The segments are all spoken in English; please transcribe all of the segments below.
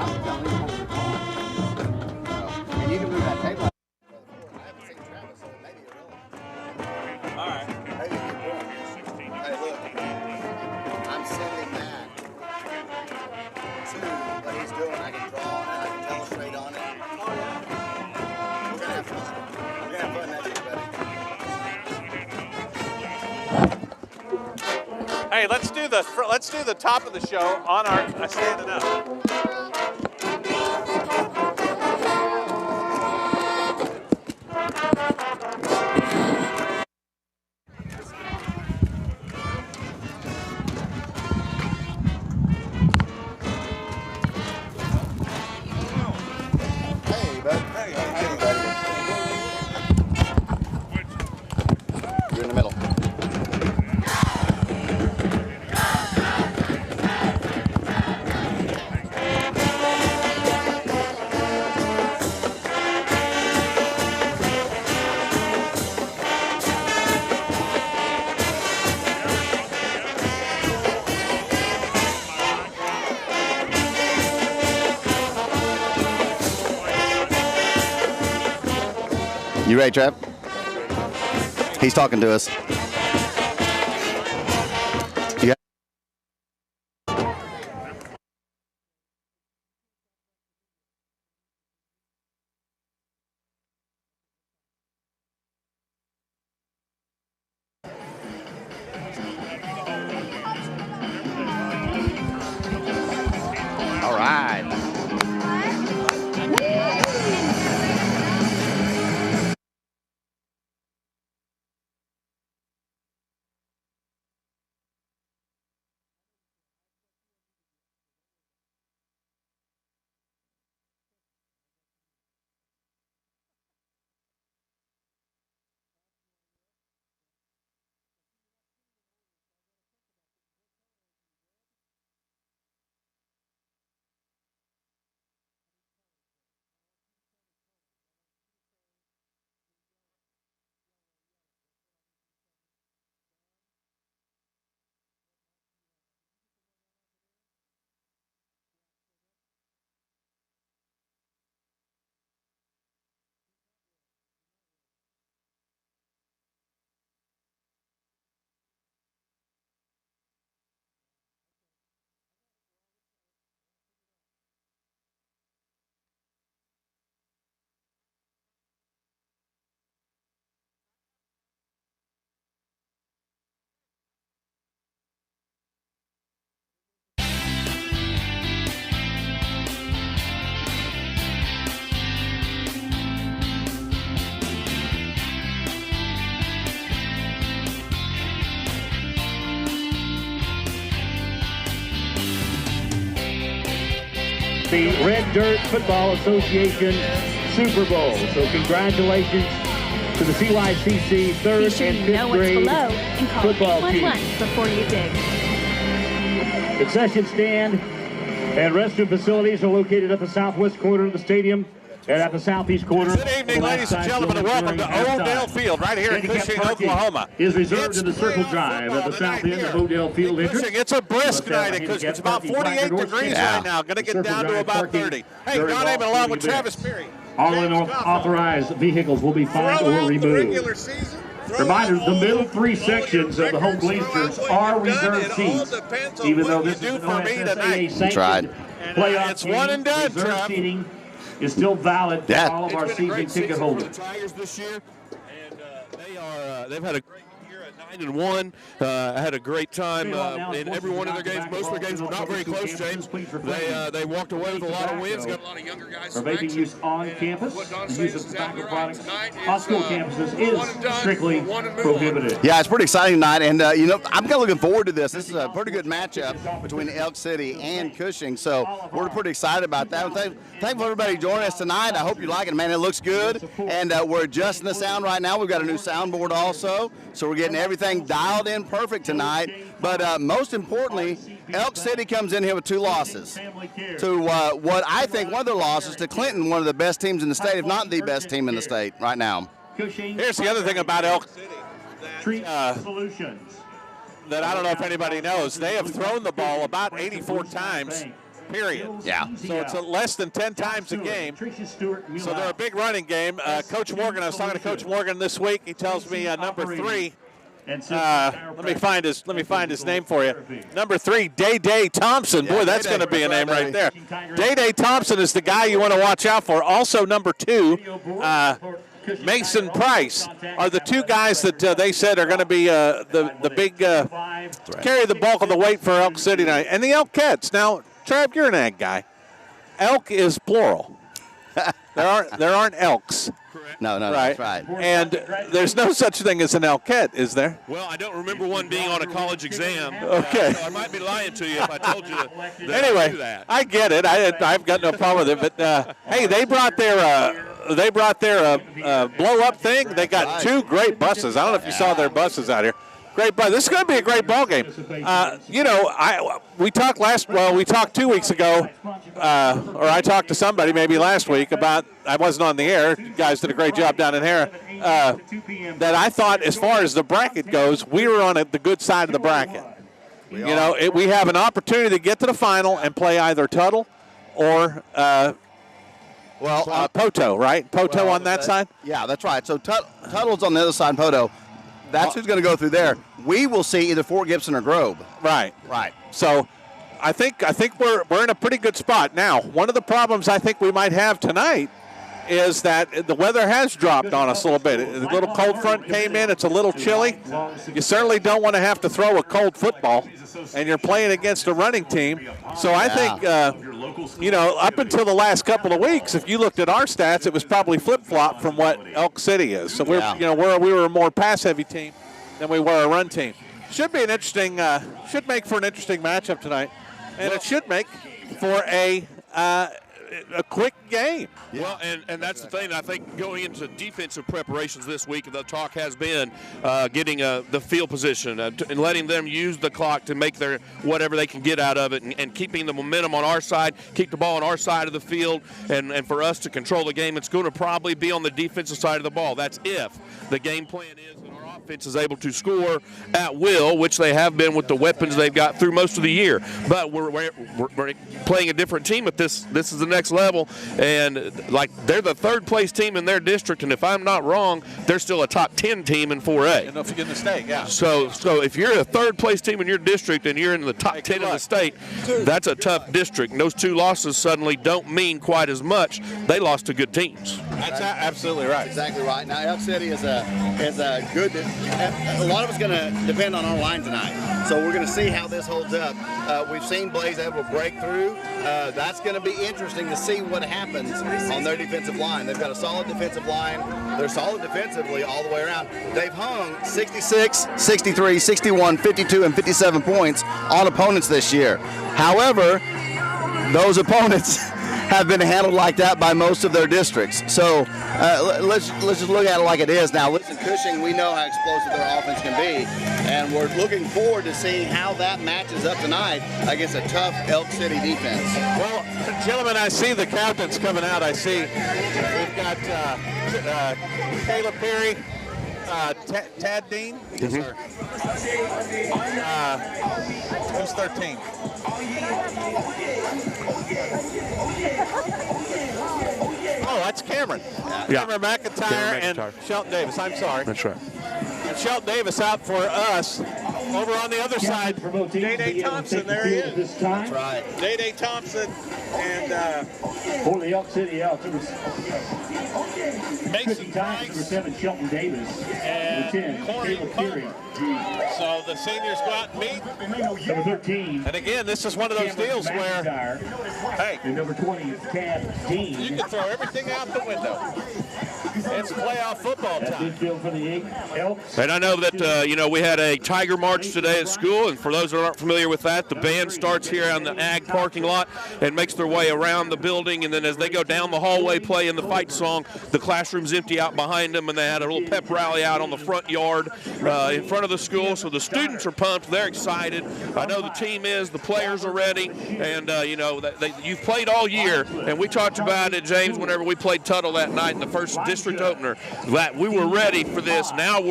I'm telling you, and you can move that table. All right. Hey, look, I'm sending that to what he's doing. I can draw on it, I can illustrate on it. Oh, yeah. We're gonna have fun. We're gonna have fun next week, buddy. Hey, let's do the top of the show on our standing up. Hey, bud. Hey, buddy. You're in the middle. You ready, Trev? He's talking to us. Yeah. All right. The Red Dirt Football Association Super Bowl. So congratulations to the CYCC third and fifth grade football team. Before you dig. Concession stand and restroom facilities are located at the southwest corner of the stadium and at the southeast corner. Good evening, ladies and gentlemen, and welcome to Odell Field right here in Cushing, Oklahoma. Is reserved in the circle drive at the south end of Odell Field entrance. It's a brisk night at Cushing. It's about 48 degrees right now. Going to get down to about 30. Hey, Don Amon along with Travis Perry. All unauthorized vehicles will be fined or removed. Reminder, the middle three sections of the home bleachers are reserved seats, even though this is an OSSAA sanctioned playoff. It's one and done, reserved seating is still valid for all of our season ticket holders. Tigers this year, and they've had a great year at 9-1. Had a great time in every one of their games. Most of their games were not very close, James. They walked away with a lot of wins. Got a lot of younger guys. For vaping use on campus, the use of tobacco products on school campuses is strictly prohibited. Yeah, it's pretty exciting tonight, and I'm kind of looking forward to this. This is a pretty good matchup between Elk City and Cushing, so we're pretty excited about that. Thankful everybody joining us tonight. I hope you like it, man. It looks good, and we're adjusting the sound right now. We've got a new soundboard also, so we're getting everything dialed in perfect tonight. But most importantly, Elk City comes in here with 2 losses to what I think one of their losses to Clinton, one of the best teams in the state, if not the best team in the state right now. Here's the other thing about Elk City that I don't know if anybody knows. They have thrown the ball about 84 times, period. Yeah. So it's less than 10 times a game. So they're a big running game. Coach Morgan, I was talking to Coach Morgan this week. He tells me number 3. Let me find his name for you. Number 3, Day Thompson. Boy, that's going to be a name right there. Day Thompson is the guy you want to watch out for. Also, number 2, Mason Price are the 2 guys that they said are going to be the big carry the bulk of the weight for Elk City tonight. And the Elk Cats. Now, Trav, you're an ag guy. Elk is plural. There aren't elks. No, right. That's right. And there's no such thing as an Elkette, is there? Well, I don't remember one being on a college exam. Okay. So I might be lying to you if I told you that anyway, I knew that. I get it. I've got no problem with it. But hey, they brought their blow-up thing. They got 2 great buses. I don't know if you saw their buses out here. Great bus. This is going to be a great ball game. We talked 2 weeks ago, or I talked to somebody maybe last week about, I wasn't on the air, you guys did a great job down in here, that I thought as far as the bracket goes, we were on the good side of the bracket. We have an opportunity to get to the final and play either Tuttle or Poto, right? Poto on that side? Yeah, that's right. So Tuttle's on the other side, Poto. That's who's going to go through there. We will see either Fort Gibson or Grove. Right. So I think we're in a pretty good spot. Now, one of the problems I think we might have tonight is that the weather has dropped on us a little bit. A little cold front came in. It's a little chilly. You certainly don't want to have to throw a cold football, and you're playing against a running team. So I think, up until the last couple of weeks, if you looked at our stats, it was probably flip-flop from what Elk City is. So we were a more pass-heavy team than we were a run team. Should be an interesting, should make for an interesting matchup tonight, and it should make for a quick game. Yeah. Well, and that's the thing. I think going into defensive preparations this week, the talk has been getting the field position and letting them use the clock to make their whatever they can get out of it, and keeping the momentum on our side, keep the ball on our side of the field, and for us to control the game, it's going to probably be on the defensive side of the ball. That's if the game plan is that our offense is able to score at will, which they have been with the weapons they've got through most of the year. But we're playing a different team at this is the next level, and like they're the 3rd place team in their district, and if I'm not wrong, they're still a top 10 team in 4A. And don't forget the state, yeah. So if you're a 3rd place team in your district and you're in the top 10 in the state, that's a tough district. And those 2 losses suddenly don't mean quite as much. They lost to good teams. That's absolutely right. Exactly right. Now Elk City is a good. A lot of it's going to depend on our line tonight. So we're going to see how this holds up. We've seen Blaze able to break through. That's going to be interesting to see what happens on their defensive line. They've got a solid defensive line. They're solid defensively all the way around. They've hung 66, 63, 61, 52, and 57 points on opponents this year. However, those opponents have been handled like that by most of their districts. So let's just look at it like it is now. Listen, Cushing, we know how explosive their offense can be, and we're looking forward to seeing how that matches up tonight against a tough Elk City defense. Well, gentlemen, I see the captains coming out. I see we've got Caleb Perry, Tad Dean. Yes, sir. Who's 13? Oh, that's Cameron. Yeah. Cameron McIntyre and Shelton Davis. I'm sorry. That's right. And Shelton Davis out for us. Over on the other side, Day Thompson. There he is. That's right. Day Thompson and for the Elk City Elks, Mason Price, number 7, Shelton Davis, and number 10, Caleb Perry. So the seniors go out and meet. Number 13. And again, this is one of those deals where, hey, and number 20, Tad Dean. You can throw everything out the window. It's playoff football time. For the Elks. And I know that, we had a Tiger March today at school, and for those that aren't familiar with that, the band starts here on the Ag parking lot and makes their way around the building, and and then as they go down the hallway playing the fight song, the classroom's empty out behind them, and they had a little pep rally out on the front yard in front of the school. So the students are pumped. They're excited. I know the team is. The players are ready. And, you know, you've played all year, and we talked about it, James, whenever we played Tuttle that night in the first district opener, that we were ready for this. Now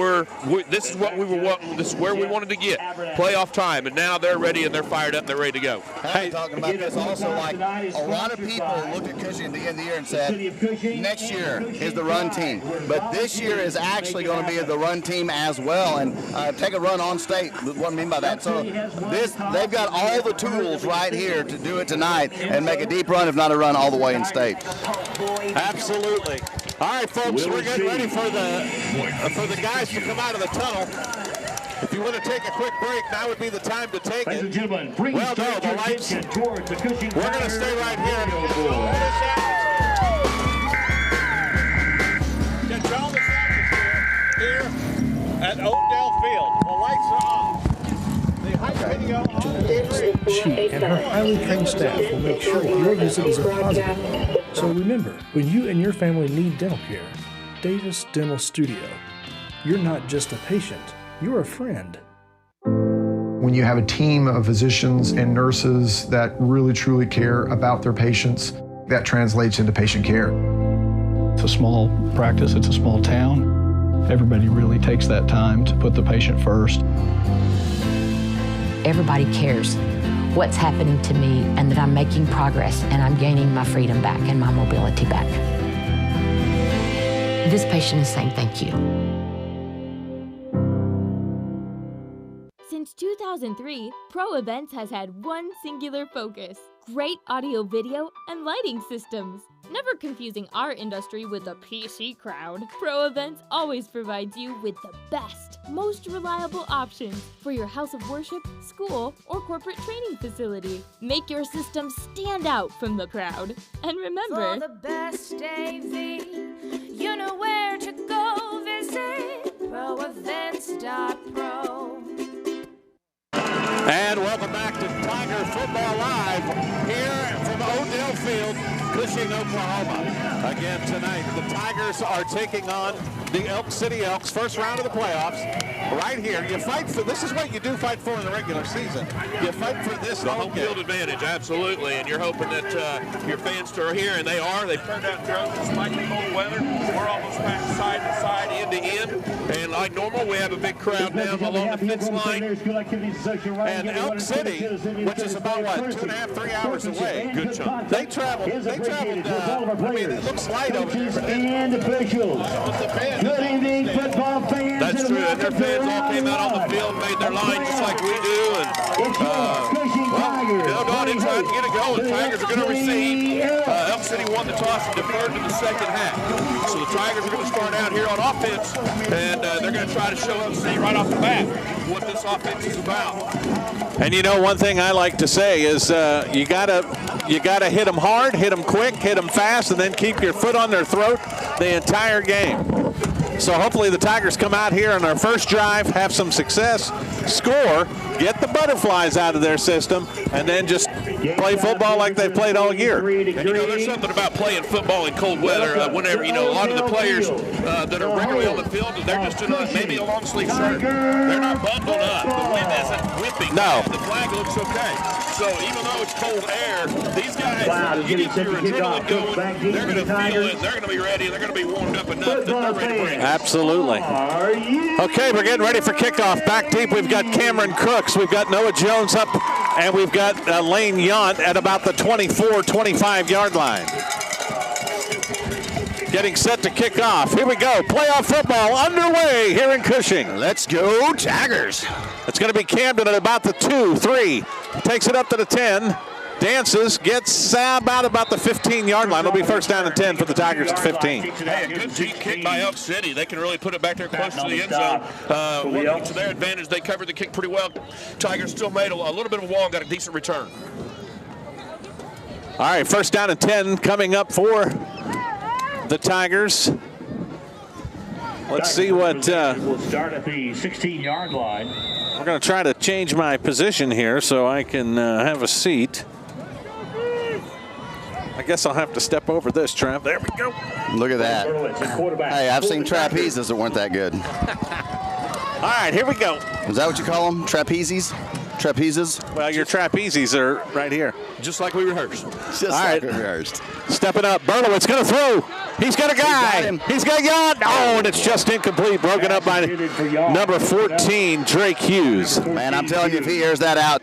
this is what we were wanting. This is where we wanted to get, playoff time. And now they're ready, and they're fired up, and they're ready to go. Hey, talking about this also, like a lot of people looked at Cushing at the end of the year and said, next year is the run team. But this year is actually going to be the run team as well, and take a run on state. What I mean by that. So they've got all the tools right here to do it tonight and make a deep run, if not a run all the way in state. Absolutely. All right, folks, we're getting ready for the guys to come out of the tunnel. If you want to take a quick break, now would be the time to take it. Ladies and gentlemen, please well, no, direct the your lights. attention towards the Cushing. We're going to stay right here. Control this atmosphere here at Oakdale Field. The lights are off. The hype video on the screen. She and her highly trained staff will make sure your visit is a positive. So remember, when you and your family need dental care, Davis Dental Studio. You're not just a patient, you're a friend. When you have a team of physicians and nurses that really truly care about their patients, that translates into patient care. It's a small practice, it's a small town. Everybody really takes that time to put the patient first. Everybody cares what's happening to me and that I'm making progress and I'm gaining my freedom back and my mobility back. This patient is saying thank you. Since 2003, Pro Events has had one singular focus: great audio, video, and lighting systems. Never confusing our industry with the PC crowd, Pro Events always provides you with the best, most reliable options for your house of worship, school, or corporate training facility. Make your system stand out from the crowd. And remember, for the best AV, you know where to go visit ProEvents.pro. And welcome back to Tiger Football Live here from Odell Field, Cushing, Oklahoma. Again tonight, the Tigers are taking on the Elk City Elks, first round of the playoffs. Right here, you fight for, this is what you do fight for in the regular season. You fight for this home field advantage, absolutely, and you're hoping that your fans are here, and they are. They've turned out drones despite the cold weather. We're almost packed side to side, end to end, and like normal, we have a big crowd down along the fence line. And Elk City, which is about, what, 2.5, 3 hours away. Good chunk. They traveled, I mean, it looks light over there. And officials. Good evening, football fans. That's true, and their fans all came out on the field, made their line just like we do, and no, it's time to get it going. Tigers are going to receive. Elk City won the toss and deferred to the second half. So the Tigers are going to start out here on offense, and they're going to try to show Elk City right off the bat what this offense is about. And you know, one thing I like to say is you gotta hit them hard, hit them quick, hit them fast, and then keep your foot on their throat the entire game. So hopefully the Tigers come out here on their first drive, have some success, score, get the butterflies out of their system, and then just play football like they've played all year. And you know, there's something about playing football in cold weather. Whenever, you know, a lot of the players that are regularly on the field, they're just in maybe a long sleeve shirt. They're not bundled up. The wind isn't whipping. No. The flag looks okay. So even though it's cold air, these guys, you get your adrenaline going, they're going to feel it, they're going to be ready, they're going to be warmed up enough that they're ready to bring it. Absolutely. Okay, we're getting ready for kickoff. Back deep, we've got Cameron Crooks, we've got Noah Jones up, and we've got Lane Yount at about the 24, 25-yard line. Getting set to kick off. Here we go. Playoff football underway here in Cushing. Let's go Tigers. It's going to be Camden at about the 2, 3. Takes it up to the 10. Dances, gets about the 15-yard line. It'll be first down and 10 for the Tigers at 15. Hey, a good deep kick by Elk City. They can really put it back there close to the end zone. Working to their advantage, they covered the kick pretty well. Tigers still made a little bit of a wall and got a decent return. All right, first down and 10 coming up for the Tigers. Let's see what... We'll start at the 16-yard line. We're going to try to change my position here so I can have a seat. I guess I'll have to step over this, Trav. There we go. Look at that. Hey, I've seen trapezes that weren't that good. All right, here we go. Is that what you call them? Trapezes? Trapezes? Well, your trapezes are right here. Just like we rehearsed. Just like we rehearsed. Stepping up, Berlowitz going to throw. He's got a guy. He's got Jan. Oh, and it's just incomplete. Broken up by number 14, Drake Hughes. Man, I'm telling you, if he airs that out.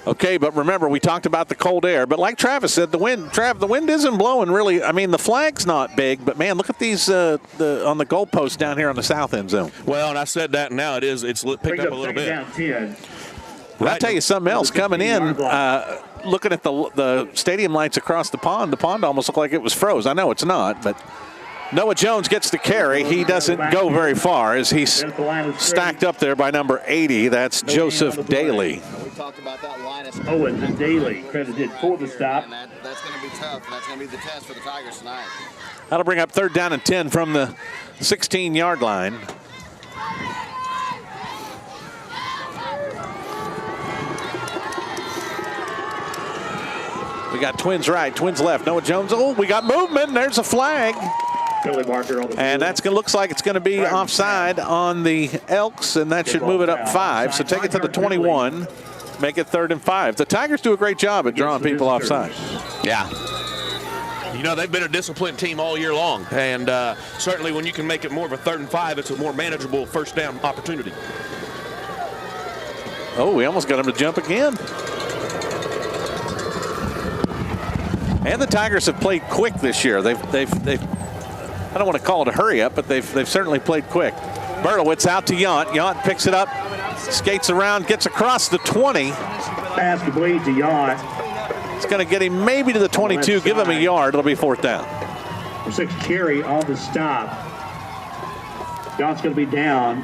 Okay, but remember, we talked about the cold air. But like Travis said, the wind isn't blowing really. I mean, the flag's not big, but man, look at these on the goalposts down here on the south end zone. Well, and I said that, and now it's picked up a little bit. Well, I'll tell you something else coming in. Looking at the stadium lights across the pond almost looked like it was froze. I know it's not, but Noah Jones gets the carry. He doesn't go very far as he's stacked up there by number 80. That's Joseph Daly. We talked about that Linus Owens and Daly credited for the stop. That's going to be tough. That's going to be the test for the Tigers tonight. That'll bring up 3rd down and 10 from the 16-yard line. We got twins right, twins left. Noah Jones. Oh, we got movement. There's a flag. And looks like it's going to be offside on the Elks, and that should move it up 5. So take it to the 21, make it 3rd and 5. The Tigers do a great job at drawing people offside. Yeah. You know, they've been a disciplined team all year long, and certainly when you can make it more of a 3rd and 5, it's a more manageable 1st down opportunity. Oh, we almost got him to jump again. And the Tigers have played quick this year. They've I don't want to call it a hurry up, but they've certainly played quick. Berlowitz out to Yount. Yount picks it up, skates around, gets across the 20. Pass complete to Yount. It's going to get him maybe to the 22, give him a yard. It'll be 4th down. 6 carry on the stop. Yount's going to be down.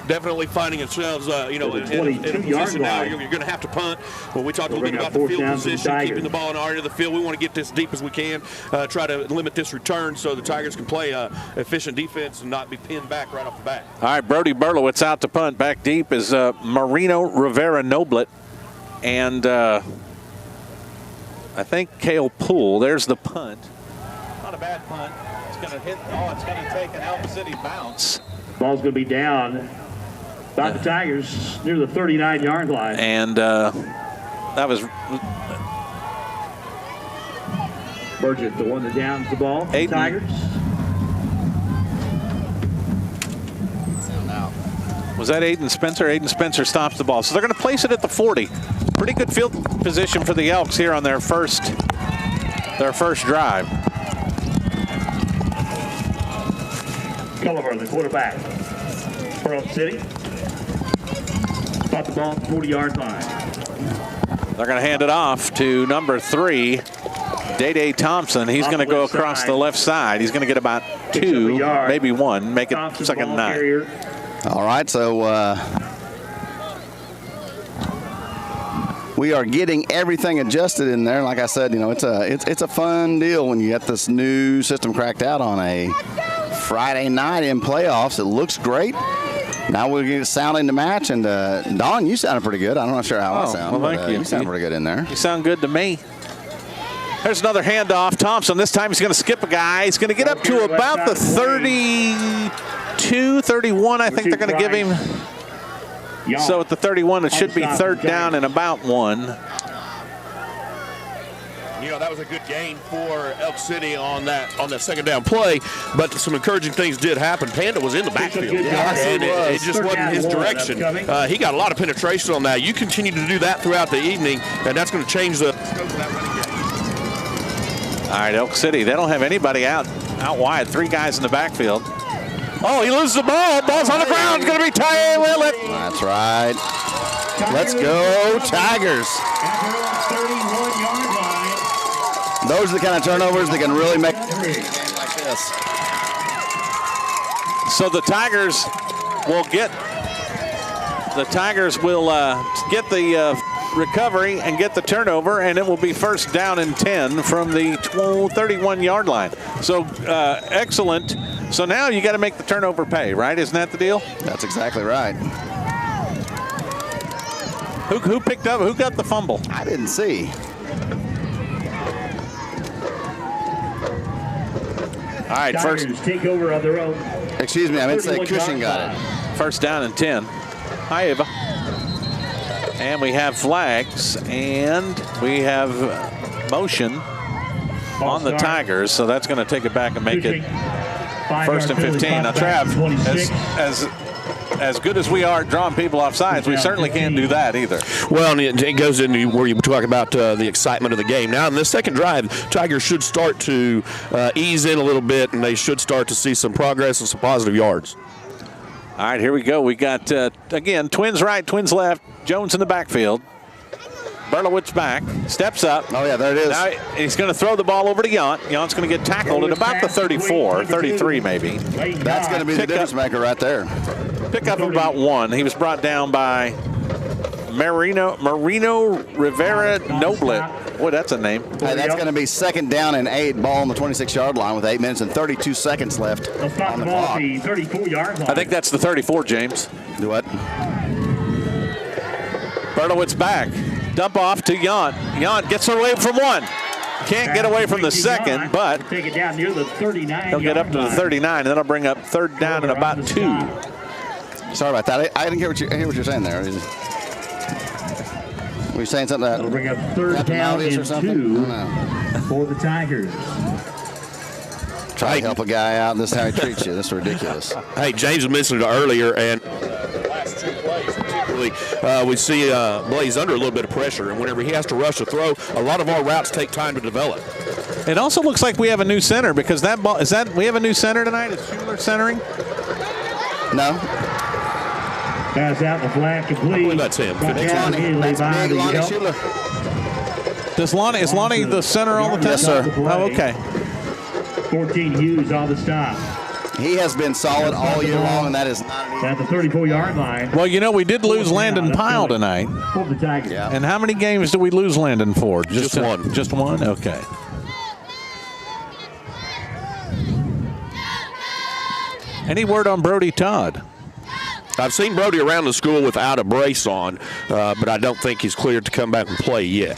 Definitely finding themselves, in a position now you're going to have to punt. Well, we talked a little bit about the field position, keeping the ball in our area of the field. We want to get this deep as we can, try to limit this return so the Tigers can play efficient defense and not be pinned back right off the bat. All right, Brody Berlowitz out to punt. Back deep is Marino Rivera Noblet. And I think Cale Poole. There's the punt. Not a bad punt. It's going to hit. Oh, it's going to take an Elk City bounce. Ball's going to be down by the Tigers near the 39-yard line. And that was Burgett, the one that downs the ball. Aiden. Tigers. Was that Aiden Spencer? Aiden Spencer stops the ball. So they're going to place it at the 40. Pretty good field position for the Elks here on their first drive. Culliver, the quarterback for Elk City. Spot the ball at the 40-yard line. They're going to hand it off to number 3, Day Thompson. He's going to go across the left side. He's going to get about 2, maybe 1, make it 2nd and 9. All right, so we are getting everything adjusted in there. Like I said, it's a fun deal when you get this new system cracked out on a Friday night in playoffs. It looks great. Now we're going to sound in the match, and Don, you sounded pretty good. I'm not sure how I sound. Well, thank you. You sound pretty good in there. You sound good to me. There's another handoff. Thompson, this time he's going to skip a guy. He's going to get up to about the 32, 31, I think they're going to give him. So at the 31, it should be 3rd down and about 1. That was a good gain for Elk City on that 2nd down play, but some encouraging things did happen. Panda was in the backfield, and it just wasn't his direction. He got a lot of penetration on that. You continue to do that throughout the evening, and that's going to change the scope of that running game. All right, Elk City, they don't have anybody out wide. 3 guys in the backfield. Oh, he loses the ball. Ball's on the ground. It's going to be Ty Willett. That's right. Let's go, Tigers. Those are the kind of turnovers that can really make a game like this. So the Tigers will get the recovery and get the turnover, and it will be 1st down and 10 from the 31-yard line. So excellent. So now you got to make the turnover pay, right? Isn't that the deal? That's exactly right. Who picked up? Who got the fumble? I didn't see. All right, first. Take over on their own. Excuse me, I meant to say Cushing got it. First down and 10. Hi, Ava. And we have flags, and we have motion on the Tigers, so that's going to take it back and make it first and 15. Now, Trav, as good as we are at drawing people off sides, we certainly can't do that either. Well, and it goes into where you talk about the excitement of the game. Now, in this second drive, Tigers should start to ease in a little bit, and they should start to see some progress and some positive yards. All right, here we go. We got, again, twins right, twins left, Jones in the backfield. Berlowitz back, steps up. Oh, yeah, there it is. Now he's going to throw the ball over to Yount. Yount's going to get tackled at about the 34, 33 maybe. That's going to be the difference maker right there. Pick up about 1. He was brought down by Marino Rivera Noblet. Boy, that's a name. Hey, that's going to be second down and 8, ball on the 26-yard line with 8 minutes and 32 seconds left on the clock. 34-yard line. I think that's the 34, James. Do what? Berlowitz back. Dump off to Yount. Yount gets away from 1. Can't get away from the second, but take it down near the 39. He'll get up to the 39, and that'll bring up third down and about 2. Sorry about that. I didn't hear what you're saying there. Were you saying something? It'll bring up third down and 2 for the Tigers. Try to help a guy out, and this is how he treats you. This is ridiculous. Hey, James mentioned it earlier, and last 2 plays, particularly, we see Blaze under a little bit of pressure, and whenever he has to rush a throw, a lot of our routes take time to develop. It also looks like we have a new center, because that ball, we have a new center tonight? Is Schuler centering? No. Pass out the flag complete. That's him. That's big Lonnie Schuler. Is Lonnie the center all the time? Yes, sir. Oh, okay. 14 Hughes on the stop. He has been solid all year long, and that is not an at the 34-yard line. Well, you know, we did lose Landon Pyle tonight. For the Tigers. Yeah. And how many games did we lose Landon for? Just 1. Just 1? Okay. Any word on Brody Todd? I've seen Brody around the school without a brace on, but I don't think he's cleared to come back and play yet.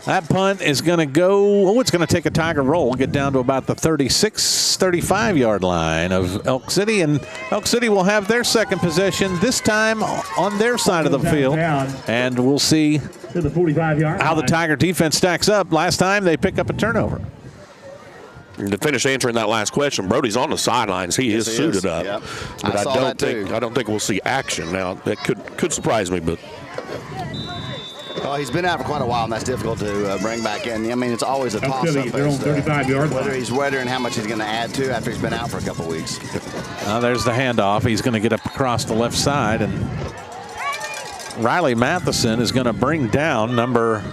That punt is going to go, it's going to take a Tiger roll, get down to about the 36, 35-yard line of Elk City, and Elk City will have their second possession, this time on their side of the field, and we'll see to the 45-yard how the Tiger defense stacks up. Last time they pick up a turnover. And to finish answering that last question, Brody's on the sidelines. He is suited up. Yep. But I don't think we'll see action now. That could surprise me, but well, he's been out for quite a while, and that's difficult to bring back in. I mean, it's always a toss-up as to whether he's ready and how much he's going to add to after he's been out for a couple of weeks. There's the handoff. He's going to get up across the left side, and Riley Matheson is going to bring down number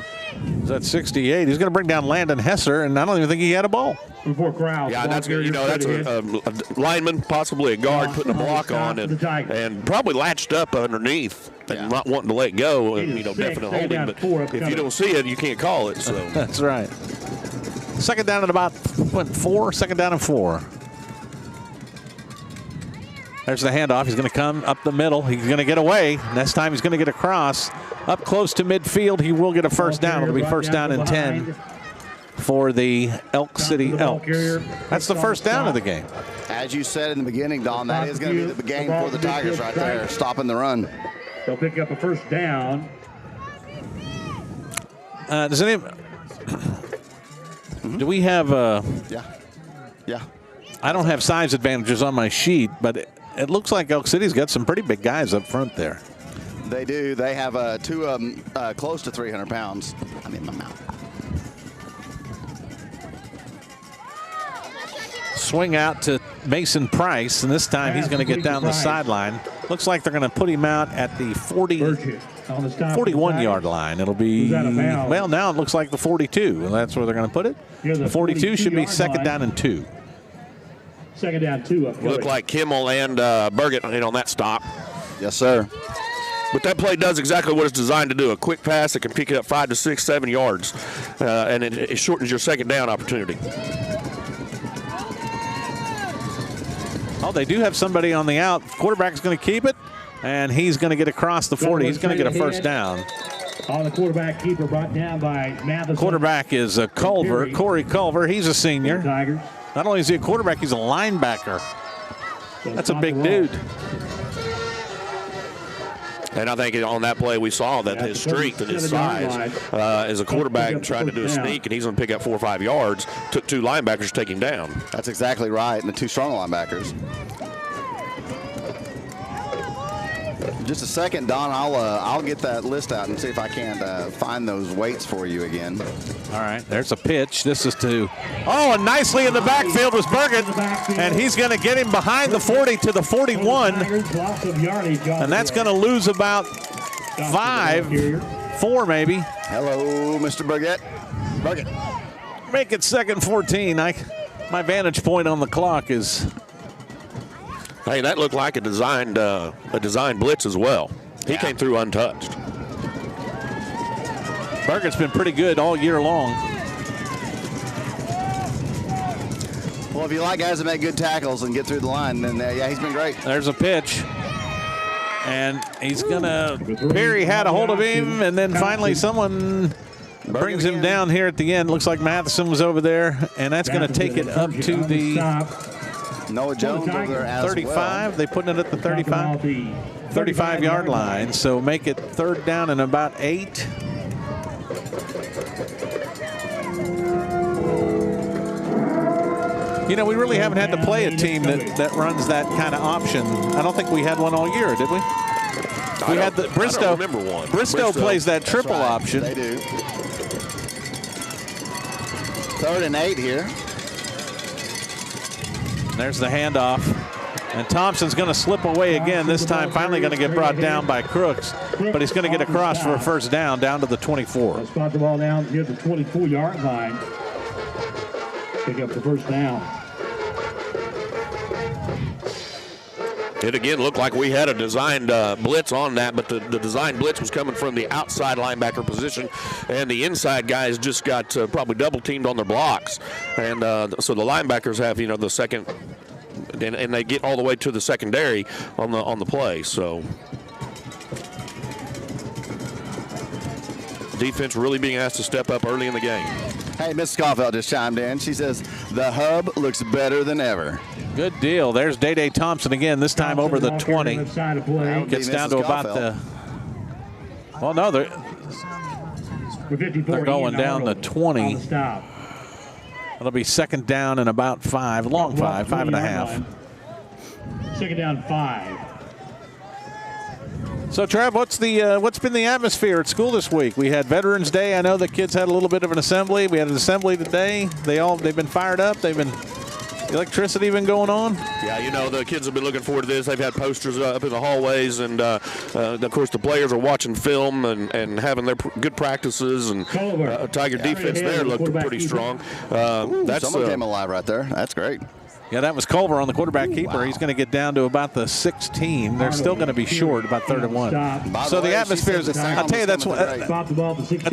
68. He's going to bring down Landon Hesser, and I don't even think he had a ball. Before crowd. Yeah, that's a lineman, possibly a guard, putting a block on, and probably latched up underneath and not wanting to let go. And, definitely holding. But if you don't see it, you can't call it. So that's right. Second down at about 4. Second down and 4. There's the handoff. He's going to come up the middle. He's going to get away. Next time he's going to get across. Up close to midfield, he will get a first down. It'll be first down and 10 for the Elk City Elks. That's the first down of the game. As you said in the beginning, Don, that is going to be the game for the Tigers right there, stopping the run. They'll pick up a first down. Does anyone? Do we have? Yeah. I don't have size advantages on my sheet, but it looks like Elk City's got some pretty big guys up front there. They do. They have 2 of them close to 300 pounds. I'm in my mouth. Swing out to Mason Price, and this time he's going to get down the sideline. Looks like they're going to put him out at the 41-yard line. It'll be, well, now it looks like the 42, and that's where they're going to put it. The 42 should be second down and 2. Second down, 2 up. Look like Kimmel and Burgett on that stop. Yes, sir. But that play does exactly what it's designed to do. A quick pass that can pick it up 5 to 6, 7 yards, and it shortens your second down opportunity. Oh, they do have somebody on the out. Quarterback is going to keep it, and he's going to get across the 40. He's going to get a first down. On the quarterback keeper brought down by Matheson. Quarterback is Culver, Corey Culver. He's a senior. Tigers. Not only is he a quarterback, he's a linebacker. That's a big dude. And I think on that play we saw that his strength and his size as a quarterback trying to do a sneak, and he's going to pick up 4 or 5 yards. Took 2 linebackers to take him down. That's exactly right, and the 2 strong linebackers. Just a second, Don. I'll get that list out and see if I can't find those weights for you again. All right, there's a pitch. This is to, and nicely in the backfield was Bergen, and he's going to get him behind the 40 to the 41, and that's going to lose about 4 maybe. Hello, Mr. Burgett. Make it 2nd 14. My vantage point on the clock is. Hey, that looked like a designed blitz as well. He came through untouched. Bergen's been pretty good all year long. Well, if you like guys that make good tackles and get through the line, then he's been great. There's a pitch. And he's going to, Perry had a hold of him, and then finally someone brings him down here at the end. Looks like Matheson was over there, and that's going to take it up to the Noah Jones over there as 35. well. They putting it at the 35-yard line. So make it 3rd down and about 8. You know, we really haven't had to play a team that runs that kind of option. I don't think we had one all year, did we? We had the Bristow. I don't remember one. Bristow plays that triple option. They do. 3rd and 8 here. There's the handoff. And Thompson's going to slip away again. This time finally going to get brought down by Crooks. But he's going to get across for a 1st down to the 24. Let's spot the ball down near the 24-yard line. Pick up the 1st down. It again looked like we had a designed blitz on that, but the designed blitz was coming from the outside linebacker position, and the inside guys just got probably double teamed on their blocks, and so the linebackers have the second, and they get all the way to the secondary on the play. So defense really being asked to step up early in the game. Hey, Miss Scoffeld just chimed in. She says the hub looks better than ever. Good deal. There's Day Thompson again, this time over the 20. Gets down to about the. Well, no, they're going down the 20. It'll be 2nd down and about 5, long 5.5. 2nd down 5. So, Trev, what's been the atmosphere at school this week? We had Veterans Day. I know the kids had a little bit of an assembly. We had an assembly today. They've been fired up. Electricity been going on? Yeah, the kids have been looking forward to this. They've had posters up in the hallways, and of course the players are watching film and having their good practices. And Tiger defense there looked pretty strong. Someone came alive right there. That's great. Yeah, that was Culver on the quarterback keeper. Wow. He's going to get down to about the 16. They're still going to be short, about 3rd and 1. So the atmosphere is. I'll tell you, that's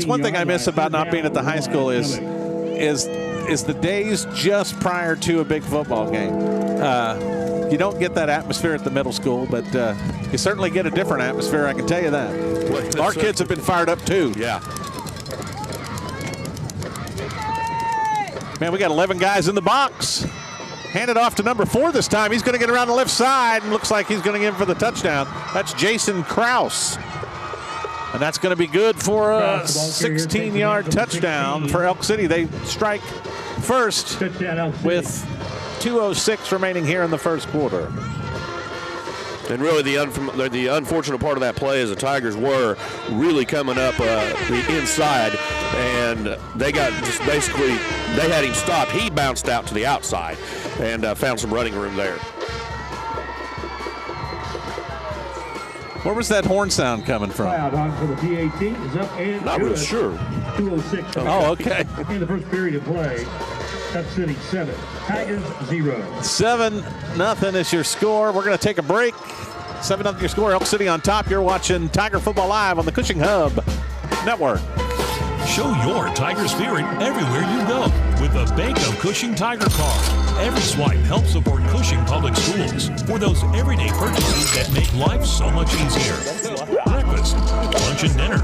one thing I miss about not being at the high school is the days just prior to a big football game. You don't get that atmosphere at the middle school, but you certainly get a different atmosphere, I can tell you that. Our kids have been fired up too. Yeah. Man, we got 11 guys in the box. Hand it off to number 4 this time. He's going to get around the left side and looks like he's going to get in for the touchdown. That's Jason Krause. And that's going to be good for a 16-yard touchdown for Elk City. They strike first with 2:06 remaining here in the 1st quarter. And really the unfortunate part of that play is the Tigers were really coming up the inside, and they got just basically, they had him stopped. He bounced out to the outside and found some running room there. Where was that horn sound coming from? Not really sure. 2:06. Oh, okay. In the first period of play, Elk City 7, Tigers 0. 7-0 is your score. We're going to take a break. 7-0 your score. Elk City on top. You're watching Tiger Football Live on the Cushing Hub Network. Show your Tiger spirit everywhere you go with the Bank of Cushing Tiger Card. Every swipe helps support Cushing Public Schools for those everyday purchases that make life so much easier. Breakfast, lunch and dinner,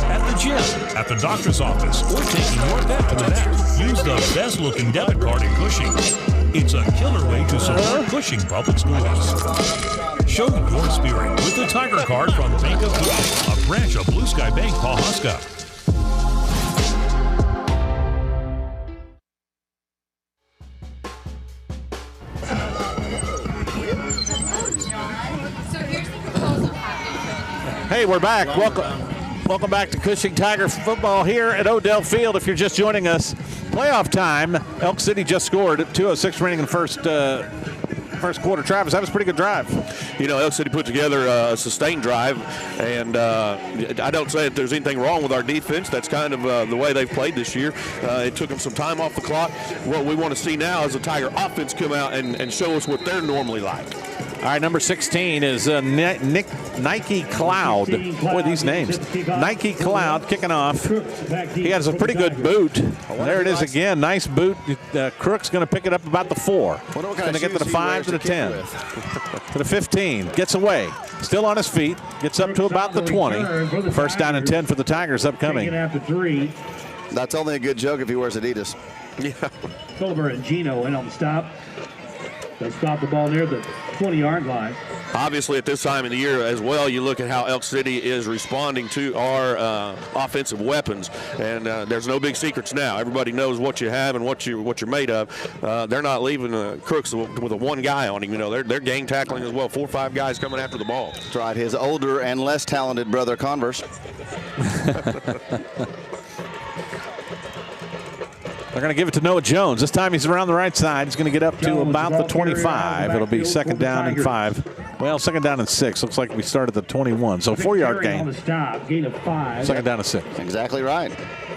at the gym, at the doctor's office, or taking your pet to the vet. use the best-looking debit card in Cushing. It's a killer way to support Cushing Public Schools. Show your spirit with the Tiger Card from Bank of Cushing, a branch of Blue Sky Bank, Pawhuska. Hey, we're back. Welcome back to Cushing Tiger football here at Odell Field. If you're just joining us, playoff time. Elk City just scored at 2:06 remaining in the first quarter. Travis, that was a pretty good drive. You know, Elk City put together a sustained drive, and I don't say that there's anything wrong with our defense. That's kind of the way they've played this year. It took them some time off the clock. What we want to see now is the Tiger offense come out and show us what they're normally like. All right, number 16 is Nike Cloud. Boy, these names. Nike Cloud kicking off. He has a pretty good boot. There it is again. Nice boot. Crook's going to pick it up about the 4. Going to get to the 5 to the 10. To the 15. Gets away. Still on his feet. Gets up to about the 20. First down and 10 for the Tigers upcoming. That's only a good joke if he wears Adidas. Yeah. Culver and Gino in on the stop. They stop the ball near the 20-yard line. Obviously, at this time of the year as well, you look at how Elk City is responding to our offensive weapons, and there's no big secrets now. Everybody knows what you have and what you're made of. They're not leaving Crooks with a one guy on him. You know, they're gang tackling as well. 4 or 5 guys coming after the ball. That's right. His older and less talented brother Converse. They're going to give it to Noah Jones. This time he's around the right side. He's going to get up to about the 25. It'll be second down and 5. Well, second down and 6. Looks like we start at the 21. So 4-yard gain. Gain of 5. Second down and 6. Exactly right.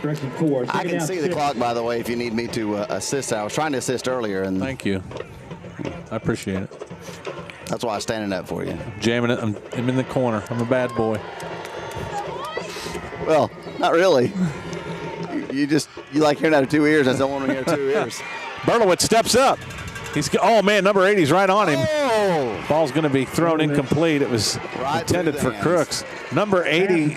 I can see the clock, by the way, if you need me to assist. I was trying to assist earlier. And thank you. I appreciate it. That's why I'm standing up for you. Jamming it. I'm in the corner. I'm a bad boy. Well, not really. You like hearing out of 2 ears. I don't want to hear 2 ears. Berlowitz steps up. Oh, man, number 80 is right on him. Oh! Ball's going to be thrown incomplete. It was intended for Crooks. Number 80,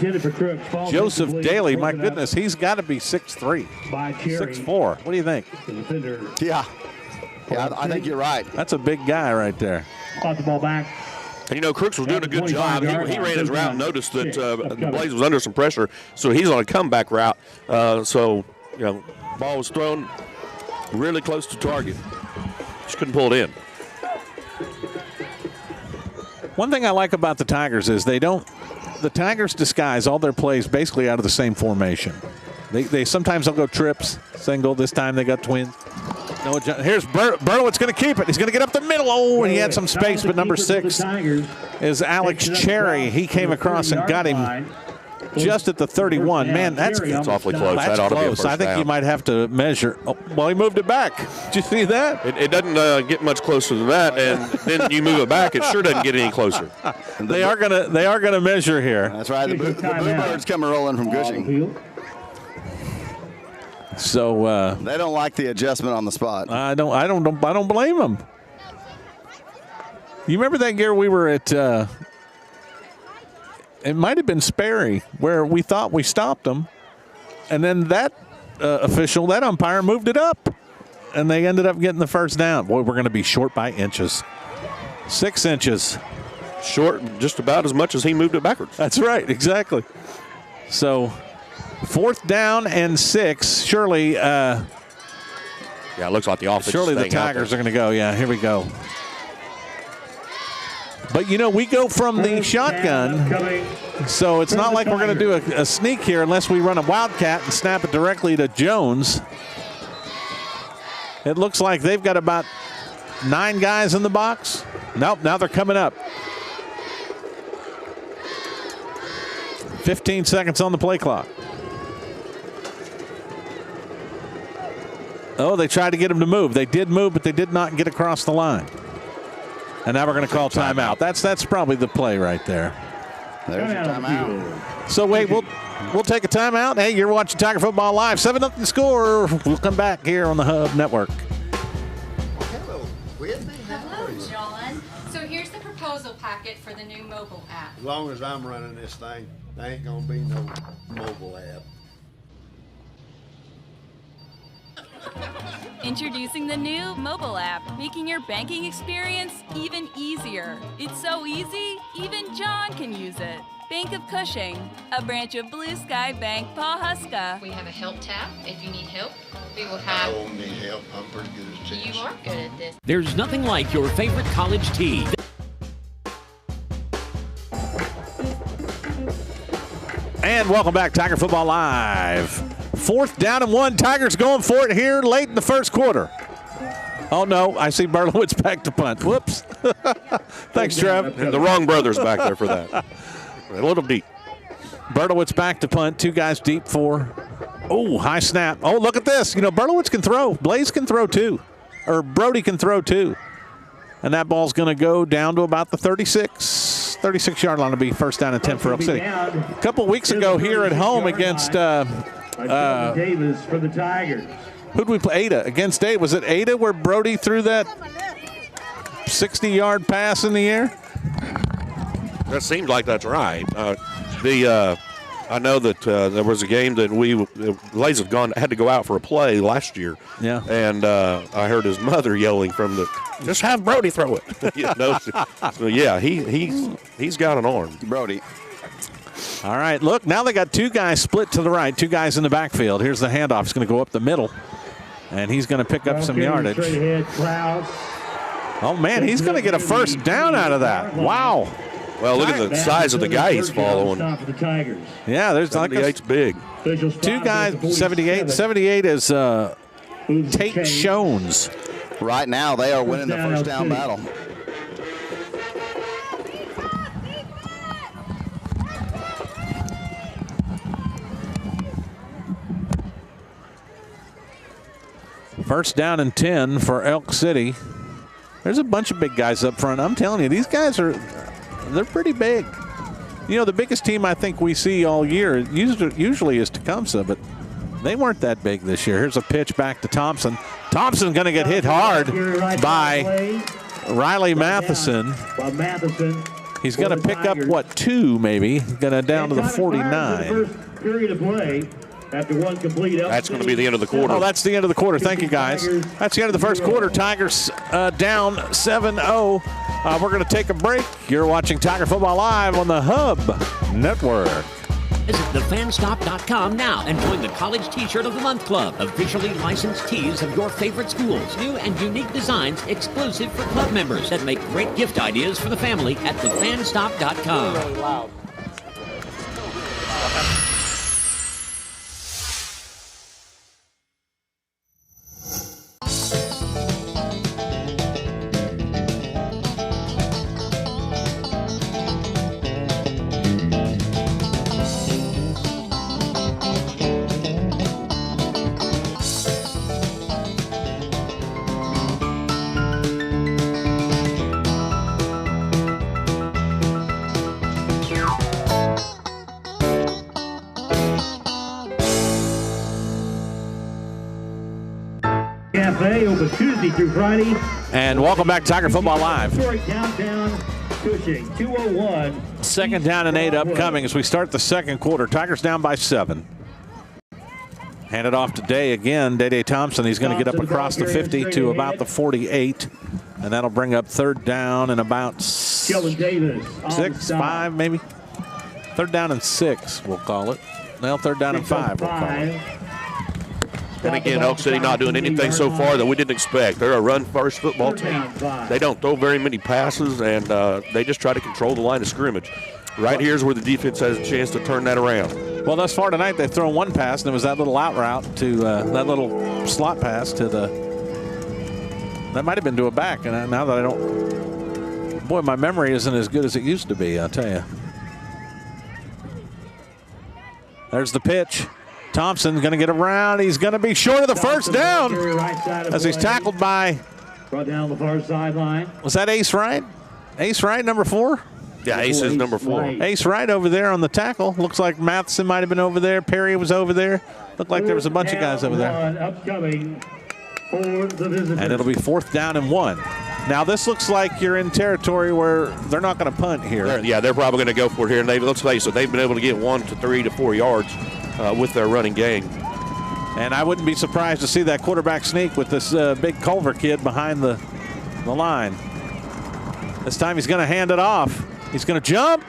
Joseph Daly. My goodness, he's got to be 6'3", 6'4". What do you think? Yeah, I think you're right. That's a big guy right there. Got the ball back. And, you know, Crooks was doing a good job. He ran his route and noticed that the Blaze was under some pressure, so he's on a comeback route. So, you know, ball was thrown really close to target. Just couldn't pull it in. One thing I like about the Tigers is the Tigers disguise all their plays basically out of the same formation. They sometimes they'll go trips, single. This time they got twins. Here's Berlowitz going to keep it. He's going to get up the middle. Oh, and he had some space, but number 6 is Alex Cherry. He came across and got him just at the 31. Man, that's awfully close. That ought to be a first down. I think you might have to measure. Oh, well, he moved it back. Did you see that? It doesn't get much closer than that, and then you move it back. It sure doesn't get any closer. They are gonna measure here. That's right. The Bluebirds coming rolling from Cushing. So they don't like the adjustment on the spot. I don't blame them. You remember that year we were at? It might have been Sperry, where we thought we stopped them, and then that that umpire moved it up, and they ended up getting the first down. Boy, we're going to be short by inches. 6 inches. Short just about as much as he moved it backwards. That's right, exactly. So, 4th down and 6. Surely, yeah, it looks like the offense. Surely the Tigers are going to go. Yeah, here we go. But, you know, we go from the shotgun, so it's not like we're going to do a sneak here unless we run a wildcat and snap it directly to Jones. It looks like they've got about 9 guys in the box. Nope, now they're coming up. 15 seconds on the play clock. Oh, they tried to get him to move. They did move, but they did not get across the line. And now we're going to call timeout. That's probably the play right there. There's your timeout. So wait, we'll take a timeout. Hey, you're watching Tiger Football Live. 7-0 score. We'll come back here on the Hub Network. Hello, John. So here's the proposal packet for the new mobile app. As long as I'm running this thing, there ain't gonna be no mobile app. Introducing the new mobile app, making your banking experience even easier. It's so easy, even John can use it. Bank of Cushing, a branch of Blue Sky Bank, Pawhuska. We have a help tab if you need help. We will have... I don't need help. I'm pretty good at this. You are good at this. There's nothing like your favorite college tea. And welcome back, Tiger Football Live. 4th down and 1. Tigers going for it here late in the first quarter. Oh, no. I see Berlowitz back to punt. Whoops. Thanks, Trev. And the wrong brothers back there for that. A little deep. Berlowitz back to punt. 2 guys deep for. Oh, high snap. Oh, look at this. You know, Berlowitz can throw. Blaze can throw too. Or Brody can throw too. And that ball's going to go down to about the 36-yard line. To be first down and 10 for Elk City. A couple weeks ago here at home against Davis for the Tigers. Who'd we play? Ada. Against Ada. Was it Ada where Brody threw that 60-yard pass in the air? That seems like that's right. I know that there was a game that Lays had to go out for a play last year. Yeah. And I heard his mother yelling from just have Brody throw it. So yeah, he's got an arm. Brody. All right, look, now they got 2 guys split to the right, 2 guys in the backfield. Here's the handoff. It's going to go up the middle, and he's going to pick up some yardage. Oh, man, he's going to get a first down out of that. Wow. Well, look at the size of the guy he's following. Yeah, there's 78's big. 2 guys, 78. 78 is Tate Shones. Right now, they are winning the first down battle. First down and 10 for Elk City. There's a bunch of big guys up front. I'm telling you, these guys they're pretty big. You know, the biggest team I think we see all year usually is Tecumseh, but they weren't that big this year. Here's a pitch back to Thompson. Thompson's going to get hit hard by Riley Matheson. He's going to pick up, 2 maybe? Going to down to the 49. Period of play. After one complete, that's going to be the end of the quarter. Oh, that's the end of the quarter. Thank you, guys. That's the end of the first quarter. Tigers down 7-0. We're going to take a break. You're watching Tiger Football Live on the Hub Network. Visit thefanstop.com now and join the College T-Shirt of the Month Club. Officially licensed tees of your favorite schools. New and unique designs exclusive for club members that make great gift ideas for the family at thefanstop.com. Really loud. Cafe open Tuesday through Friday. And welcome back to Tiger Football Live. Downtown Cushing, 2:01. 2nd down and 8 upcoming as we start the second quarter. Tigers down by 7. Hand it off to Day again. Day Thompson. He's going to get up across the 50 to about the 48. And that'll bring up 3rd down and about 6, 5 maybe. 3rd down and 6, we'll call it. Well, 3rd down and 5, we'll call it. And again, Elk City not doing anything so far that we didn't expect. They're a run-first football team. They don't throw very many passes, and they just try to control the line of scrimmage. Right here's where the defense has a chance to turn that around. Well, thus far tonight, they've thrown 1 pass, and it was that little out route to that little slot pass to the – that might have been to a back. And now that I don't – boy, my memory isn't as good as it used to be, I'll tell you. There's the pitch. Thompson going to get around. He's going to be short of the first down as he's tackled by. Brought down the far sideline. Was that Ace Wright? Ace Wright, number 4? Yeah, Ace is number 4. Ace Wright over there on the tackle. Looks like Matheson might have been over there. Perry was over there. Looked like there was a bunch of guys over there. Upcoming for the visitors. And it'll be 4th down and 1. Now this looks like you're in territory where they're not going to punt here. They're probably going to go for it here. And let's face it, they've been able to get 1 to 3 to 4 yards with their running game. And I wouldn't be surprised to see that quarterback sneak with this big Culver kid behind the line. This time he's going to hand it off. He's going to jump.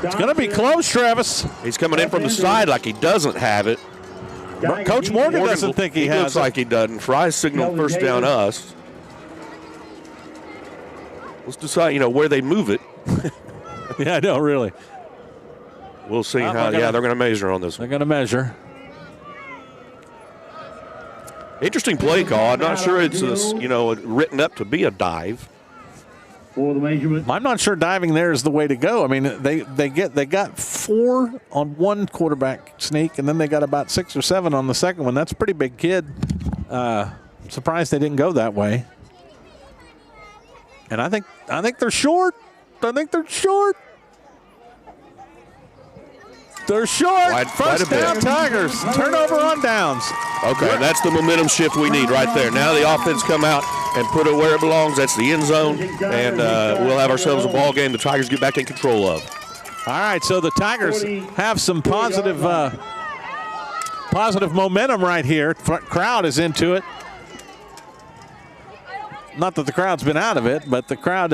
It's going to be close, Travis. He's coming in from the side like he doesn't have it. Coach Morgan doesn't think he has it. Looks like he doesn't. Fry's signal first down us. Let's decide, where they move it. Yeah, I know, really. We'll see they're going to measure on this one. They're going to measure. Interesting play call. I'm not sure it's written up to be a dive. For the measurement. I'm not sure diving there is the way to go. I mean, they got 4 on one quarterback sneak, and then they got about 6 or 7 on the second one. That's a pretty big kid. Surprised they didn't go that way. And I think they're short. They're short. First down, Tigers. Turnover on downs. Okay, that's the momentum shift we need right there. Now the offense come out and put it where it belongs. That's the end zone, and we'll have ourselves a ball game the Tigers get back in control of. All right, so the Tigers have some positive momentum right here. Crowd is into it. Not that the crowd's been out of it, but the crowd,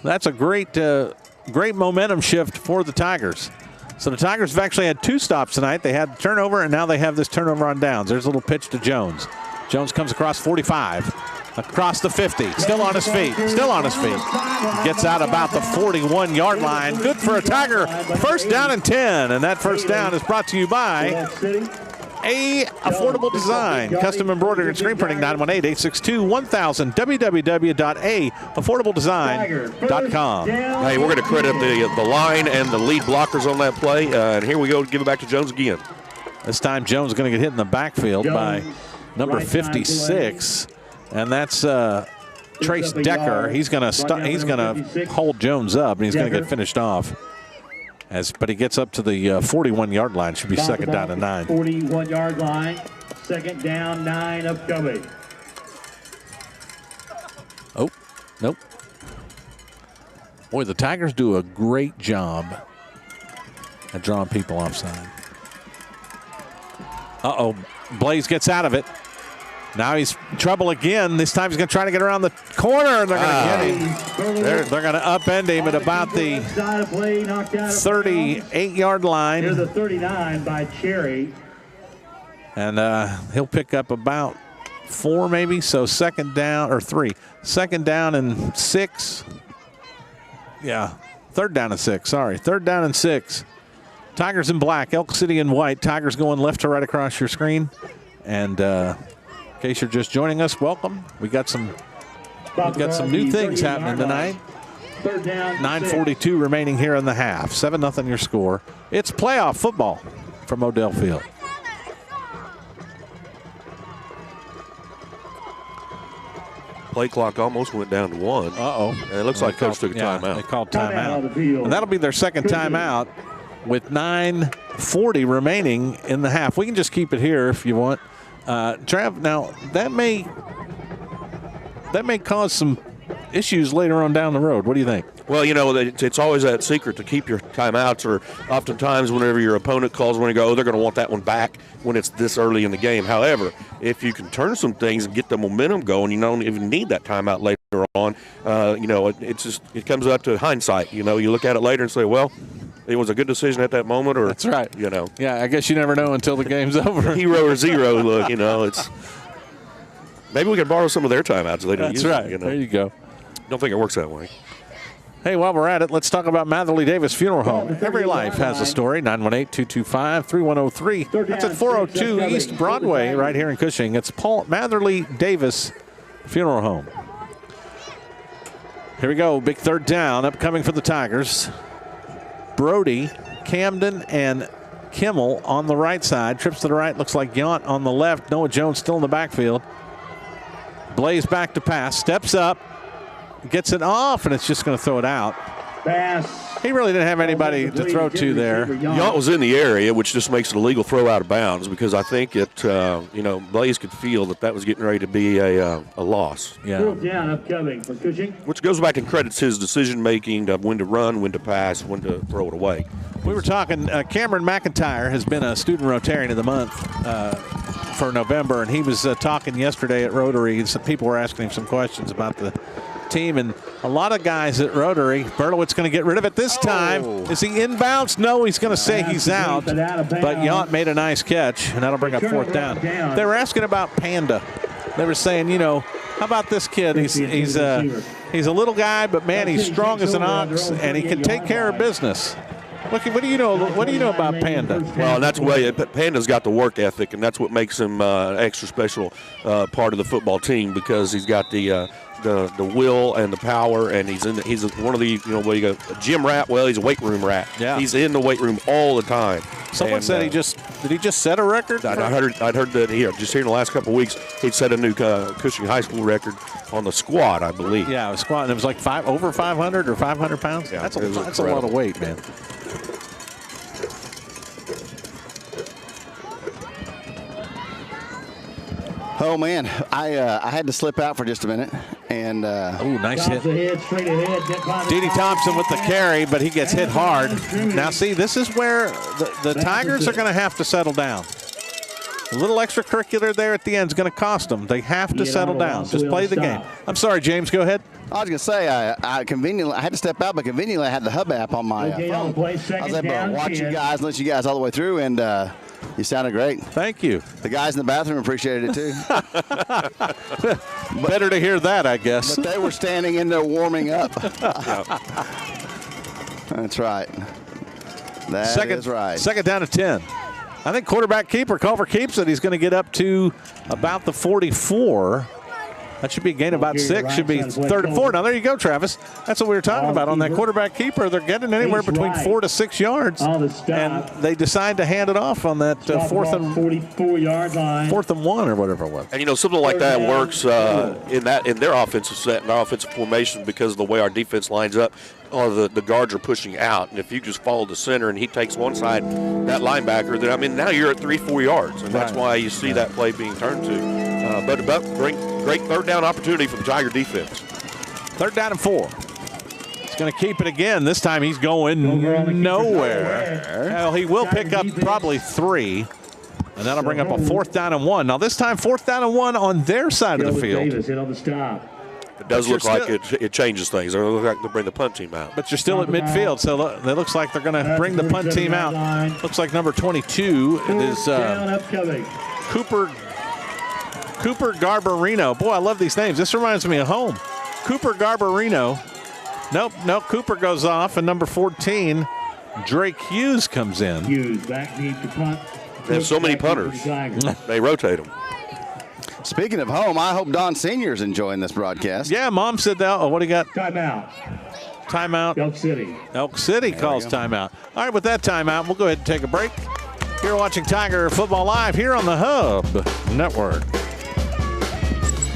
that's a great momentum shift for the Tigers. So the Tigers have actually had 2 stops tonight. They had turnover, and now they have this turnover on downs. There's a little pitch to Jones. Jones comes across 45, across the 50, still on his feet. Gets out about the 41-yard line. Good for a Tiger. First down and 10, and that first down is brought to you by A Affordable Design. Custom embroidery and screen printing, 918-862-1000, www.aaffordabledesign.com. Hey, we're going to credit the line and the lead blockers on that play. And here we go, give it back to Jones again. This time Jones is going to get hit in the backfield by number 56. And that's Trace Decker. He's going to hold Jones up, and he's going to get finished off. But he gets up to the 41-yard line. Should be second down and 9. 41-yard line. Second down, 9 upcoming. Oh, nope. Boy, the Tigers do a great job at drawing people offside. Uh-oh. Blaze gets out of it. Now he's in trouble again. This time he's going to try to get around the corner, and they're going to get him. They're going to upend him at about the 38-yard line. Here's the 39 by Cherry. And he'll pick up about 4 maybe, so second down, or 3. Second down and 6. Yeah, third down and 6, sorry. Third down and 6. Tigers in black, Elk City in white. Tigers going left to right across your screen. And in case you're just joining us, welcome. We got some new things happening tonight. 9:42 remaining here in the half. 7-0 your score. It's playoff football from O'Dell Field. Play clock almost went down to 1. Uh-oh. And it looks like Coach took a timeout. They called timeout. And that'll be their second timeout with 9:40 remaining in the half. We can just keep it here if you want. Trav, now that may cause some issues later on down the road. What do you think? Well, it's always that secret to keep your timeouts, or oftentimes whenever your opponent calls one and go, they're going to want that one back when it's this early in the game. However, if you can turn some things and get the momentum going, you don't even need that timeout later on. It comes up to hindsight. You look at it later and say, well, it was a good decision at that moment, or that's right. Yeah, I guess you never know until the game's over. Hero or zero, look, it's. Maybe we can borrow some of their timeouts. They don't use right. Them, There you go. Don't think it works that way. Hey, while we're at it, let's talk about Matherly Davis Funeral Home. Every life has a story. 918-225-3103. That's at 402 East Broadway right here in Cushing. It's Paul Matherly Davis Funeral Home. Here we go. Big third down upcoming for the Tigers. Brody, Camden, and Kimmel on the right side. Trips to the right. Looks like Yount on the left. Noah Jones still in the backfield. Blaze back to pass. Steps up. Gets it off, and it's just going to throw it out. Pass. He really didn't have anybody to throw to there. Yount was in the area, which just makes it a legal throw out of bounds, because I think Blaze could feel that was getting ready to be a loss. Yeah. Down upcoming for Cushing. Which goes back and credits his decision-making of when to run, when to pass, when to throw it away. We were talking, Cameron McIntyre has been a student Rotarian of the month for November, and he was talking yesterday at Rotary. Some people were asking him some questions about the team, and a lot of guys at Rotary. Berlowitz going to get rid of it this time. Is he inbounds? No, he's going to say he's out. But Yount made a nice catch, and that'll bring up fourth down. They were asking about Panda. They were saying, how about this kid? He's a little guy, but man, he's strong as an ox, and he can take care of business. What do you know? What do you know about Panda? Well, that's the way Panda's got the work ethic, and that's what makes him an extra special part of the football team, because he's got the will and the power, and he's one of the what you go, a gym rat. Well, he's a weight room rat. Yeah, he's in the weight room all the time. Someone said did he just set a record? I'd heard that just here in the last couple of weeks he'd set a new Cushing High School record on the squat, I believe. Yeah, it was squat, and it was like over 500 or 500 pounds. Yeah, that's a lot of weight, man. Oh man, I had to slip out for just a minute, and nice hit. Dede Thompson with the carry, but he gets hit hard. Now see, this is where the Tigers are going to have to settle down. A little extracurricular there at the end is going to cost them. They have to settle down. Just play the game. I'm sorry, James. Go ahead. I was going to say, I conveniently had to step out, but conveniently I had the Hub app on my phone. I was able to watch you guys, listen to you guys all the way through, and you sounded great. Thank you. The guys in the bathroom appreciated it too. Better to hear that, I guess. But they were standing in there warming up. That's right. That is right. Second down to 10. I think quarterback keeper Culver keeps it. He's going to get up to about the 44. That should be a gain about 6. Should be 3rd and 4. Now, there you go, Travis. That's what we were talking about on that quarterback keeper. They're getting anywhere between 4 to 6 yards. And they decide to hand it off on that 4th and 44-yard line. 4th and 1 or whatever it was. And, something like that works in their offensive set and our offensive formation, because of the way our defense lines up. The guards are pushing out, and if you just follow the center and he takes one side, that linebacker, then now you're at 3-4 yards, and that's why you see that play being turned to. But great third down opportunity for the Tiger defense. 3rd down and 4. He's going to keep it again. This time he's going nowhere. Well, he will pick up probably 3, and that'll bring up a 4th down and 1. Now this time 4th down and 1 on their side of the field. Davis hit on the stop. It does look like it changes things. It looks like they'll bring the punt team out. But you're still at midfield, so it looks like they're going to bring the punt team out. Looks like number 22 is Cooper Garbarino. Boy, I love these names. This reminds me of home. Cooper Garbarino. Nope, Cooper goes off, and number 14, Drake Hughes comes in. Hughes back deep to punt. They have so many punters. They rotate them. Speaking of home, I hope Don Sr.'s enjoying this broadcast. Yeah, Mom said that. Oh, what do you got? Timeout. Elk City. Elk City calls timeout. All right, with that timeout, we'll go ahead and take a break. You're watching Tiger Football Live here on the Hub Network.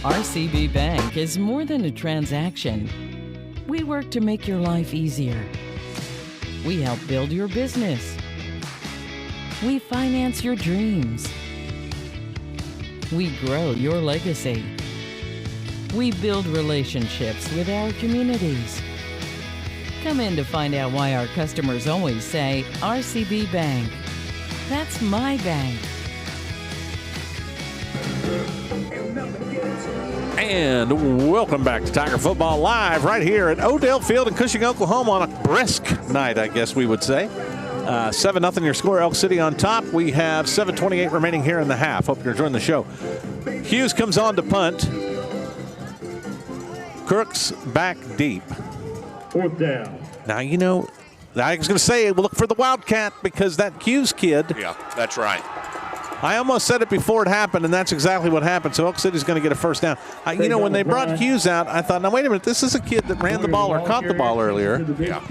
RCB Bank is more than a transaction. We work to make your life easier. We help build your business. We finance your dreams. We grow your legacy. We build relationships with our communities. Come in to find out why our customers always say, RCB Bank. That's my bank. And welcome back to Tiger Football Live right here at Odell Field in Cushing, Oklahoma on a brisk night, I guess we would say. 7-0 your score, Elk City on top. We have 7:28 remaining here in the half. Hope you're enjoying the show. Hughes comes on to punt. Crooks back deep. 4th down. Now, I was going to say, we'll look for the Wildcat because that Hughes kid. Yeah, that's right. I almost said it before it happened, and that's exactly what happened. So Elk City's going to get a 1st down. When they brought Hughes out, I thought, now, wait a minute. This is a kid that ran the ball or caught the ball earlier. Yeah.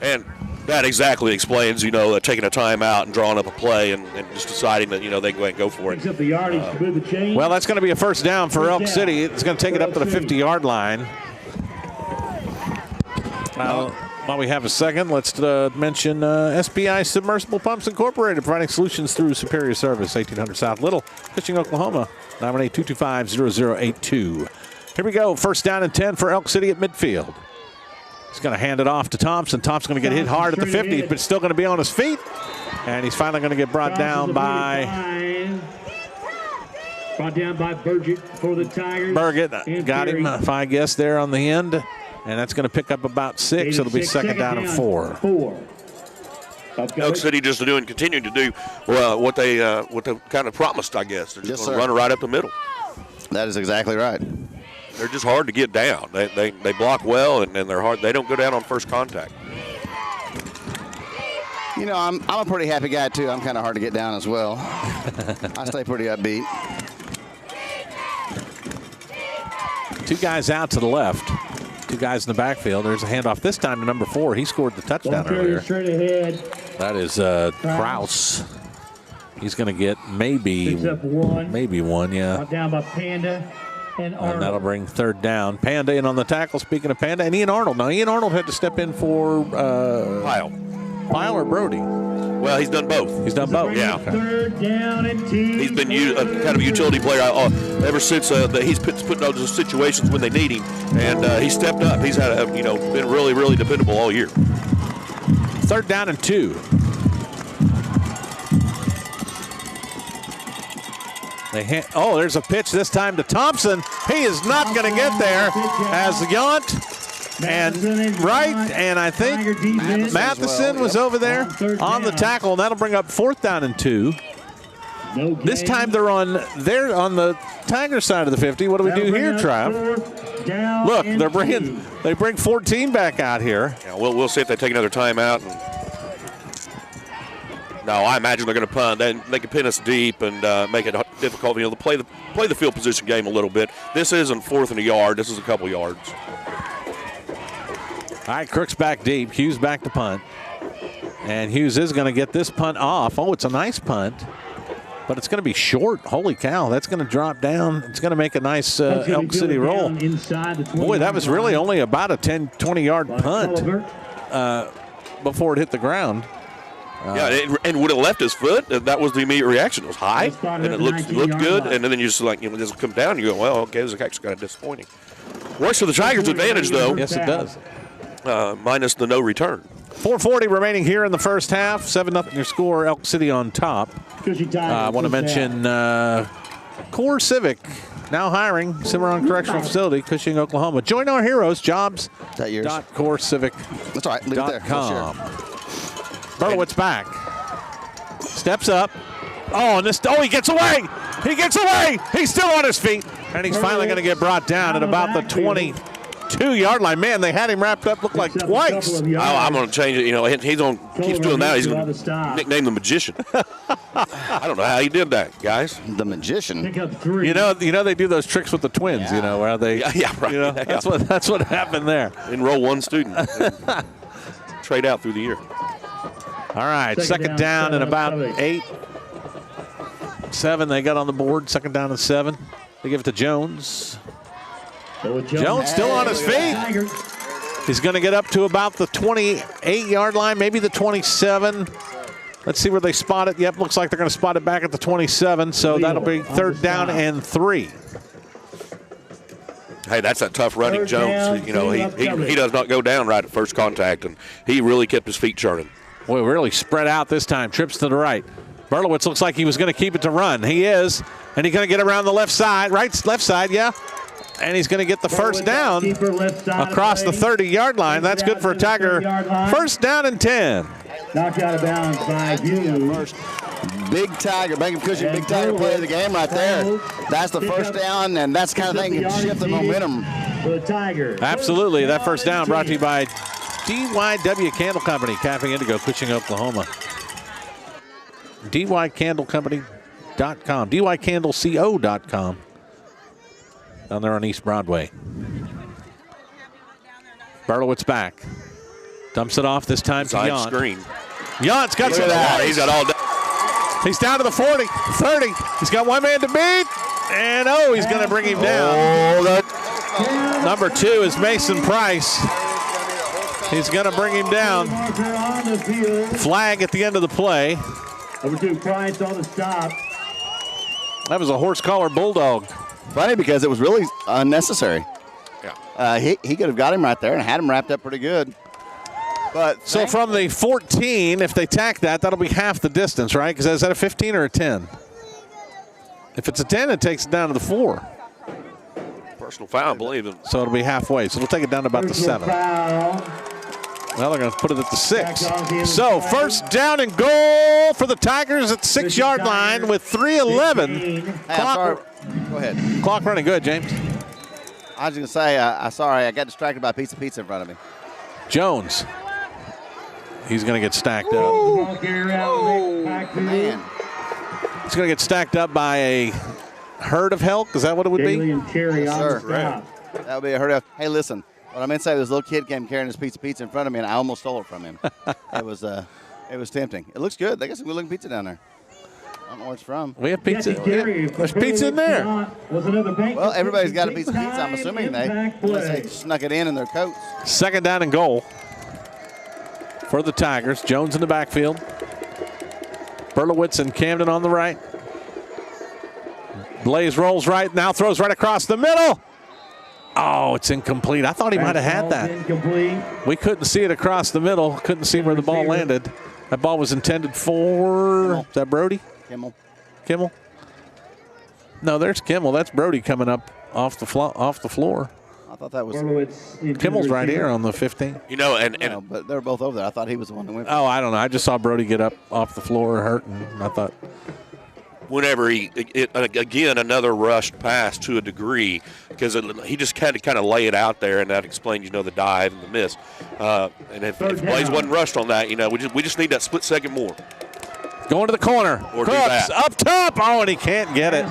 And that exactly explains, taking a timeout and drawing up a play and just deciding that, they can go ahead and go for it. Except the yardage to move the chain. Well, that's going to be a 1st down for Elk City. It's going to take it up to the 50-yard line. While we have a second, let's mention SPI Submersible Pumps Incorporated, providing solutions through superior service. 1800 South Little, Cushing, Oklahoma, 918-225-0082. Here we go. 1st down and 10 for Elk City at midfield. He's going to hand it off to Thompson. Thompson's going to get hit hard at the 50, but still going to be on his feet. And he's finally going to get brought down by... Brought down by Burgett for the Tigers. Burgett got him, if I guess, there on the end. And that's going to pick up about 6. It'll be second down and 4. Elk City just continuing to do what they kind of promised, I guess. They're just going to run it right up the middle. That is exactly right. They're just hard to get down. They block well, and they're hard. They don't go down on first contact. You know, I'm a pretty happy guy, too. I'm kind of hard to get down as well. I stay pretty upbeat. 2 guys out to the left. 2 guys in the backfield. There's a handoff this time to number 4. He scored the touchdown earlier. Straight ahead. That is Kraus. He's going to get maybe one, yeah. Down by Panda and Arnold. And that'll bring third down. Panda in on the tackle. Speaking of Panda, and Ian Arnold. Now, Ian Arnold had to step in for Pyle or Brody? Well, he's done both. He's done both. Yeah. Third down and 2. He's been kind of a utility player ever since he's put in those situations when they need him, and he stepped up. He's had been really, really dependable all year. Third down and 2. There's a pitch this time to Thompson. He is not going to get there as Yount and I think Matheson was over there on the tackle, and that'll bring up fourth down and 2. This time they're on the Tiger side of the 50. What do we do here, Trav? Look, they bring 14 back out here. Yeah, we'll see if they take another timeout. No, I imagine they're going to punt. They can pin us deep and make it difficult. To play the field position game a little bit. This isn't 4th and a yard. This is a couple yards. All right, Crook's back deep. Hughes back to punt. And Hughes is going to get this punt off. Oh, it's a nice punt. But it's going to be short. Holy cow, that's going to drop down. It's going to make a nice Elk City roll. Boy, that was really only about a 10, 20-yard punt before it hit the ground. And would have left his foot. That was the immediate reaction. It was high, and it looked good. And then you just just come down and you go, well, okay, this is actually kind of disappointing. Works for the Tigers' advantage, though. Yes, it does. Minus the no return. 4:40 remaining here in the first half. 7-0 your score. Elk City on top. I want to mention Core Civic now hiring. Cimarron Correctional Facility, Cushing, Oklahoma. Join our heroes. Jobs.corecivic.com. That's all right. Leave it there. Berlowitz back. Steps up. He gets away. He gets away. He's still on his feet. And he's finally going to get brought down at about the 22-yard line. Man, they had him wrapped up, looked like twice. I'm going to change it. He's keeps doing that. He's going to nickname the Magician. I don't know how he did that, guys. The Magician. You know they do those tricks with the twins. Yeah. Where they. Yeah, right. That's what happened there. Enroll one student. Trade out through the year. All right, second down and about 8. 7 they got on the board. Second down and 7. They give it to Jones. Jones still on his feet. He's going to get up to about the 28-yard line, maybe the 27. Let's see where they spot it. Yep, looks like they're going to spot it back at the 27. So that'll be third down and 3. Hey, that's a tough running Jones. He does not go down right at first contact, and he really kept his feet churning. Boy, really spread out this time. Trips to the right. Berlowitz looks like he was going to keep it to run. He is. And he's going to get around the left side. Left side, yeah. And he's going to get the first down across the 30-yard line. That's good for a Tiger. First down and 10. Knocked out of bounds by Hughes. Big Tiger, Bank of Cushing, big Tiger play of the game right there. That's the first down, and that's the kind of thing that can shift the momentum. For the Tigers. Absolutely. That first down brought to you by DYW Candle Company, Cafe Indigo, Cushing, Oklahoma. DYCandleCompany.com, DYCandleCO.com. Down there on East Broadway. Berlowitz back. Dumps it off this time to Yount. Screen. Yount's got some. He's got all day. He's down to the 40, 30. He's got one man to beat. And he's going to bring him down. Number 2 is Mason Price. He's going to bring him down. Flag at the end of the play. Number 2, Price on the stop. That was a horse collar bulldog. Funny because it was really unnecessary. Yeah. He could have got him right there and had him wrapped up pretty good. But so from the 14, if they tack that, that'll be half the distance, right? Because is that a 15 or a 10? If it's a 10, it takes it down to the 4. Personal foul, I believe it. So it'll be halfway. So we'll take it down to about the 7. Well, they're going to put it at the 6. So first down and goal for the Tigers at the 6-yard line with 3:11. Hey, I'm sorry. Go ahead. Clock running. Go ahead, James. I was going to say, sorry, I got distracted by a piece of pizza in front of me. Jones. He's going to get stacked up. Man. He's going to get stacked up by a herd of elk. Is that what it would be? Yes, sir. That would be a herd of. Hey, listen. What I meant to say, this little kid came carrying this piece of pizza in front of me, and I almost stole it from him. It was tempting. It looks good. They got some good-looking pizza down there. I don't know where it's from. We have pizza. There's pizza in there. Well, everybody's got a piece of pizza. I'm assuming unless they snuck it in their coats. Second down and goal for the Tigers. Jones in the backfield. Berlowitz and Camden on the right. Blaze rolls right, now throws right across the middle. Oh, it's incomplete. I thought he might have had that. Incomplete. We couldn't see it across the middle. Couldn't see where the ball landed. That ball was intended for, is that Brody? Kimmel? No, there's Kimmel. That's Brody coming up off the floor. I thought that was Kimmel's right here on the 15. You know, and but they're both over there. I thought he was the one that went. Oh, I don't know. I just saw Brody get up off the floor hurt, and I thought. Whenever again, another rushed pass to a degree, because he just had to kind of lay it out there, and that explains, the dive and the miss. And if Blaze wasn't rushed on that, we just need that split second more. Going to the corner. Or Crooks up top. Oh, and he can't get it.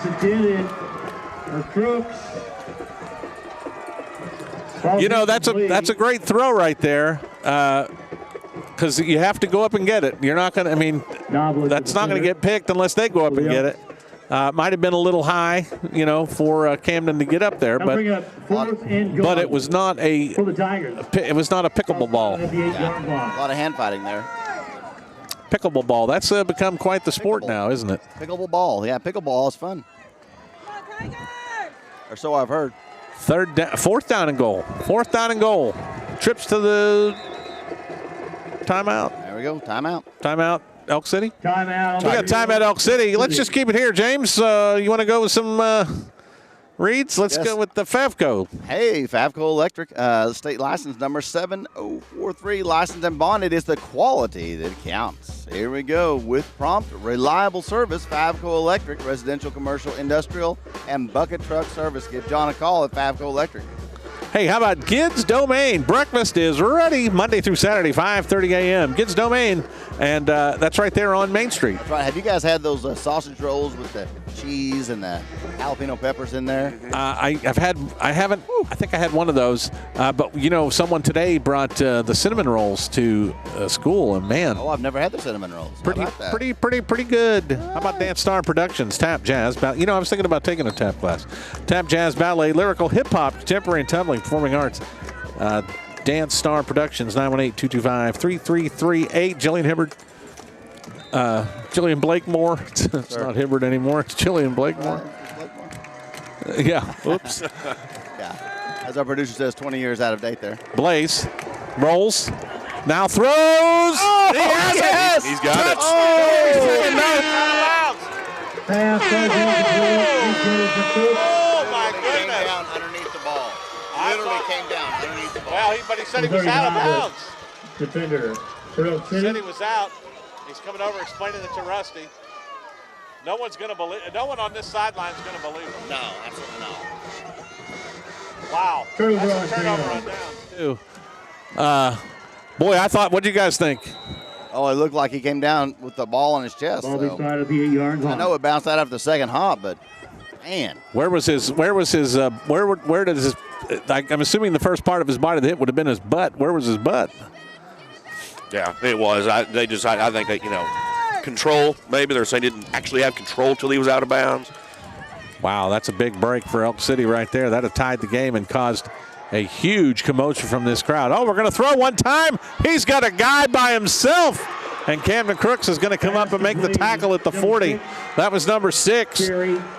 That's a great throw right there. Because you have to go up and get it. You're not going to, that's not going to get picked unless they go up and get it. Might have been a little high, for Camden to get up there, but it was not it was not a pickable ball. Yeah. A lot of hand fighting there. Pickleball ball. That's become quite the sport now, isn't it? Pickleball ball. Yeah, pickleball is fun. Or so I've heard. Fourth down and goal. Trips to the timeout. There we go. Timeout. Elk City? Timeout. We got timeout Elk City. Let's just keep it here, James. You want to go with some reads? Let's go with the Favco. Hey, Favco Electric. State license number 7043. Licensed and bonded is the quality that counts. Here we go. With prompt, reliable service, Favco Electric, residential, commercial, industrial, and bucket truck service. Give John a call at Favco Electric. Hey, how about Kids Domain? Breakfast is ready Monday through Saturday, 5:30 a.m. Kids Domain, and that's right there on Main Street. That's right. Have you guys had those sausage rolls with the cheese and the jalapeno peppers in there? I think I had one of those, but someone today brought the cinnamon rolls to school, and man. Oh, I've never had the cinnamon rolls. Pretty good. How about Dance Star Productions, Tap Jazz? I was thinking about taking a tap class. Tap Jazz, ballet, lyrical, hip hop, contemporary, and tumbling, performing arts. Dance Star Productions, 918-225-3338. Jillian Hibbard. Jillian Blakemore. It's not Hibbard anymore. It's Jillian Blakemore. Yeah. Oops. Yeah. As our producer says, 20 years out of date there. Blaze rolls. Now throws. Oh, he has it. He's got it. Oh, my goodness. Came down underneath the ball. Literally came down underneath the ball. Well, but he said he was out of bounds. Defender. He said he was out. He's coming over explaining it to Rusty. No one's going to believe it. No one on this sideline is going to believe it. No, absolutely not. Wow. That's a turnover on down. Boy, I thought, what do you guys think? Oh, it looked like he came down with the ball on his chest. Ball beside of the 8-yard line. I know it bounced out after the second hop, but man. Where did his, I'm assuming the first part of his body that hit would have been his butt. Where was his butt? Yeah, it was. I think that, control, maybe they're saying he didn't actually have control till he was out of bounds. Wow, that's a big break for Elk City right there. That have tied the game and caused a huge commotion from this crowd. Oh, we're going to throw one time. He's got a guy by himself. And Camden Crooks is going to come up and make the tackle at the 40. That was number 6,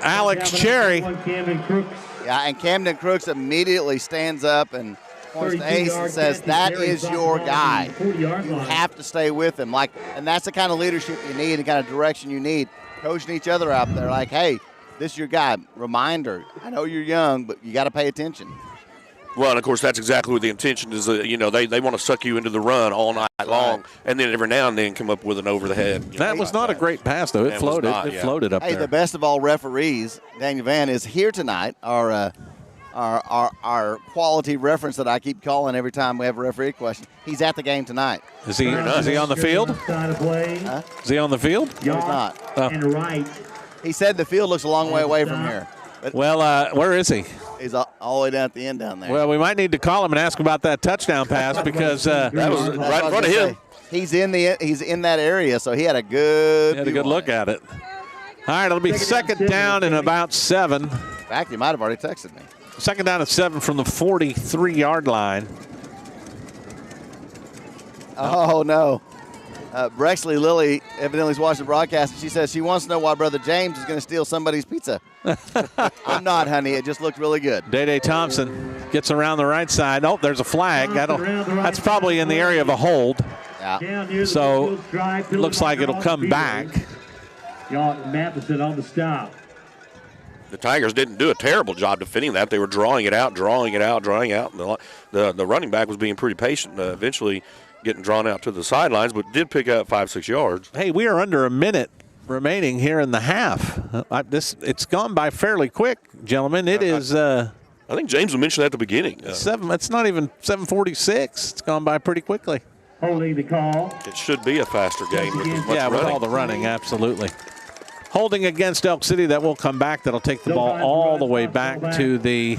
Alex Cherry. Yeah, and Camden Crooks immediately stands up and points to Ace and says, that is your guy. You have to stay with him. And that's the kind of leadership you need, the kind of direction you need. Coaching each other out there like, hey, this is your guy. Reminder, I know you're young, but you got to pay attention. Well, and of course, that's exactly what the intention is. They want to suck you into the run all night long, and then every now and then come up with an over the head. That was not a great pass, though. It floated. It floated up there. Hey, the best of all referees, Daniel Van, is here tonight. Our quality reference that I keep calling every time we have a referee question. He's at the game tonight. Is he on the field? Is he on the field? No, he's not. And right. He said the field looks a long way away from here. Well, where is he? He's all the way down at the end down there. Well, we might need to call him and ask about that touchdown pass because that was right in front of him. He's in that area, so he had a good look at it. All right, it'll be second down and about 7. In fact, he might have already texted me. Second down and 7 from the 43-yard line. Oh, no. Brexley Lilly evidently is watching the broadcast, and she says she wants to know why Brother James is going to steal somebody's pizza. I'm not, honey. It just looked really good. Day Thompson gets around the right side. Oh, there's a flag. That's probably in the area of a hold. Yeah. So it looks like it'll come back. Matheson on the stop. The Tigers didn't do a terrible job defending that. They were drawing it out. And the running back was being pretty patient, eventually getting drawn out to the sidelines, but did pick up 5-6 yards. Hey, we are under a minute remaining here in the half. It's gone by fairly quick, gentlemen. It is. I think James mentioned that at the beginning. It's not even 7:46. It's gone by pretty quickly. Holding the call. It should be a faster game with as much running. With all the running, absolutely. Holding against Elk City, that will come back. That'll take the ball all the way back to the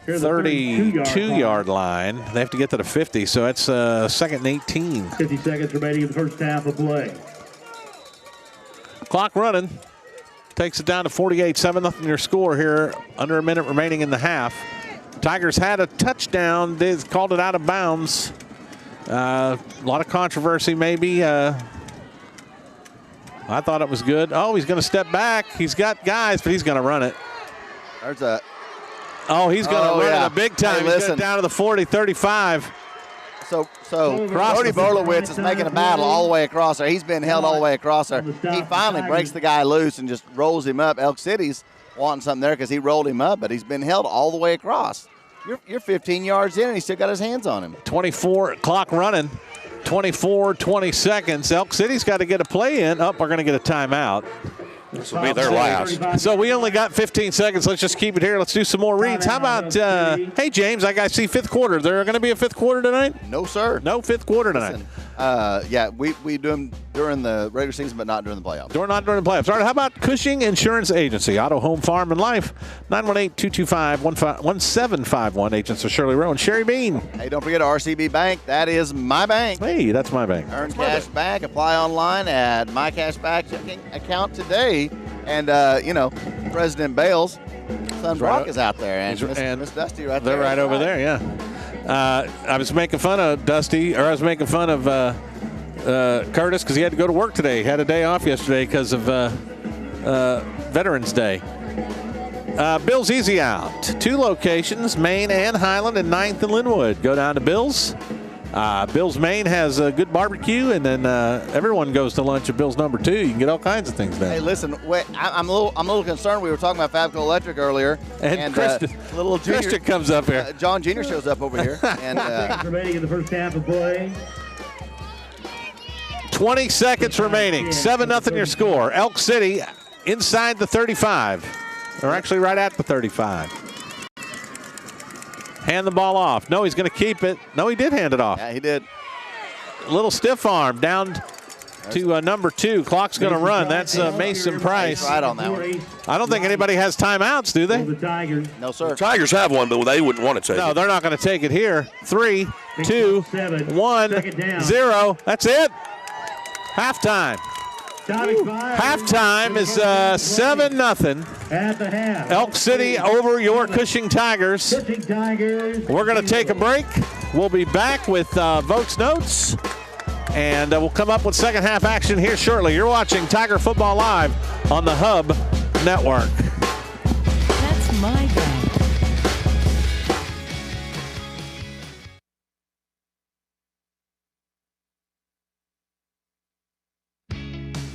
32-yard line. They have to get to the 50, so it's second and 18. 50 seconds remaining in the first half of play. Clock running. Takes it down to 48, 7-0 your score here. Under a minute remaining in the half. Tigers had a touchdown. They called it out of bounds. A lot of controversy maybe. I thought it was good. Oh, he's going to step back. He's got guys, but he's going to run it. There's a... Oh, he's going to run it a big time. He's going down to the 40, 35. So Brody Bolowitz is making a battle all the way across there. He's been held all the way across there. He finally breaks the guy loose and just rolls him up. Elk City's wanting something there because he rolled him up, but he's been held all the way across. You're 15 yards in, and he's still got his hands on him. 24, clock running. 24, 20 seconds. Elk City's got to get a play in. Oh, we're going to get a timeout. This will be their last. So we only got 15 seconds. Let's just keep it here. Let's do some more reads. How about, hey, James, I see fifth quarter. Is there going to be a fifth quarter tonight? No, sir. No fifth quarter tonight. Listen, we do them during the regular season, but not during the playoffs. Not during the playoffs. All right, how about Cushing Insurance Agency, Auto, Home, Farm, and Life, 918-225-1751. Agents of Shirley Rowe and Sherry Bean. Hey, don't forget RCB Bank. That is my bank. Hey, that's my bank. Earn cash back. Apply online at my cash back checking account today. And, President Bale's son Brock is out there. And Miss Dusty right there. They're right over there, yeah. I was making fun of Dusty, or I was making fun of Curtis because he had to go to work today. He had a day off yesterday because of Veterans Day. Bill's Easy Out. 2 locations, Maine and Highland, and 9th and Linwood. Go down to Bill's. Bill's Maine has a good barbecue, and then everyone goes to lunch at Bill's number 2. You can get all kinds of things there. Hey, listen, I'm a little concerned. We were talking about Fabco Electric earlier, and Christian comes up here. John Jr. shows up over here. And remaining in the first half of play. 20 seconds remaining. 7-0 your score. Elk City inside the 35. They're actually right at the 35. Hand the ball off. No, he's going to keep it. No, he did hand it off. Yeah, he did. A little stiff arm down to number 2. Clock's going to run. That's Mason Price. Right on that one. I don't think anybody has timeouts, do they? No, sir. The Tigers have one, but they wouldn't want to take it. No, they're not going to take it here. 3, 2, 1, 0. That's it. Halftime. Halftime is 7-0. At the half. Elk City over your Cushing Tigers. We're going to take a break. We'll be back with Votes Notes And we'll come up with second half action here shortly. You're watching Tiger Football Live on the Hub Network. That's my bank.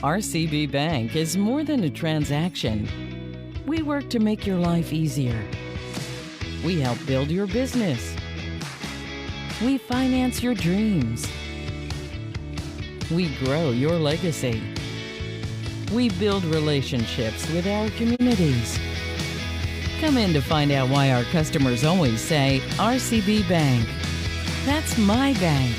RCB Bank is more than a transaction. We work to make your life easier. We help build your business. We finance your dreams. We grow your legacy. We build relationships with our communities. Come in to find out why our customers always say, RCB Bank. That's my bank.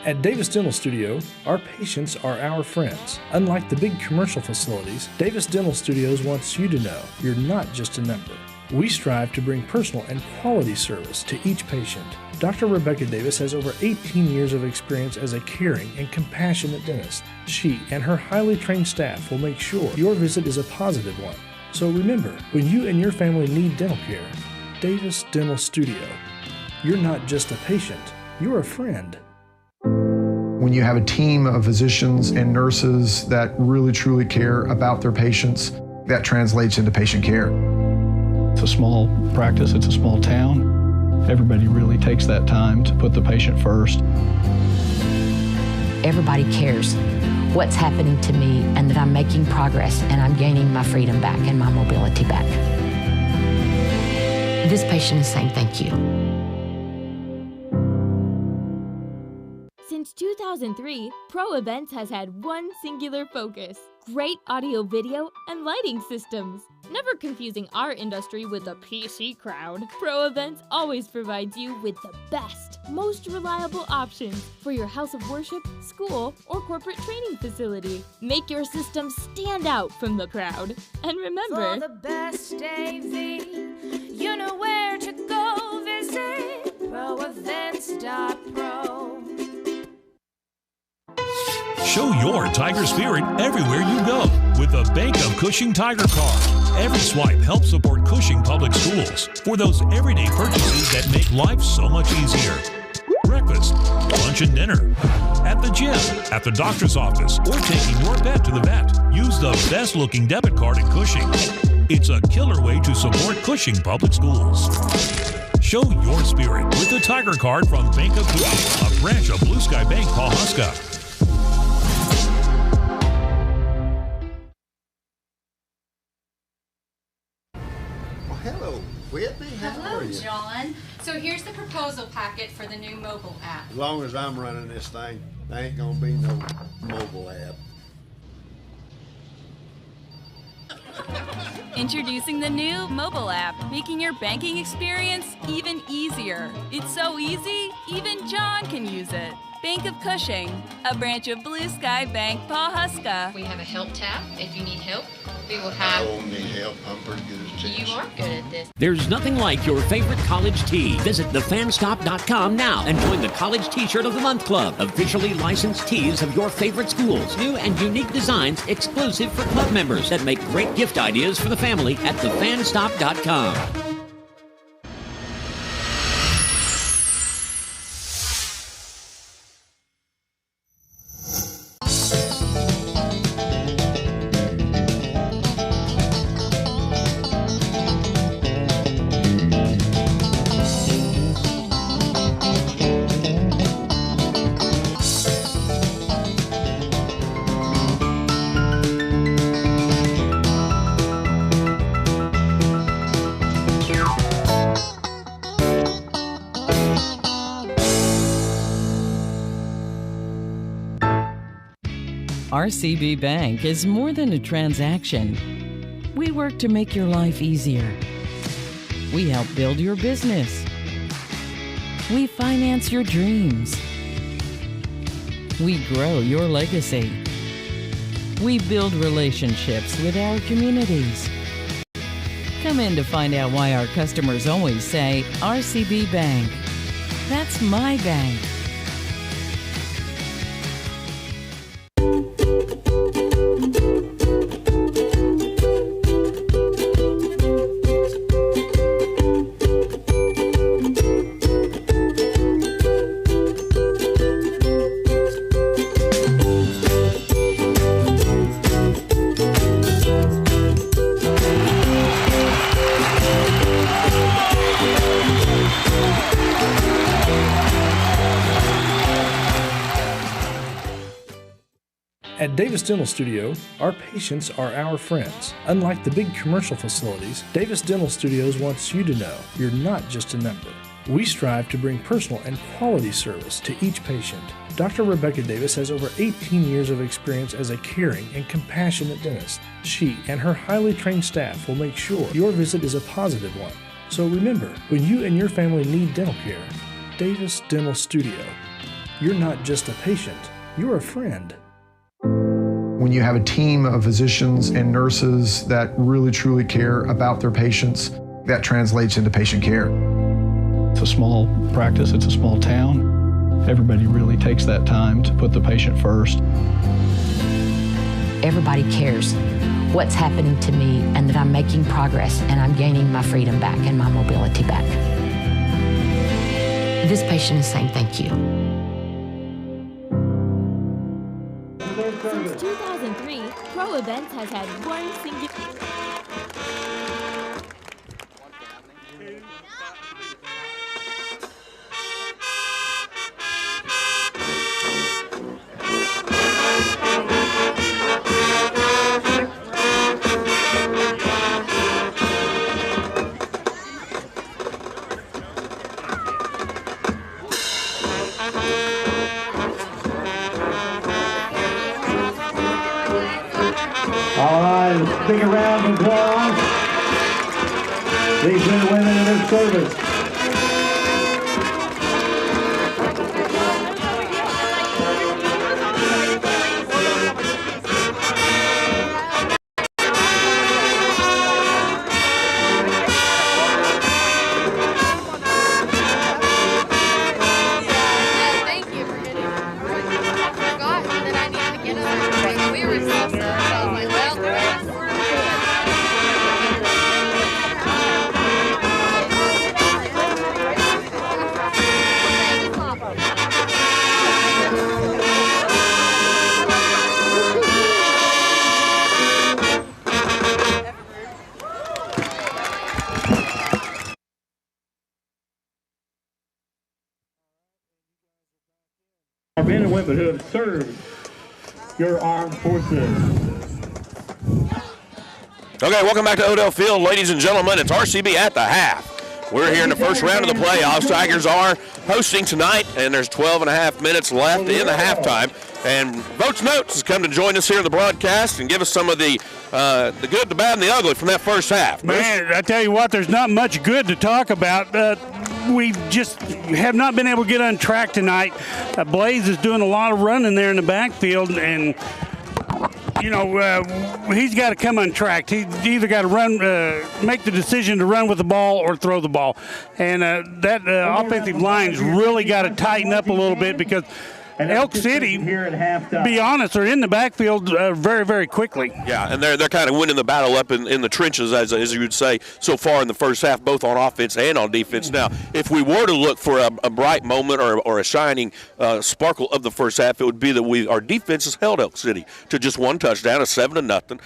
At Davis Dental Studio, our patients are our friends. Unlike the big commercial facilities, Davis Dental Studios wants you to know you're not just a number. We strive to bring personal and quality service to each patient. Dr. Rebecca Davis has over 18 years of experience as a caring and compassionate dentist. She and her highly trained staff will make sure your visit is a positive one. So remember, when you and your family need dental care, Davis Dental Studio. You're not just a patient, you're a friend. When you have a team of physicians and nurses that really truly care about their patients, that translates into patient care. It's a small practice, it's a small town. Everybody really takes that time to put the patient first. Everybody cares what's happening to me and that I'm making progress and I'm gaining my freedom back and my mobility back. This patient is saying thank you. Since 2003, Pro Events has had one singular focus: great audio, video, and lighting systems. Never confusing our industry with the PC crowd, Pro Events always provides you with the best, most reliable options for your house of worship, school, or corporate training facility. Make your system stand out from the crowd. And remember, For the best AV, you know where to go visit proevents.pro. Show your Tiger spirit everywhere you go with the Bank of Cushing Tiger Card. Every swipe helps support Cushing Public Schools for those everyday purchases that make life so much easier. Breakfast, lunch and dinner, at the gym, at the doctor's office, or taking your pet to the vet. Use the best looking debit card at Cushing. It's a killer way to support Cushing Public Schools. Show your spirit with the Tiger Card from Bank of Cushing, a branch of Blue Sky Bank, Pawhuska. Hello, Whitney. How are you? John. So here's the proposal packet for the new mobile app. As long as I'm running this thing, there ain't gonna be no mobile app. Introducing the new mobile app, making your banking experience even easier. It's so easy, even John can use it. Bank of Cushing, a branch of Blue Sky Bank, Pawhuska. We have a help tab if you need help. We will have... I don't need help. I'm pretty good at this. You are good at this. There's nothing like your favorite college tee. Visit thefanstop.com now and join the College T-Shirt of the Month Club. Officially licensed tees of your favorite schools. New and unique designs exclusive for club members that make great gift ideas for the family at thefanstop.com. RCB Bank is more than a transaction. We work to make your life easier. We help build your business. We finance your dreams. We grow your legacy. We build relationships with our communities. Come in to find out why our customers always say, RCB Bank. That's my bank. At Davis Dental Studio, our patients are our friends. Unlike the big commercial facilities, Davis Dental Studios wants you to know you're not just a number. We strive to bring personal and quality service to each patient. Dr. Rebecca Davis has over 18 years of experience as a caring and compassionate dentist. She and her highly trained staff will make sure your visit is a positive one. So remember, when you and your family need dental care, Davis Dental Studio. You're not just a patient, you're a friend. When you have a team of physicians and nurses that really truly care about their patients, that translates into patient care. It's a small practice, it's a small town. Everybody really takes that time to put the patient first. Everybody cares what's happening to me and that I'm making progress and I'm gaining my freedom back and my mobility back. This patient is saying thank you. Since 2003, Pro Events has had one singular... All right, let's big round of applause. These men and women in their service. Thank you for getting it. I forgot that I needed to get it. We were so sorry. I was like, well, Our men and women who have served your armed forces. Okay, welcome back to Odell Field, ladies and gentlemen. It's RCB at the half. We're here in the first round of the playoffs. Tigers are hosting tonight, and there's 12 and a half minutes left in the halftime. And Votes Notes has come to join us here in the broadcast and give us some of the good, the bad, and the ugly from that first half. Man, I tell you what, there's not much good to talk about. We just have not been able to get on track tonight. Blaze is doing a lot of running there in the backfield, and you know, he's got to come on track. He's either got to run, make the decision to run with the ball or throw the ball. And that offensive line's really got to tighten up a little bit because Elk City, to be honest, are in the backfield very, very quickly. Yeah, and they're kind of winning the battle up in the trenches, as you would say, so far in the first half, both on offense and on defense. Now, if we were to look for a bright moment or a shining sparkle of the first half, it would be that our defense has held Elk City to just one touchdown, a 7-0.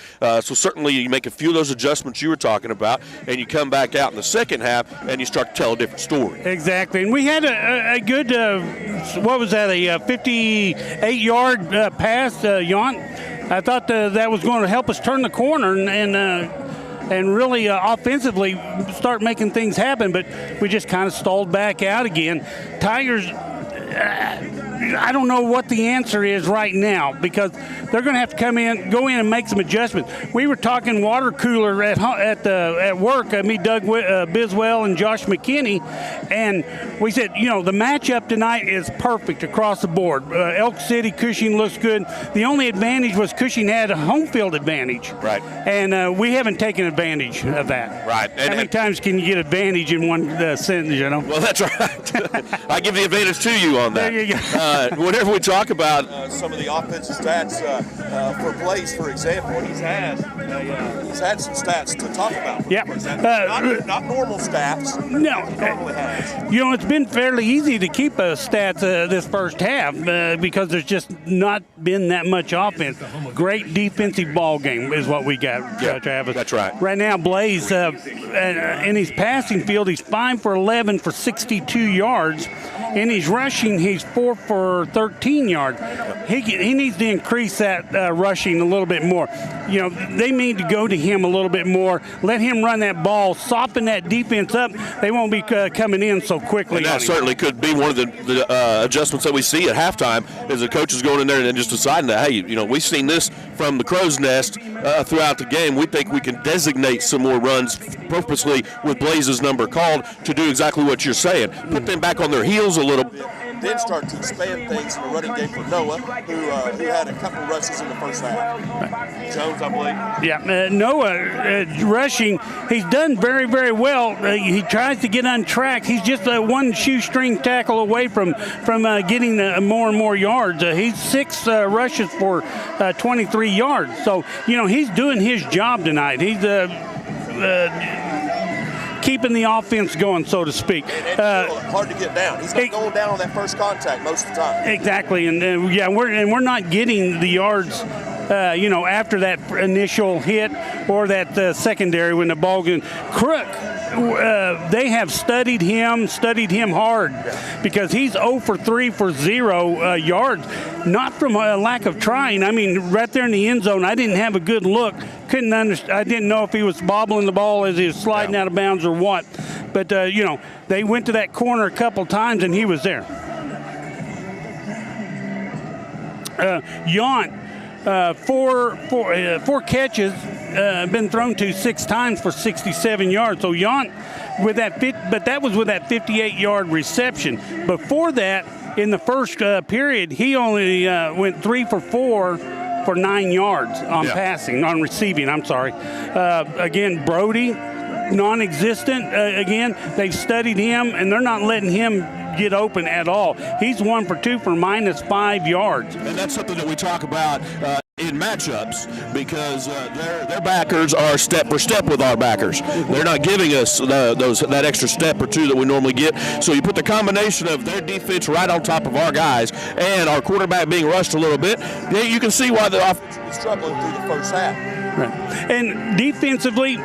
So certainly you make a few of those adjustments you were talking about, and you come back out in the second half, and you start to tell a different story. Exactly, and we had a good, what was that, a 58-yard pass, Yount. I thought that was going to help us turn the corner and really offensively start making things happen, but we just kind of stalled back out again. Tigers, I don't know what the answer is right now, because they're going to have to go in and make some adjustments. We were talking water cooler at work, me, Doug Biswell, and Josh McKinney, and we said, the matchup tonight is perfect across the board. Elk City, Cushing looks good. The only advantage was Cushing had a home field advantage. Right. And we haven't taken advantage of that. Right. How many times can you get advantage in one sentence, Well, that's right. I give the advantage to you on that. There you go. Whenever we talk about some of the offensive stats for Blaze, for example, he's had some stats to talk about. Yeah. Not normal stats. No. He normally has. It's been fairly easy to keep stats this first half because there's just not been that much offense. Great defensive ball game is what we got, Travis. That's right. Right now, Blaze, in his passing field, he's 5 for 11 for 62 yards. In his rushing, he's 4 for 13 yards. He needs to increase that rushing a little bit more. They need to go to him a little bit more. Let him run that ball, soften that defense up. They won't be coming in so quickly. And that certainly could be one of the adjustments that we see at halftime, is the coaches going in there and just deciding that, hey, we've seen this from the Crow's Nest throughout the game. We think we can designate some more runs purposely with Blaze's number called to do exactly what you're saying. Put them back on their heels a little bit. Then start to expand things in the running game for Noah, who had a couple rushes in the first half. Jones, I believe. Yeah, Noah rushing, he's done very, very well. He tries to get untracked. He's just one shoestring tackle away from getting more and more yards. He's 6 rushes for 23 yards. So, he's doing his job tonight. He's keeping the offense going, so to speak. Hard to get down. He's not going down on that first contact most of the time. Exactly, and we're not getting the yards, after that initial hit or that secondary when the ball goes. Crook, they have studied him hard, because he's 0 for 3 for 0 yards, not from a lack of trying. I mean, right there in the end zone, I didn't have a good look. I didn't know if he was bobbling the ball as he was sliding out of bounds or what. But, they went to that corner a couple times, and he was there. Yount, four catches, been thrown to 6 times for 67 yards. So Yount with that but that was with that 58-yard reception. Before that, in the first period, he only went 3 for 4 for 9 yards on receiving. I'm sorry. Again, Brody, non-existent. Again, they've studied him, and they're not letting him get open at all. He's 1 for 2 for -5 yards. And that's something that we talk about in matchups, because their backers are step for step with our backers. They're not giving us that extra step or two that we normally get. So you put the combination of their defense right on top of our guys and our quarterback being rushed a little bit, you can see why the offense was struggling through the first half. Right. And defensively,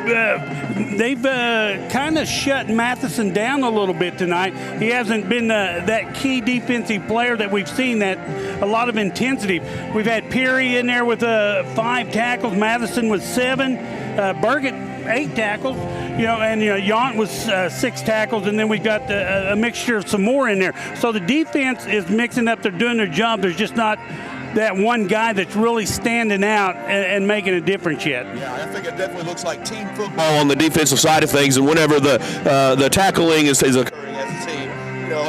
they've kind of shut Matheson down a little bit tonight. He hasn't been that key defensive player that we've seen, that a lot of intensity. We've had Peary in there with 5 tackles, Matheson with 7, Burgett 8 tackles, and Yount was 6 tackles, and then we've got a mixture of some more in there. So the defense is mixing up. They're doing their job. There's just not that one guy that's really standing out and making a difference yet. Yeah, I think it definitely looks like team football on the defensive side of things, and whenever the tackling is occurring as a team,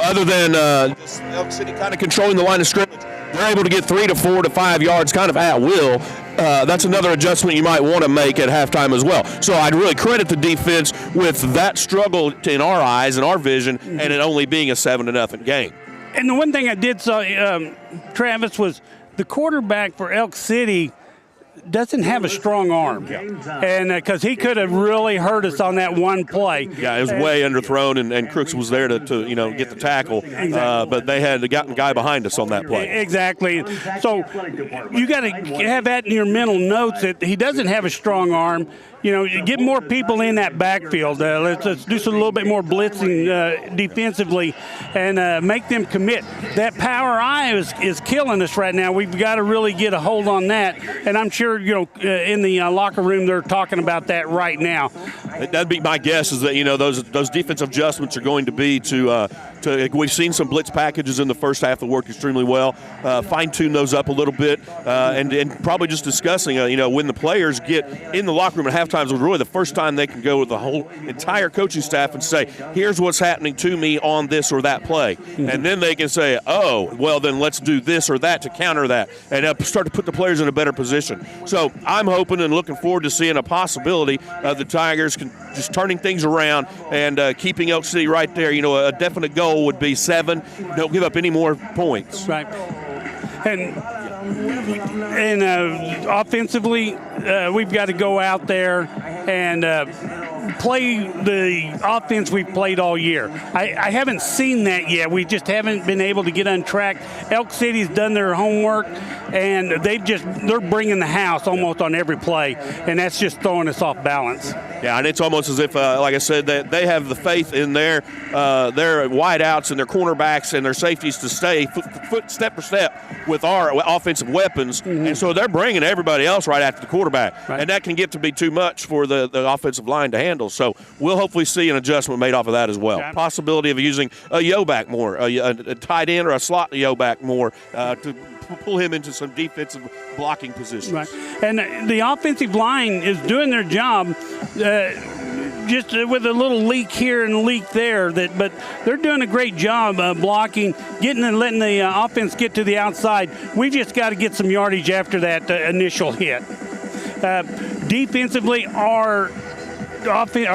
other than just Elk City kind of controlling the line of scrimmage, they're able to get 3 to 4 to 5 yards kind of at will. That's another adjustment you might want to make at halftime as well. So I'd really credit the defense with that struggle in our eyes and our vision, and it only being a 7-0 game. And the one thing I did saw, Travis, was the quarterback for Elk City doesn't have a strong arm, and because he could have really hurt us on that one play. Yeah, it was way underthrown, and Crooks was there to get the tackle, but they had gotten a guy behind us on that play. Exactly. So you got to have that in your mental notes that he doesn't have a strong arm. Get more people in that backfield. Let's do some little bit more blitzing defensively and make them commit. That power eye is killing us right now. We've got to really get a hold on that. And I'm sure, in the locker room they're talking about that right now. That'd be my guess, is that, those defensive adjustments are going to be to We've seen some blitz packages in the first half that worked extremely well. Fine-tune those up a little bit, and probably just discussing, when the players get in the locker room at halftime is really the first time they can go with the whole entire coaching staff and say, here's what's happening to me on this or that play. And then they can say, oh, well, then let's do this or that to counter that, and start to put the players in a better position. So I'm hoping and looking forward to seeing a possibility of the Tigers can just turning things around and keeping Elk City right there. A definite goal would be 7. Don't give up any more points. Right. And offensively, we've got to go out there and play the offense we've played all year. I haven't seen that yet. We just haven't been able to get on track. Elk City's done their homework, and they're bringing the house almost on every play, and that's just throwing us off balance. Yeah, and it's almost as if, like I said, that they have the faith in their wideouts and their cornerbacks and their safeties to stay step for step with our offensive weapons, and so they're bringing everybody else right after the quarterback, and that can get to be too much for the offensive line to handle. So we'll hopefully see an adjustment made off of that as well. Yeah. Possibility of using a yo-back more, a tight end or a slot yo-back more to pull him into some defensive blocking positions. Right. And the offensive line is doing their job just with a little leak here and a leak there. But they're doing a great job blocking, getting and letting the offense get to the outside. We've just got to get some yardage after that initial hit. Defensively, our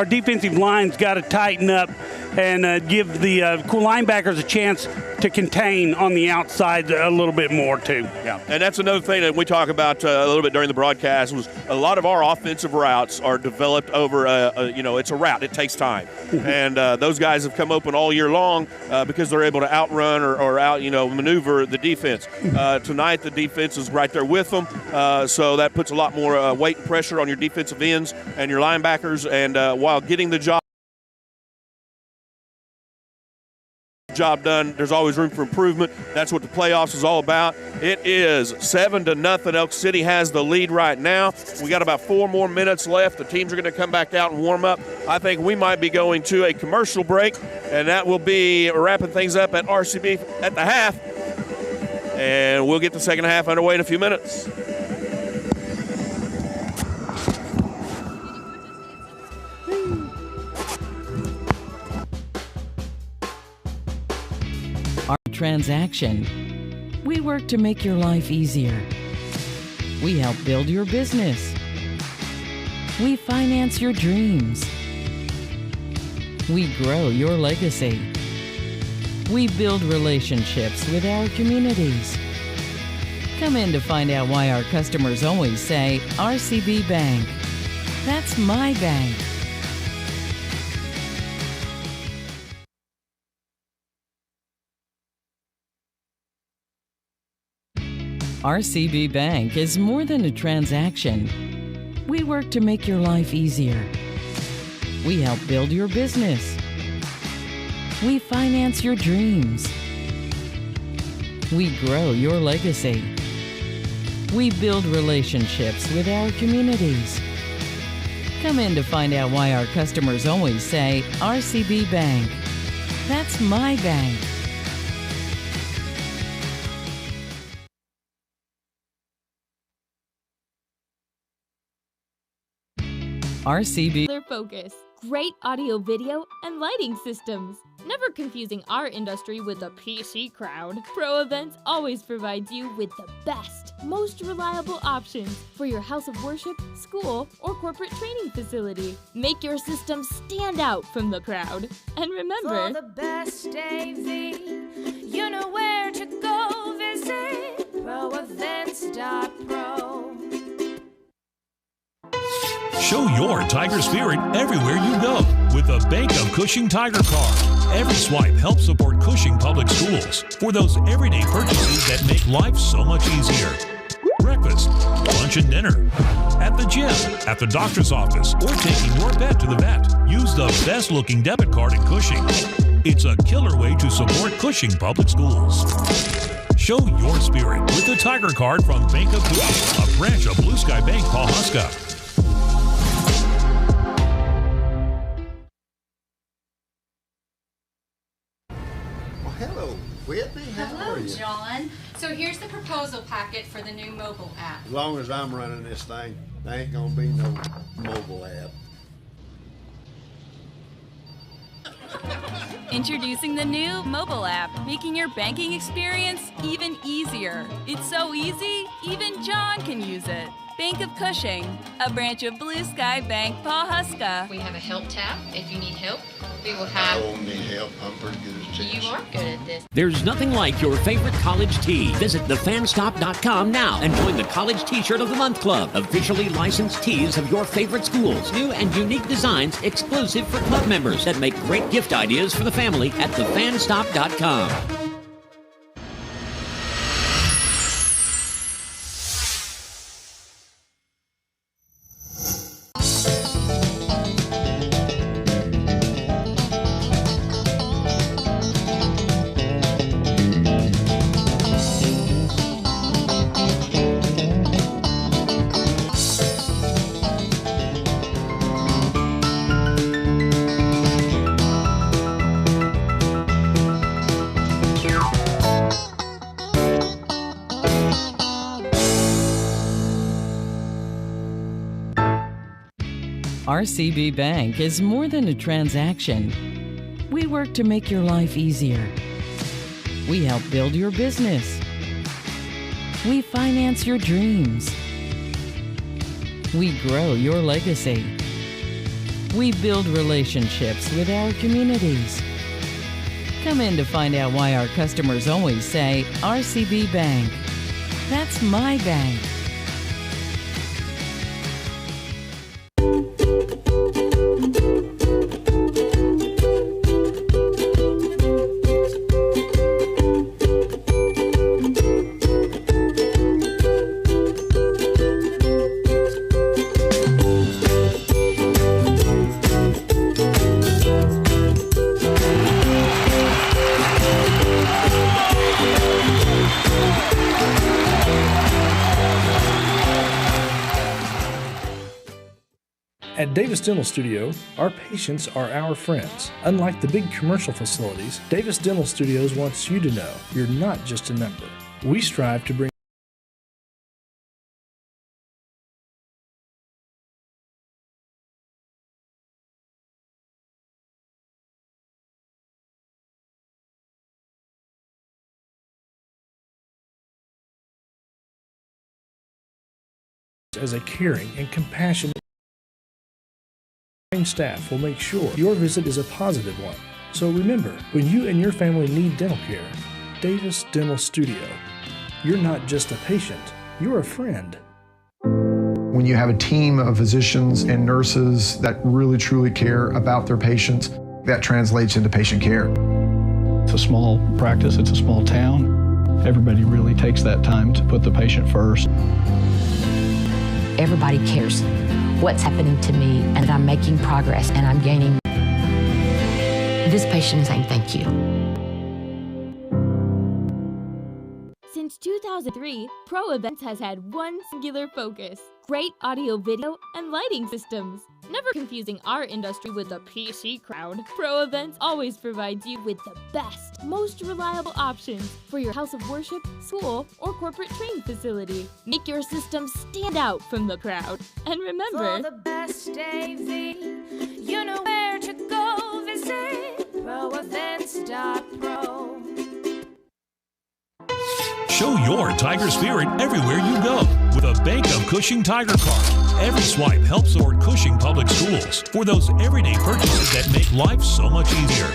defensive line's got to tighten up and give the linebackers a chance to contain on the outside a little bit more too. Yeah, and that's another thing that we talk about a little bit during the broadcast was a lot of our offensive routes are developed over, it's a route. It takes time. And those guys have come open all year long because they're able to outrun or maneuver the defense. Tonight, the defense is right there with them, so that puts a lot more weight and pressure on your defensive ends and your linebackers, and while getting the job done, there's always room for improvement. That's what the playoffs is all about. It is 7-0. Elk City has the lead right now. We got about 4 more minutes left. The teams are going to come back out and warm up. I think we might be going to a commercial break, and that will be wrapping things up at RCB at the half. And we'll get the second half underway in a few minutes. Our transaction. We work to make your life easier. We help build your business. We finance your dreams. We grow your legacy. We build relationships with our communities. Come in to find out why our customers always say, RCB Bank. That's my bank. RCB Bank is more than a transaction. We work to make your life easier. We help build your business. We finance your dreams. We grow your legacy. We build relationships with our communities. Come in to find out why our customers always say, RCB Bank. That's my bank. RCB. Their focus, great audio, video, and lighting systems. Never confusing our industry with the PC crowd. Pro Events always provides you with the best, most reliable options for your house of worship, school, or corporate training facility. Make your system stand out from the crowd. And remember, for the best AV, you know where to go visit proevents.pro. Show your Tiger spirit everywhere you go with the Bank of Cushing Tiger Card. Every swipe helps support Cushing Public Schools for those everyday purchases that make life so much easier. Breakfast, lunch and dinner, at the gym, at the doctor's office, or taking your pet to the vet. Use the best-looking debit card at Cushing. It's a killer way to support Cushing Public Schools. Show your spirit with the Tiger Card from Bank of Cushing, a branch of Blue Sky Bank, Pawhuska. So here's the proposal packet for the new mobile app. As long as I'm running this thing, there ain't gonna be no mobile app. Introducing the new mobile app, making your banking experience even easier. It's so easy, even John can use it. Bank of Cushing, a branch of Blue Sky Bank, Pawhuska. We have a help tab if you need help. We will have... I don't need help. I'm pretty good at this. You are good at this. There's nothing like your favorite college tee. Visit thefanstop.com now and join the College T-Shirt of the Month Club. Officially licensed tees of your favorite schools. New and unique designs exclusive for club members that make great gift ideas for the family at thefanstop.com. RCB Bank is more than a transaction. We work to make your life easier. We help build your business. We finance your dreams. We grow your legacy. We build relationships with our communities. Come in to find out why our customers always say, RCB Bank. That's my bank. At Davis Dental Studio, our patients are our friends. Unlike the big commercial facilities, Davis Dental Studios wants you to know you're not just a number. We strive to bring as a caring and compassionate staff will make sure your visit is a positive one. So remember, when you and your family need dental care, Davis Dental Studio. You're not just a patient, you're a friend. When you have a team of physicians and nurses that really truly care about their patients, that translates into patient care. It's a small practice, it's a small town. Everybody really takes that time to put the patient first. Everybody cares what's happening to me, and I'm making progress, and I'm gaining. This patient is saying thank you. Since 2003, Pro Events has had one singular focus: great audio, video, and lighting systems. Never confusing our industry with the PC crowd, Pro Events always provides you with the best, most reliable options for your house of worship, school, or corporate training facility. Make your system stand out from the crowd. And remember, For the best AV, you know where to go. Visit ProEvents.pro. Show your Tiger spirit everywhere you go with a Bank of Cushing Tiger Card. Every swipe helps support Cushing Public Schools for those everyday purchases that make life so much easier.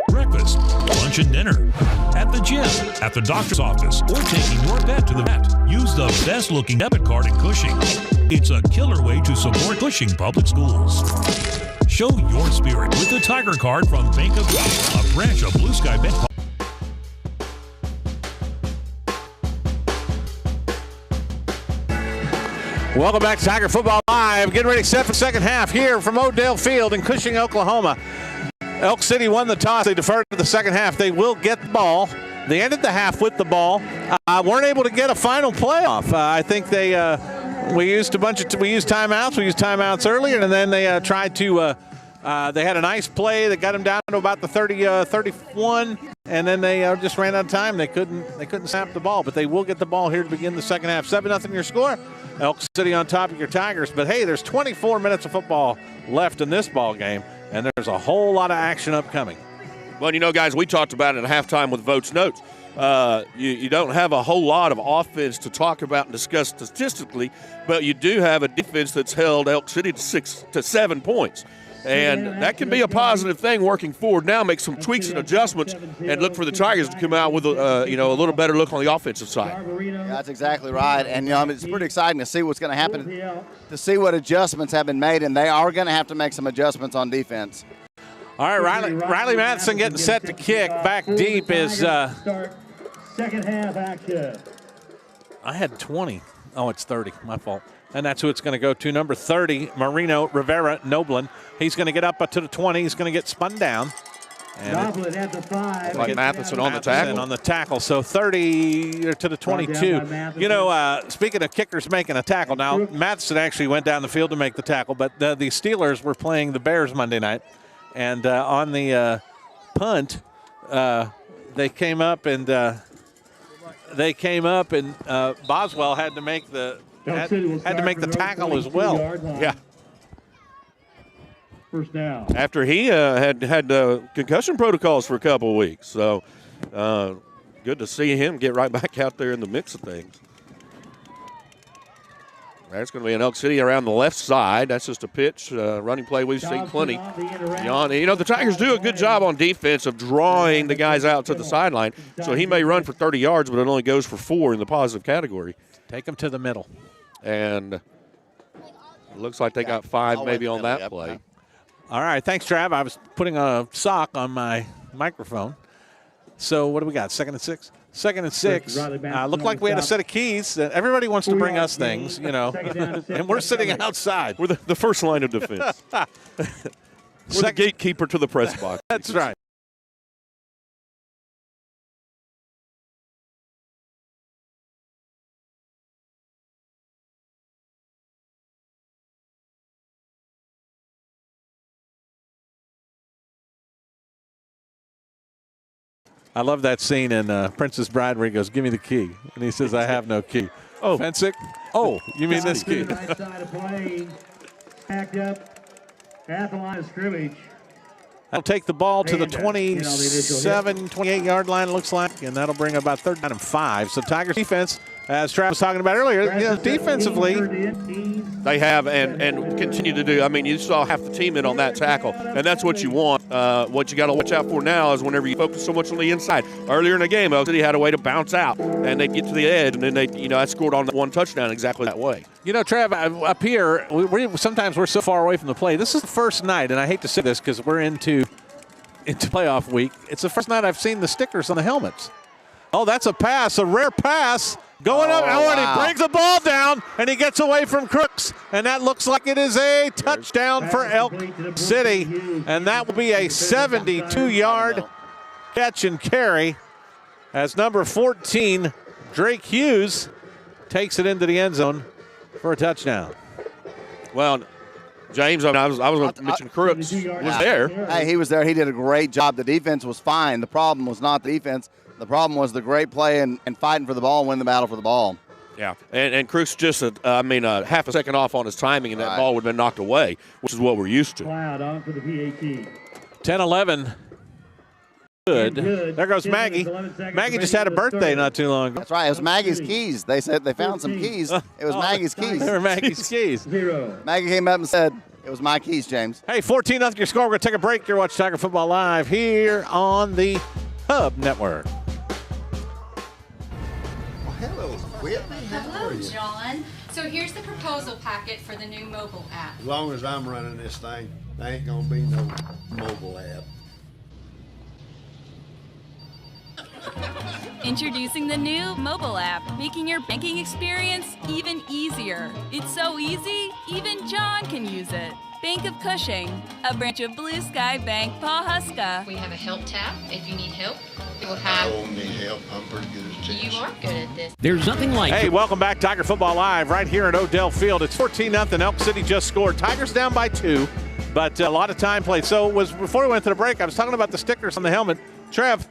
Breakfast, lunch and dinner, at the gym, at the doctor's office, or taking your pet to the vet. Use the best-looking debit card at Cushing. It's a killer way to support Cushing Public Schools. Show your spirit with the Tiger Card from Bank of Cushing, a branch of Blue Sky Bank. Welcome back to Tiger Football Live. Getting ready to set for the second half here from Odell Field in Cushing, Oklahoma. Elk City won the toss. They deferred to the second half. They will get the ball. They ended the half with the ball. Weren't able to get a final playoff. I think we used timeouts. We used timeouts earlier, and then they tried to They had a nice play that got them down to about the 31, and then they just ran out of time. They couldn't snap the ball, but they will get the ball here to begin the second half. 7-0 your score. Elk City on top of your Tigers. But, hey, there's 24 minutes of football left in this ball game, and there's a whole lot of action upcoming. Well, you know, guys, we talked about it at halftime with Votes Notes. You don't have a whole lot of offense to talk about and discuss statistically, but you do have a defense that's held Elk City to 6 to 7 points. And that can be a positive thing working forward now, make some tweaks and adjustments, and look for the Tigers to come out with a little better look on the offensive side. Yeah, that's exactly right. And, it's pretty exciting to see what's going to happen, to see what adjustments have been made, and they are going to have to make some adjustments on defense. All right, Riley Matheson getting set to kick. Back deep is second half action. I had 20. Oh, it's 30. My fault. And that's who it's going to go to. Number 30, Marino Rivera Noblin. He's going to get up to the 20. He's going to get spun down. Noblin at the 5. Like Matheson on the tackle. On the tackle. So 30 to the 22. Speaking of kickers making a tackle, now Matheson actually went down the field to make the tackle, but the Steelers were playing the Bears Monday night. And on the punt, they came up and Boswell had to make the tackle as well. Yeah. First down. After he had concussion protocols for a couple of weeks, so good to see him get right back out there in the mix of things. That's going to be an Elk City around the left side. That's just a pitch, running play we've seen plenty. The Tigers do a good job on defense of drawing the guys out to the sideline. So he may run for 30 yards, but it only goes for 4 in the positive category. Take him to the middle. And it looks like they got 5 maybe on that play. All right, thanks, Trav. I was putting a sock on my microphone. So what do we got, 2nd and 6? 2nd and 6. Looked like we had a set of keys. Everybody wants to bring us things, and we're sitting outside. We're the first line of defense. We're the gatekeeper to the press box. That's right. I love that scene in Princess Bride where he goes, "Give me the key," and he says, "I have no key." Oh, Fensick. Oh, you mean this key? Right side of play, stacked up at the line of scrimmage. That'll take the ball to the 27, 28-yard line, it looks like, and that'll bring about 3rd down and 5. So Tigers defense, as Travis was talking about earlier, defensively, they have and continue to do. I mean, you saw half the team in on that tackle, and that's what you want. What you got to watch out for now is whenever you focus so much on the inside. Earlier in the game, Elk City had a way to bounce out, and they'd get to the edge, and then I scored on that one touchdown exactly that way. Trav, up here, sometimes we're so far away from the play. This is the first night, and I hate to say this because we're into playoff week. It's the first night I've seen the stickers on the helmets. Oh, that's a pass, a rare pass. Going up, and he brings the ball down, and he gets away from Crooks, and that looks like it is a touchdown for Elk City, and that will be a 72-yard catch and carry as number 14, Drake Hughes, takes it into the end zone for a touchdown. Well, James, I was going to mention Crooks was there. Hey, he was there. He did a great job. The defense was fine. The problem was not the defense. The problem was the great play and fighting for the ball and win the battle for the ball. Yeah, and Crooks just, half a second off on his timing, and that ball would have been knocked away, which is what we're used to. Cloud on for the PAT. 10-11. Good. There goes Maggie. Maggie just had a birthday not too long ago. That's right. It was Maggie's keys. They said they found some keys. It was Maggie's keys. They were Maggie's keys. Maggie came up and said, it was my keys, James. Hey, 14-0 your score. We're going to take a break. You're watching Tiger Football Live here on the Hub Network. Hello, Whitney. Hello, John. So here's the proposal packet for the new mobile app. As long as I'm running this thing, there ain't gonna be no mobile app. Introducing the new mobile app, making your banking experience even easier. It's so easy, even John can use it. Bank of Cushing, a branch of Blue Sky Bank, Pawhuska. We have a help tab if you need help. We will I have. don't need help. I'm pretty good at this. You are good at this. There's nothing like Hey, welcome back, Tiger Football Live, right here at Odell Field. It's 14-0. Elk City just scored. Tigers down by 2. But a lot of time played. So before we went to the break, I was talking about the stickers on the helmet. Trev,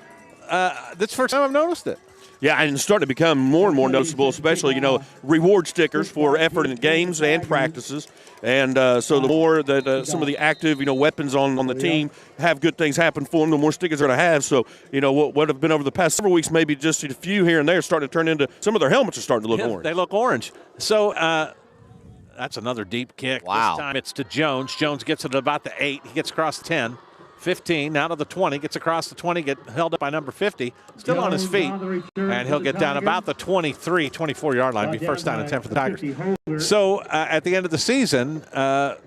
that's the first time I've noticed it. Yeah, and it's starting to become more and more noticeable, especially, reward stickers for effort in games and practices. And so the more that some of the active, weapons on the team have good things happen for them, the more stickers they're going to have. So, what have been over the past several weeks, maybe just a few here and there, starting to turn into some of their helmets are starting to look orange. They look orange. So that's another deep kick. Wow. This time it's to Jones. Jones gets it at about the 8. He gets across the 10. 15, out of the 20, gets across the 20, get held up by number 50, still on his feet, and he'll get down about the 23, 24-yard line, be first down and 10 for the Tigers. So at the end of the season, they'll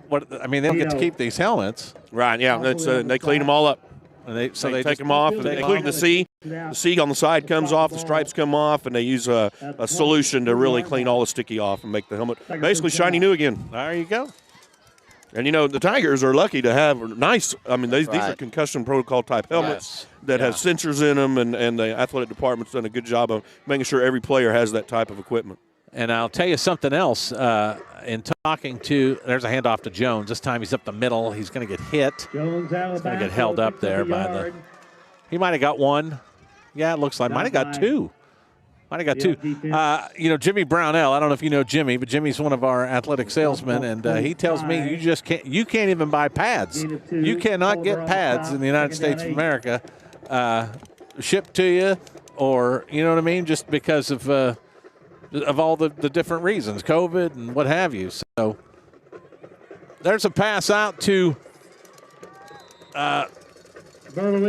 get to keep these helmets. Right, yeah, they clean them all up. And they take them off, including the C. The C on the side comes off, the stripes come off, and they use a solution to really clean all the sticky off and make the helmet basically shiny new again. There you go. And, the Tigers are lucky to have nice – these are concussion protocol type helmets that have sensors in them, and the athletic department's done a good job of making sure every player has that type of equipment. And I'll tell you something else. In talking to – there's a handoff to Jones. This time he's up the middle. He's going to get hit. He's going to get held up there by the – he might have got one. Yeah, it looks like – might have got two. Might have got two. Jimmy Brownell, I don't know if you know Jimmy, but Jimmy's one of our athletic salesmen, and he tells me you can't even buy pads. You cannot get pads in the United States of America shipped to you, or, you know what I mean, just because of all the different reasons, COVID and what have you. So there's a pass out to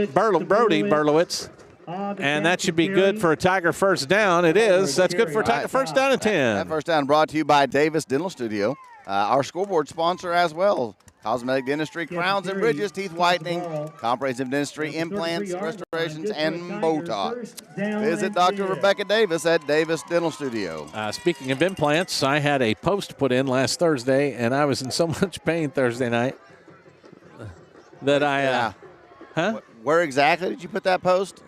Berlowitz. And that should be good for a Tiger first down. It is. That's good for a Tiger first down and 10. That first down brought to you by Davis Dental Studio, our scoreboard sponsor as well. Cosmetic dentistry, crowns and bridges, teeth whitening, comprehensive dentistry, implants, restorations, and Botox. Visit Dr. Rebecca Davis at Davis Dental Studio. Speaking of implants, I had a post put in last Thursday, and I was in so much pain Thursday night that Where exactly did you put that post?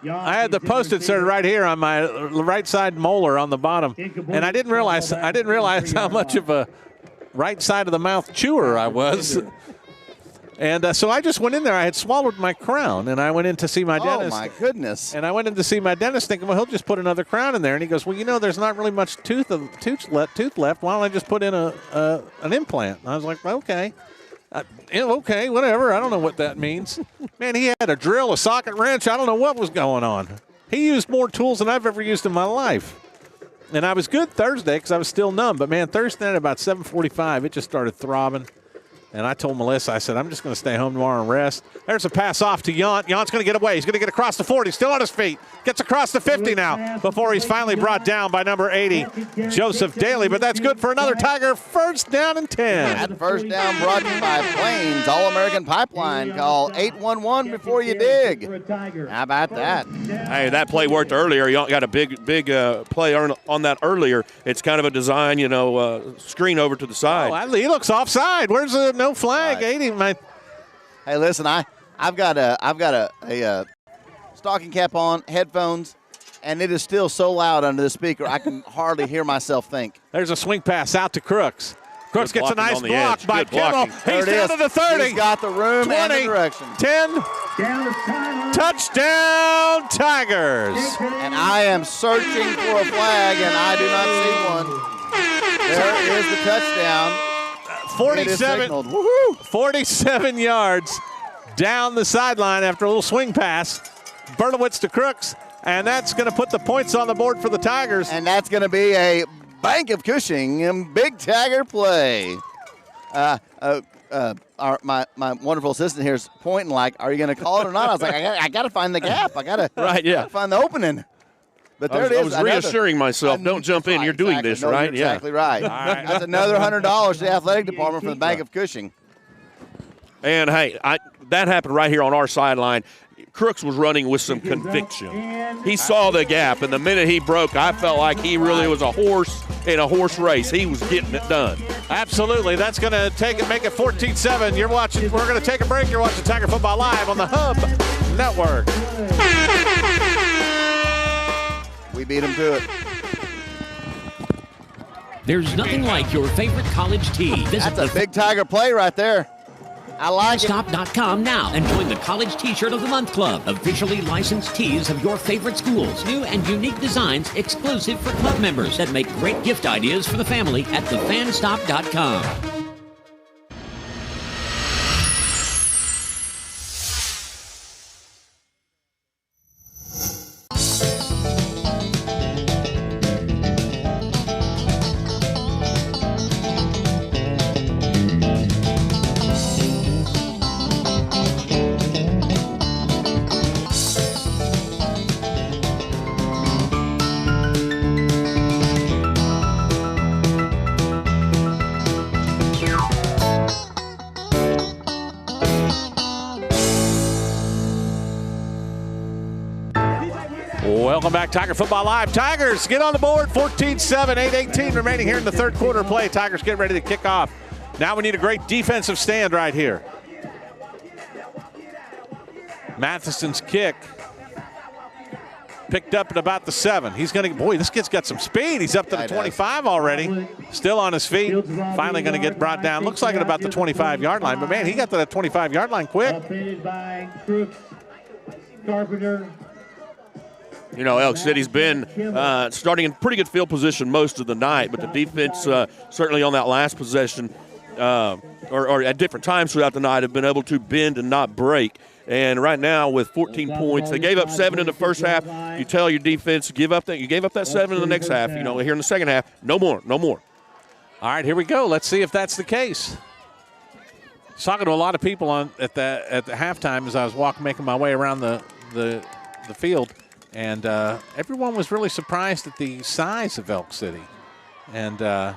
I had the post inserted right here on my right side molar on the bottom, and I didn't realize how much of a right side of the mouth chewer I was. And so I just went in there. I had swallowed my crown, and I went in to see my dentist. Oh, my goodness. And I went in to see my dentist thinking, well, he'll just put another crown in there. And he goes, well, there's not really much tooth left. Why don't I just put in an implant? And I was like, well, okay. Okay, whatever. I don't know what that means. Man, he had a drill, a socket wrench. I don't know what was going on. He used more tools than I've ever used in my life. And I was good Thursday because I was still numb. But, man, Thursday night at about 7:45, it just started throbbing. And I told Melissa, I said, I'm just going to stay home tomorrow and rest. There's a pass off to Yount. Yount's going to get away. He's going to get across the 40. Still on his feet. Gets across the 50 now before he's finally brought down by number 80, Joseph Daly. But that's good for another Tiger first down and 10. That first down brought to you by Plains All-American Pipeline. Call 811 before you dig. How about that? Hey, that play worked earlier. Yount got a big play on that earlier. It's kind of a design, screen over to the side. Oh, he looks offside. Where's the no flag? Right. 80, man. Hey, listen, I've got a stocking cap on, headphones, and it is still so loud under the speaker I can hardly hear myself think. There's a swing pass out to Crooks. Crooks gets a nice block by Kimmel. He's down to the 30. He's got the room 20, and the direction. 10. Touchdown, Tigers. And I am searching for a flag, and I do not see one. There is the touchdown. 47 yards down the sideline after a little swing pass. Berlowitz to Crooks, and that's going to put the points on the board for the Tigers. And that's going to be a Bank of Cushing big Tiger play. My wonderful assistant here is pointing like, are you going to call it or not? I was like, I got to find the gap. I got to find the opening. But there it is. I was reassuring myself, don't jump in. You're doing this, right? You're exactly right. That's another $100 to the athletic department for the Bank of Cushing. And, hey, that happened right here on our sideline. Crooks was running with some conviction. He saw the gap, and the minute he broke, I felt like he really was a horse in a horse race. He was getting it done. Absolutely. That's going to make it 14-7. You're watching. We're going to take a break. You're watching Tiger Football Live on the Hub Network. We beat him to it. There's nothing like your favorite college tee. That's a big Tiger play right there. I like it. Stop.com now and join the College T-Shirt of the Month Club. Officially licensed tees of your favorite schools. New and unique designs exclusive for club members that make great gift ideas for the family at thefanstop.com. Welcome back, Tiger Football Live. Tigers get on the board, 14-7, 8:18 remaining here in the third quarter of play. Tigers get ready to kick off. Now we need a great defensive stand right here. Matheson's kick picked up at about the 7. He's going to, boy, this kid's got some speed. He's up to the 25 already. Still on his feet. Finally going to get brought down. Looks like at about the 25-yard line. But, man, he got to that 25-yard line quick. By Crooks, Carpenter. You know, Elk City's been starting in pretty good field position most of the night, but the defense certainly on that last possession or at different times throughout the night have been able to bend and not break. And right now with 14 points, they gave up 7 in the first half. You tell your defense you gave up that 7 in the next half. You know, here in the second half, no more. All right, here we go. Let's see if that's the case. I was talking to a lot of people at the halftime as I was making my way around the field. And everyone was really surprised at the size of Elk City. And oh,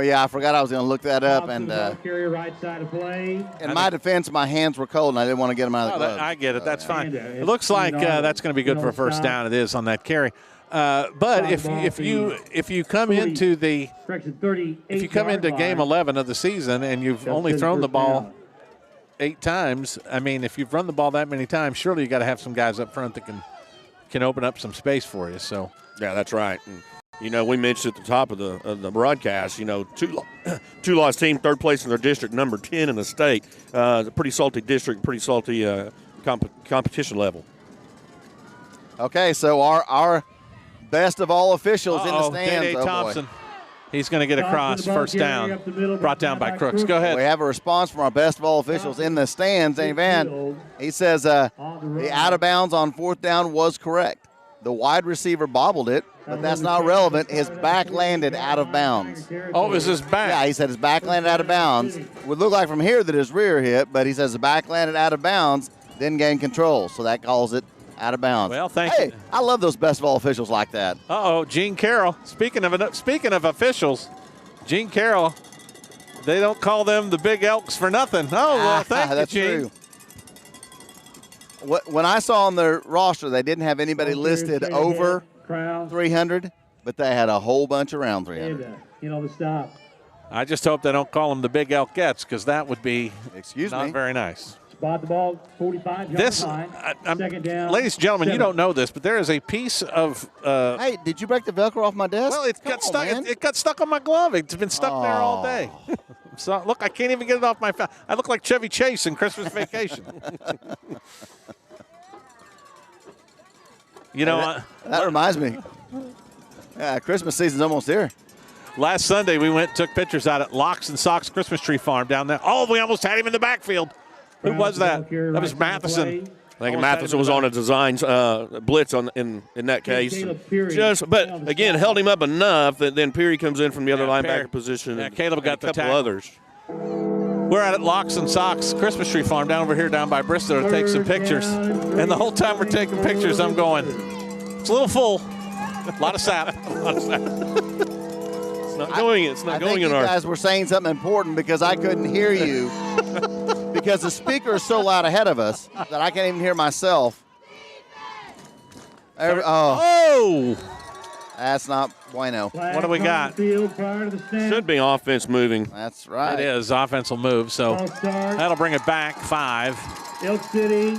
yeah, I forgot I was going to look that up. And right side of play. In my defense, my hands were cold, and I didn't want to get them out of the glove. I get it. That's fine. It looks like that's going to be good for a first down. It is on that carry. But if you come into game 11 of the season and you've only thrown the ball 8 times, I mean, if you've run the ball that many times, surely you got to have some guys up front that can open up some space for you. So yeah, that's right. And, you know, we mentioned at the top of the broadcast, you know, two-loss team, third place in their district, number 10 in the state. A pretty salty district, pretty salty competition level. Okay, so our best of all officials in the stands. Day-Day Thompson. Boy. He's going to get across, first down, brought down by Crooks. Go ahead. We have a response from our best of all officials in the stands. Danny Van, he says the out of bounds on 4th down was correct. The wide receiver bobbled it, but that's not relevant. His back landed out of bounds. Oh, it was his back? Yeah, he said his back landed out of bounds. It would look like from here that his rear hit, but he says the back landed out of bounds, then gained control, so that calls it out of bounds. Well, thank you. I love those best of all officials like that. Gene Carroll. Speaking of officials, Gene Carroll, they don't call them the Big Elks for nothing. Oh, well, thank you, Gene. True. When I saw on their roster, they didn't have anybody listed over 300, but they had a whole bunch around 300. The stop. I just hope they don't call them the Big Elkettes, because that would be not very nice. Spot the ball, 45-yard line. Second down. Ladies and gentlemen, you don't know this, but there is a piece of. Hey, did you break the Velcro off my desk? Well, it got stuck. It got stuck on my glove. It's been stuck there all day. So look, I can't even get it off my. I look like Chevy Chase in Christmas Vacation. That reminds me. Christmas season's almost here. Last Sunday, we went and took pictures out at Locks and Socks Christmas Tree Farm down there. Oh, we almost had him in the backfield. Who was that? That was Matheson. I think Matheson was on a design blitz in that case. But again, held him up enough that then Peary comes in from the other linebacker position. Yeah, Caleb got the tackle. Others. We're at Locks and Socks Christmas Tree Farm down over here down by Bristol to take some pictures. And the whole time we're taking pictures, I'm going, it's a little full. A lot of sap. It's not going in our. You guys were saying something important because I couldn't hear you because the speaker is so loud ahead of us that I can't even hear myself. That's not bueno. What do we got? Should be offense moving. That's right. It is. Offense will move, so that'll bring it back 5. Elk City,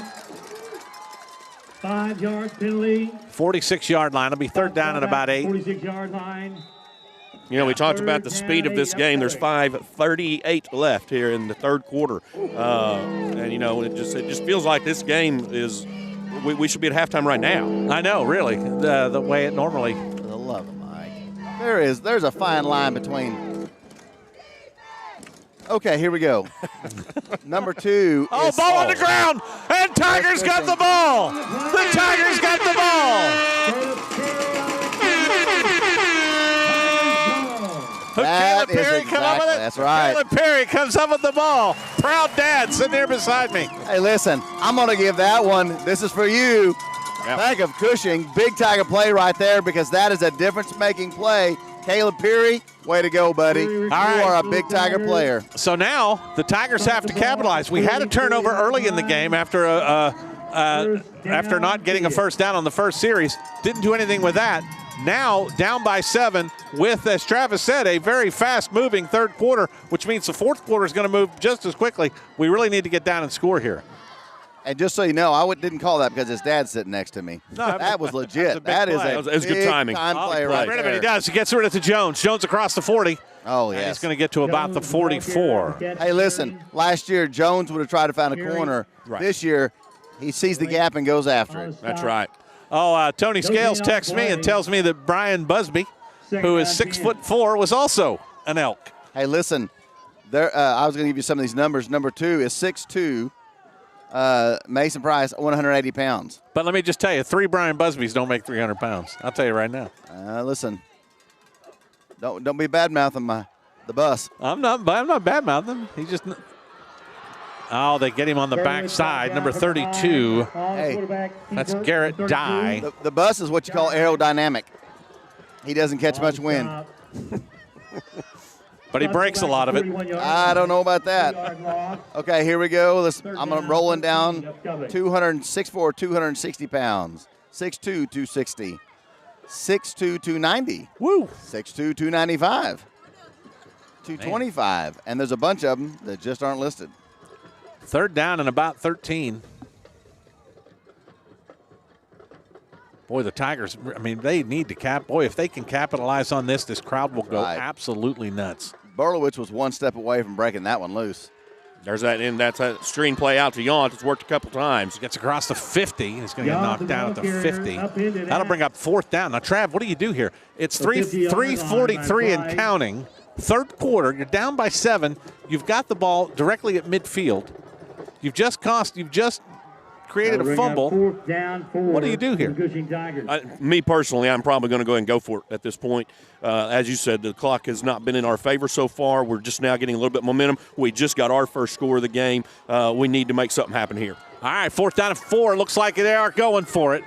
5-yard penalty. 46-yard line. It'll be third down at about 8. 46-yard line. You know, we talked about the speed of this game. There's 5:38 left here in the third quarter. And, you know, it just feels like this game is we should be at halftime right now. I know, really, the way it normally. For the love of Mike. There's a fine line between. Okay, here we go. Number 2. Oh, ball on the ground, and Tigers got the ball. The Tigers got the ball. That Caleb Perry is come up with it. That's right. Caleb Perry comes up with the ball. Proud dad sitting there beside me. Hey, listen, I'm going to give that one. This is for you. Yep. Bank of Cushing. Big Tiger play right there because that is a difference-making play. Caleb Perry, way to go, buddy. You are a Big Tiger player. So now the Tigers have to capitalize. We had a turnover early in the game after not getting a first down on the first series. Didn't do anything with that. Now down by 7 with, as Travis said, a very fast-moving third quarter, which means the fourth quarter is going to move just as quickly. We really need to get down and score here. And just so you know, I didn't call that because his dad's sitting next to me. No, that was legit. That is a good timing. Play right there. He does. He gets rid of it to Jones. Jones across the 40. Oh, yes. He's going to get to about the 44. Hey, listen, last year Jones would have tried to find a corner. Right. This year he sees the gap and goes after it. That's right. Oh, Tony Scales texts me and tells me that Brian Busby, who is 6'4", was also an Elk. Hey, listen, I was going to give you some of these numbers. Number 2 is 6'2", Mason Price, 180 pounds. But let me just tell you, 3 Brian Busbys don't make 300 pounds. I'll tell you right now. Listen, don't be bad-mouthing the bus. I'm not bad-mouthing. He just. Oh, they get him on the backside, number 32. Hey, that's Garrett Dye. The bus is what you call aerodynamic. He doesn't catch much wind. But he breaks a lot of it. I don't know about that. Okay, here we go. I'm rolling down 6'4", 260 pounds. 6'2", 260. 6'2", 290. Woo. 6'2", 295. 225. And there's a bunch of them that just aren't listed. Third down and about 13. Boy, the Tigers, I mean, they need to Boy, if they can capitalize on this, this crowd will go absolutely nuts. Berlowitz was one step away from breaking that one loose. There's that, and that's a screen play out to Yount. It's worked a couple times. Gets across the 50. He's going to get knocked down at the 50. That'll bring up fourth down. Now, Trav, what do you do here? It's 3:43 and counting. Third quarter, you're down by 7. You've got the ball directly at midfield. You've just created a fumble. What do you do here? Me personally, I'm probably going to go ahead and go for it at this point. As you said, the clock has not been in our favor so far. We're just now getting a little bit of momentum. We just got our first score of the game. We need to make something happen here. All right, fourth down and 4. Looks like they are going for it.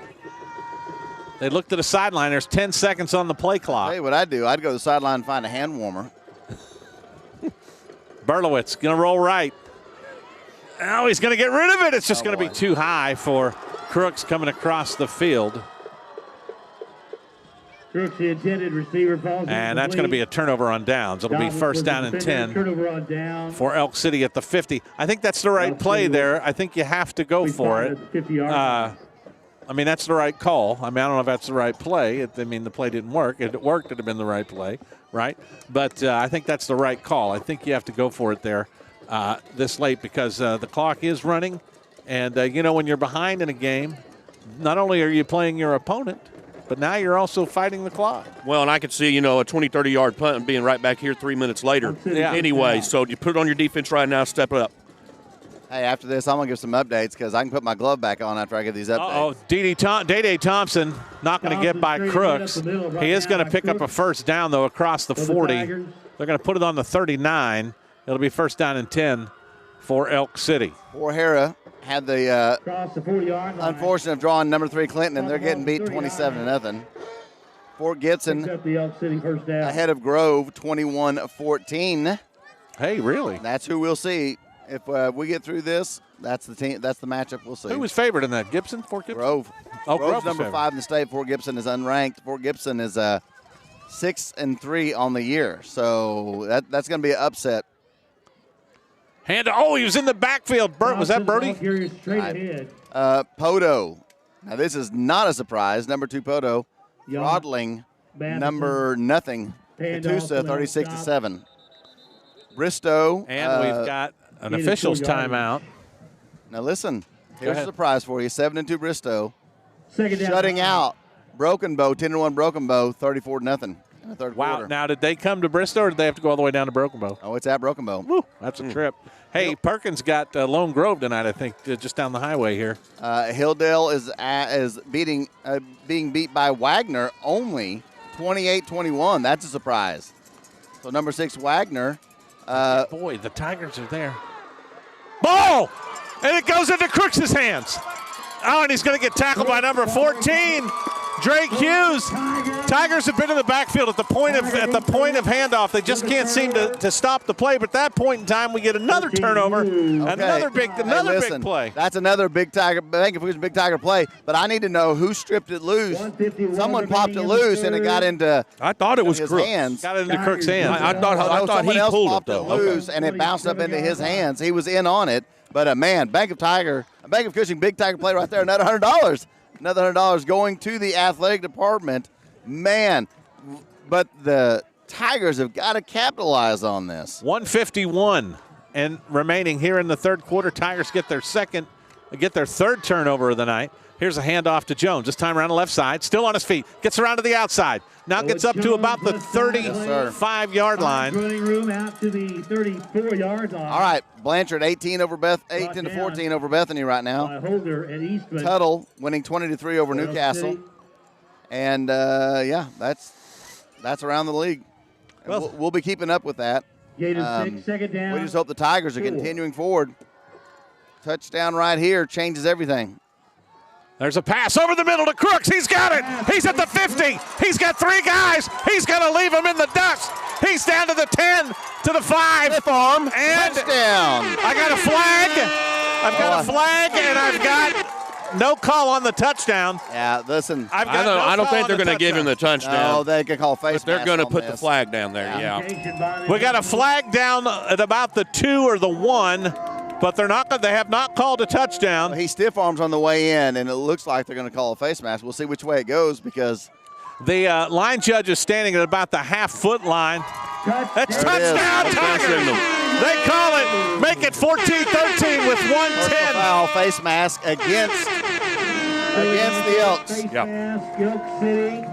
They looked at the sideline. There's 10 seconds on the play clock. Hey, what I'd do, I'd go to the sideline and find a hand warmer. Berlowitz going to roll right. Oh, he's going to get rid of it. It's just going to be too high for Crooks coming across the field. Crooks, the intended receiver, falls and that's going to be a turnover on downs. It'll be first down and 10 for Elk City at the 50. I think that's the right play there. I think you have to go for it. I mean, that's the right call. I mean, I don't know if that's the right play. I mean, the play didn't work. If it worked, it would have been the right play, right? But I think that's the right call. I think you have to go for it there this late because the clock is running. And, you know, when you're behind in a game, not only are you playing your opponent, but now you're also fighting the clock. Well, and I could see, you know, a 20, 30-yard punt and being right back here 3 minutes later. Yeah. Anyway, so you put it on your defense right now, step it up. Hey, after this, I'm going to give some updates because I can put my glove back on after I give these updates. Day-Day Thompson not going to get by Crooks. He is going to pick up a first down, though, across the 40. They're going to put it on the 39. It'll be first down and 10 for Elk City. O'Hara had the unfortunate of drawing number 3 Clinton, and they're getting beat 27-0. Fort Gibson ahead of Grove 21-14. Hey, really? That's who we'll see. If we get through this, that's the team. That's the matchup we'll see. Who was favored in that? Gibson? Fort Gibson? Grove. Oh, Grove's number 5 in the state. Fort Gibson is unranked. Fort Gibson is 6-3 on the year. So that's going to be an upset. He was in the backfield. Was that Brody? Poto. Now, this is not a surprise. Number 2 Poto throttling number nothing. Catoosa 36-7. Bristow. And we've got an official's timeout. Now listen, here's a surprise for you. 7-2 Bristow. Second down. Shutting out Broken Bow, 10-1 Broken Bow, 34-0 in the third quarter. Wow. Now, did they come to Bristow, or did they have to go all the way down to Broken Bow? Oh, it's at Broken Bow. Woo, that's a trip. Hey, Perkins got Lone Grove tonight, I think, just down the highway here. Hilldale is being beat by Wagner only 28-21. That's a surprise. So number 6 Wagner. Boy, the Tigers are there. Ball! And it goes into Crooks' hands. Oh, and he's going to get tackled by number 14, Drake Hughes. Tigers have been in the backfield at the point of handoff. They just can't seem to stop the play. But at that point in time, we get another turnover, another big play. That's another big Tiger play. But I need to know who stripped it loose. Someone popped it loose, and it got into. I thought it was his Crooks. hands. Got it into Crooks' hands. I thought he else pulled popped it though. loose, and it bounced up into his hands. He was in on it. But man, Bank of Cushing, big Tiger play right there. Another $100. Another $100 going to the athletic department. Man, but the Tigers have got to capitalize on this. 1:51 and remaining here in the third quarter. Tigers get their third turnover of the night. Here's a handoff to Jones. This time around the left side. Still on his feet. Gets around to the outside. Now gets up to about the 35-yard line. Running room out to the 34-yard line. All right, Blanchard 18 to 14 over Bethany right now. Holder and Eastman. Tuttle winning 20-3 over Newcastle. And that's around the league. And we'll be keeping up with that. Gain of 6, second down. We just hope the Tigers are continuing forward. Touchdown right here changes everything. There's a pass over the middle to Crooks. He's got it. He's at the 50. He's got 3 guys. He's going to leave him in the dust. He's down to the 10, to the 5. Fifth arm. And touchdown. I got a flag. I've got a flag, and I've got no call on the touchdown. Yeah, listen. I don't think they're going to give him the touchdown. No, they can call face mask. But they're going to put the flag down there, yeah. We got a flag down at about the 2 or the 1. But they have not called a touchdown. He stiff arms on the way in, and it looks like they're going to call a face mask. We'll see which way it goes because the line judge is standing at about the half-foot line. That's touchdown, Tigers. They call it. Make it 14-13 with 1:10. Foul face mask against the Elks. Elk City.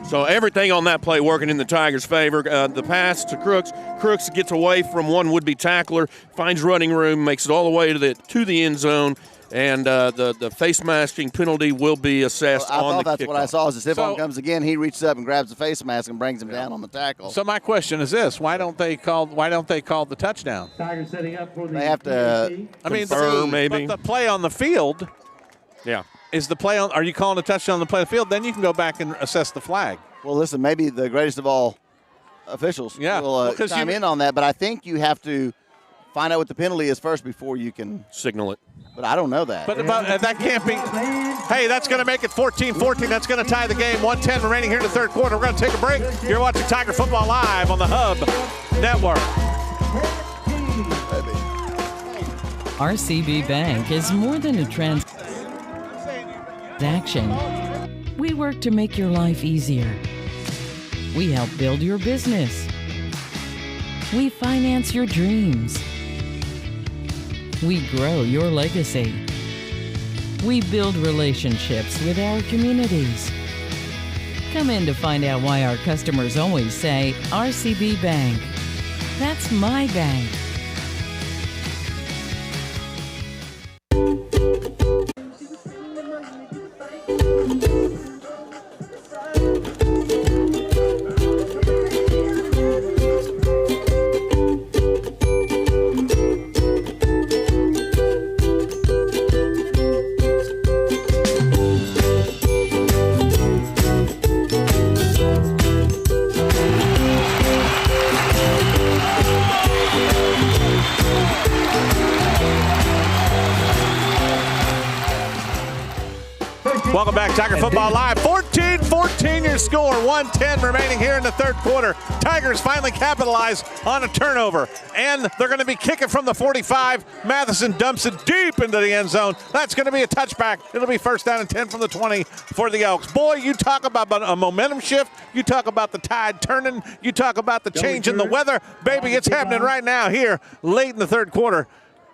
So everything on that play working in the Tigers' favor. The pass to Crooks. Crooks gets away from one would-be tackler, finds running room, makes it all the way to the end zone, and the face masking penalty will be assessed on the kickoff. I thought that's what I saw. As the stiff arm comes again, he reaches up and grabs the face mask and brings him down on the tackle. So my question is this: Why don't they call the touchdown? Tigers setting up for the. They have to. Maybe. But the play on the field. Yeah. Is the play on? Are you calling a touchdown on the play on the field? Then you can go back and assess the flag. Well, listen, maybe the greatest of all officials will chime in on that, but I think you have to find out what the penalty is first before you can signal it. But I don't know that. But that can't be. Hey, that's going to make it 14-14. That's going to tie the game. 1:10 remaining here in the third quarter. We're going to take a break. You're watching Tiger Football live on the Hub Network. RCB Bank is more than a transaction. We work to make your life easier. We help build your business. We finance your dreams. We grow your legacy. We build relationships with our communities. Come in to find out why our customers always say, RCB Bank. That's my bank. Welcome back, Tiger Football Live. 14-14 your score, 1:10 remaining here in the third quarter. Tigers finally capitalize on a turnover, and they're going to be kicking from the 45. Matheson dumps it deep into the end zone. That's going to be a touchback. It'll be first down and 10 from the 20 for the Elks. Boy, you talk about a momentum shift. You talk about the tide turning. You talk about the change in the weather. Baby, it's happening right now here late in the third quarter.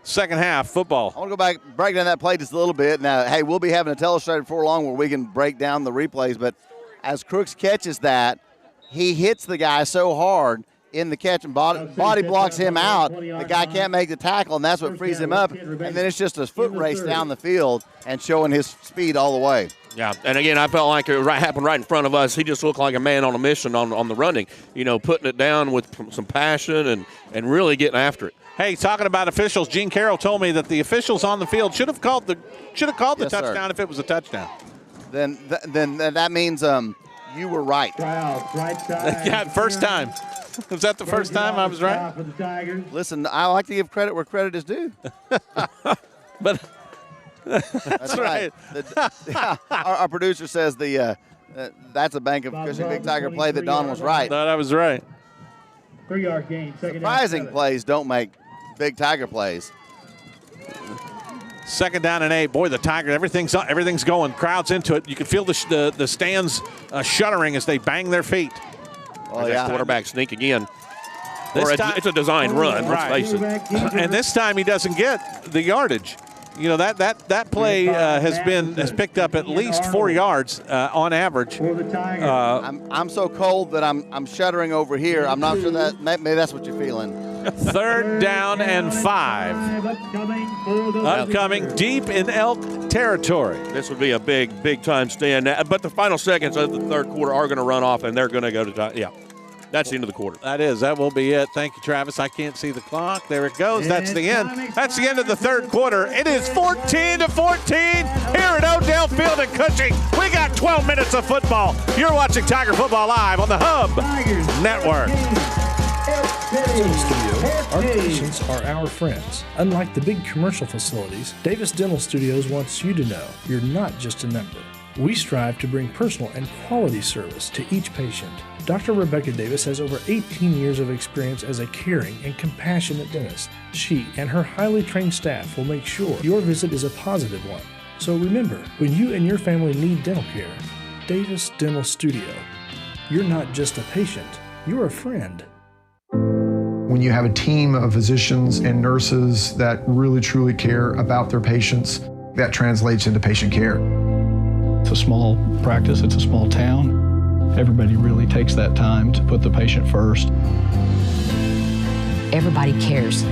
Second half football. I want to go back, break down that play just a little bit. Now, hey, we'll be having a telestrator before long where we can break down the replays, but as Crooks catches that, he hits the guy so hard in the catch and body blocks him out. The guy can't make the tackle, and that's what frees him up. And then it's just a foot race down the field and showing his speed all the way. Yeah, and again, I felt like it happened right in front of us. He just looked like a man on a mission on the running, putting it down with some passion and really getting after it. Hey, talking about officials, Gene Carroll told me that the officials on the field should have called the Yes, touchdown sir. if it was a touchdown. Then that means you were right. Yeah, first time. Was that the first time I was right? Listen, I like to give credit where credit is due. But that's right. Our producer says that's a Bank of Cushing Big Tiger play that Don was right. Thought I was right. 3-yard gain. Surprising plays don't make Big Tiger plays. Second down and 8. Boy, the Tigers, everything's going. Crowd's into it. You can feel the stands shuddering as they bang their feet. Oh, yeah. Quarterback sneak again. It's a designed run, right. Let's face it. And this time he doesn't get the yardage. That play has picked up at least 4 yards on average. I'm so cold that I'm shuddering over here. I'm not sure that maybe that's what you're feeling. Third down and 5. Upcoming deep in Elk territory. This would be a big time stand. But the final seconds of the third quarter are going to run off, and they're going to go to time. Yeah. That's the end of the quarter. That will be it. Thank you, Travis. I can't see the clock. There it goes. That's the end. That's the end of the third quarter. It is 14-14 here at Odell Field in Cushing. We got 12 minutes of football. You're watching Tiger Football Live on the Hub Network. Studio, our patients are our friends. Unlike the big commercial facilities, Davis Dental Studios wants you to know you're not just a number. We strive to bring personal and quality service to each patient. Dr. Rebecca Davis has over 18 years of experience as a caring and compassionate dentist. She and her highly trained staff will make sure your visit is a positive one. So remember, when you and your family need dental care, Davis Dental Studio. You're not just a patient, you're a friend. When you have a team of physicians and nurses that really truly care about their patients, that translates into patient care. It's a small practice, it's a small town. Everybody really takes that time to put the patient first. Everybody cares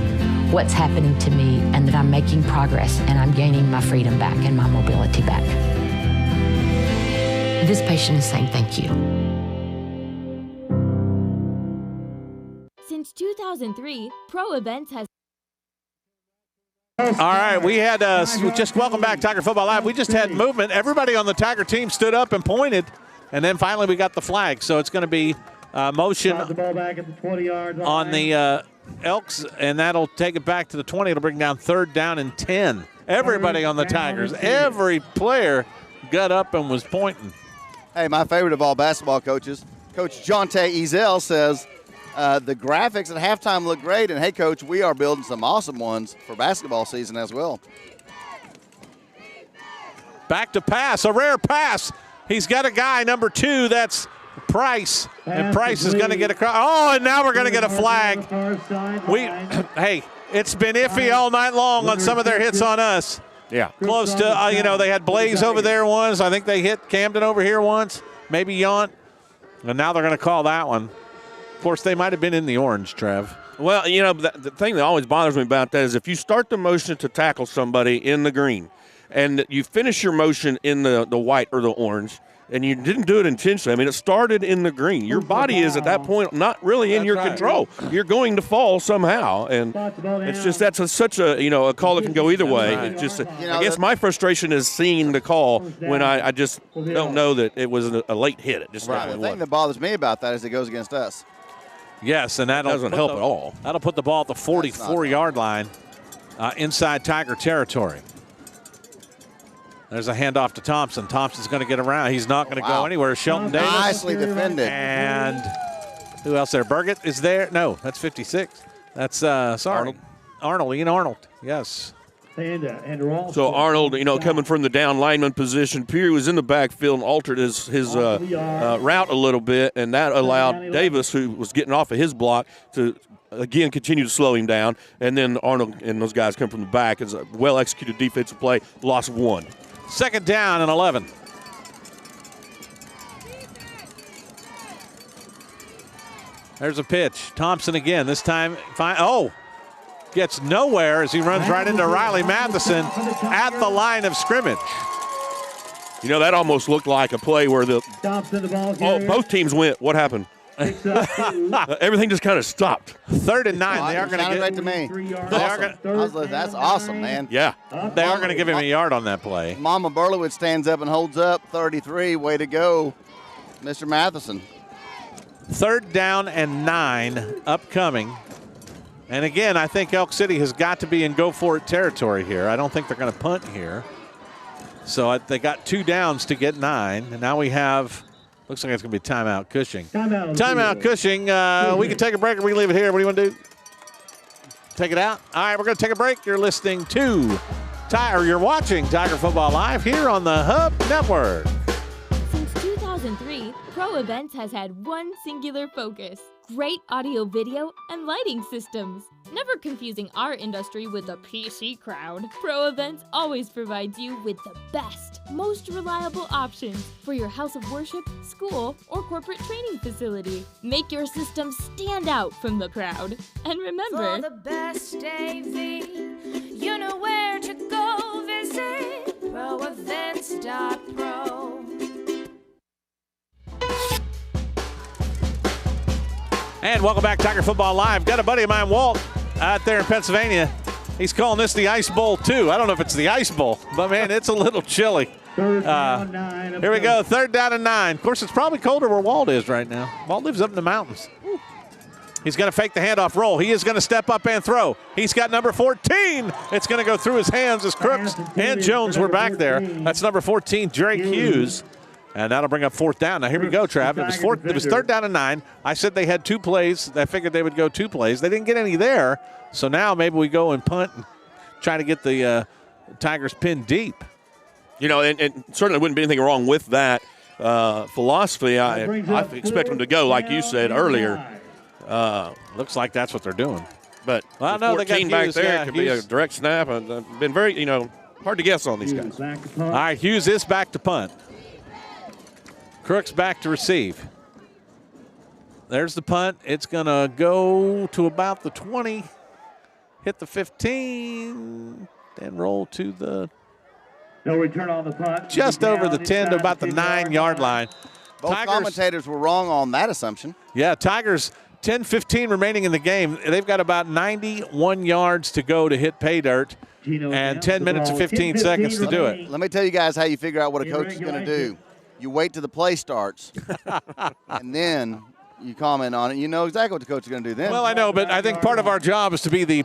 what's happening to me and that I'm making progress and I'm gaining my freedom back and my mobility back. This patient is saying thank you. Since 2003, Pro Events has All right, we had just welcome back Tiger Football Live. We just had movement. Everybody on the Tiger team stood up and pointed, and then finally we got the flag. So it's going to be motion The ball back at the 20-yard line. on the Elks, and that'll take it back to the 20. It'll bring down third down and 10. Everybody on the Tigers, every player got up and was pointing. Hey, my favorite of all basketball coaches, Coach Jonte Ezel says, the graphics at halftime look great, and hey, Coach, we are building some awesome ones for basketball season as well. Back to pass, a rare pass. He's got a guy, number 2, that's Price, and Price is going to get across. Oh, and now we're going to get a flag. Hey, it's been iffy all night long on some of their hits on us. Yeah. Close to, they had Blaze over there once. I think they hit Camden over here once, maybe Yount. And now they're going to call that one. Of course, they might have been in the orange, Trev. Well, the thing that always bothers me about that is if you start the motion to tackle somebody in the green and you finish your motion in the white or the orange, and you didn't do it intentionally. I mean, it started in the green. Your body is at that point not really in your control. You're going to fall somehow, and it's just such a call that can go either way. It's just I guess my frustration is seeing the call when I just don't know that it was a late hit. It just The thing that bothers me about that is it goes against us. Yes, and that doesn't help at all. That'll put the ball at the 44-yard line inside Tiger territory. There's a handoff to Thompson. Thompson's going to get around. He's not going to go anywhere. Shelton Davis. Nicely defended. And who else there? Burgett is there. No, that's 56. That's Arnold. Ian Arnold. Yes. So Arnold, coming from the down lineman position, Peary was in the backfield and altered his route a little bit, and that allowed Davis, who was getting off of his block, to again continue to slow him down. And then Arnold and those guys come from the back. It's a well-executed defensive play, loss of 1. 2nd down and 11. There's a pitch. Thompson again. This time, gets nowhere as he runs right into Riley Matheson at the line of scrimmage. That almost looked like a play where both teams went. What happened? Everything just kind of stopped. 3rd and 9. They are going to get right to me. That's awesome, man. Yeah, they are going to give him a yard on that play. Mama Berlowitz stands up and holds up. 33. Way to go, Mr. Matheson. 3rd down and 9 upcoming. And again, I think Elk City has got to be in go-for-it territory here. I don't think they're going to punt here. So they got 2 downs to get 9. And now we have, looks like it's going to be timeout Cushing. Timeout Cushing. We can take a break or we can leave it here. What do you want to do? Take it out? All right, we're going to take a break. You're listening to, you're watching Tiger Football Live here on the Hub Network. Since 2003, Pro Events has had one singular focus: great audio, video, and lighting systems. Never confusing our industry with the PC crowd, Pro Events always provides you with the best, most reliable options for your house of worship, school, or corporate training facility. Make your system stand out from the crowd. And remember, for the best AV, you know where to go visit proevents.pro. And welcome back, Tiger Football Live. Got a buddy of mine, Walt, out there in Pennsylvania. He's calling this the Ice Bowl, too. I don't know if it's the Ice Bowl, but, man, it's a little chilly. Here we go, 3rd down and 9. Of course, it's probably colder where Walt is right now. Walt lives up in the mountains. He's going to fake the handoff roll. He is going to step up and throw. He's got number 14. It's going to go through his hands as Crooks and Jones were back there. That's number 14, Drake Hughes. And that'll bring up 4th down. Now, here we go, Trav. It was 3rd down and 9. I said they had 2 plays. I figured they would go 2 plays. They didn't get any there. So now maybe we go and punt and try to get the Tigers pinned deep. And certainly wouldn't be anything wrong with that philosophy. I expect them to go, like you said earlier. Looks like that's what they're doing. But well, no, they got back Hughes, there could be a direct snap. I've been very, hard to guess on these guys. All right, Hughes is back to punt. Crooks back to receive. There's the punt. It's going to go to about the 20, hit the 15, then roll to the no return on the punt. Just over the 10 to about the 9-yard line. Both commentators were wrong on that assumption. Yeah, Tigers 10-15 remaining in the game. They've got about 91 yards to go to hit pay dirt and 10 minutes and 15 seconds to do it. Let me tell you guys how you figure out what a coach is going to do. You wait till the play starts, and then you comment on it. You know exactly what the coach is going to do then. Well, I know, but I think part of our job is to be the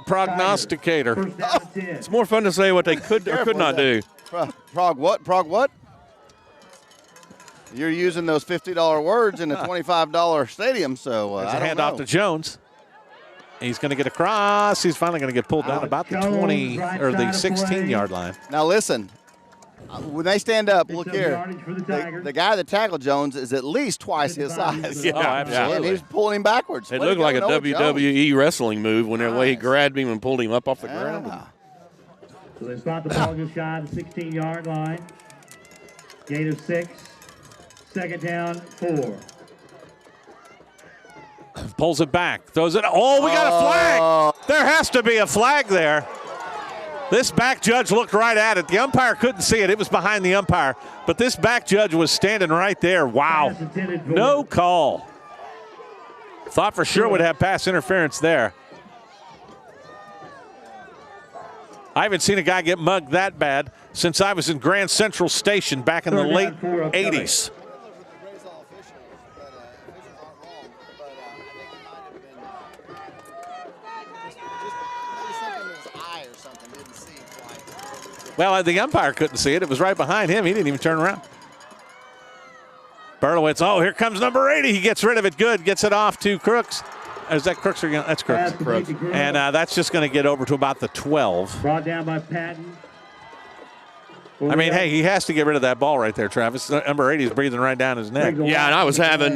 prognosticator. It's more fun to say what they could or could not do. Prog what? You're using those $50 words in a $25 stadium, so There's I a don't handoff know. to Jones. He's going to get across. He's finally going to get pulled down about the 20 or the 16-yard line. Now listen. When they stand up, look here. The guy that tackled Jones is at least twice his size. Yeah, absolutely. And he's pulling him backwards. It looked like a WWE wrestling move when the way he grabbed him and pulled him up off the ground. So they spot the ball just shy of the 16-yard line. Gain of 6. 2nd down, 4. Pulls it back. Throws it. Oh, we got a flag. There has to be a flag there. This back judge looked right at it. The umpire couldn't see it. It was behind the umpire. But this back judge was standing right there. Wow. No call. Thought for sure would have pass interference there. I haven't seen a guy get mugged that bad since I was in Grand Central Station back in the late 80s. Well, the umpire couldn't see it. It was right behind him. He didn't even turn around. Berlowitz, here comes number 80. He gets rid of it good, gets it off to Crooks. Is that Crooks? That's Crooks. And that's just going to get over to about the 12. Brought down by Patton. I mean, hey, he has to get rid of that ball right there, Travis. Number 80 is breathing right down his neck. Yeah, and I was having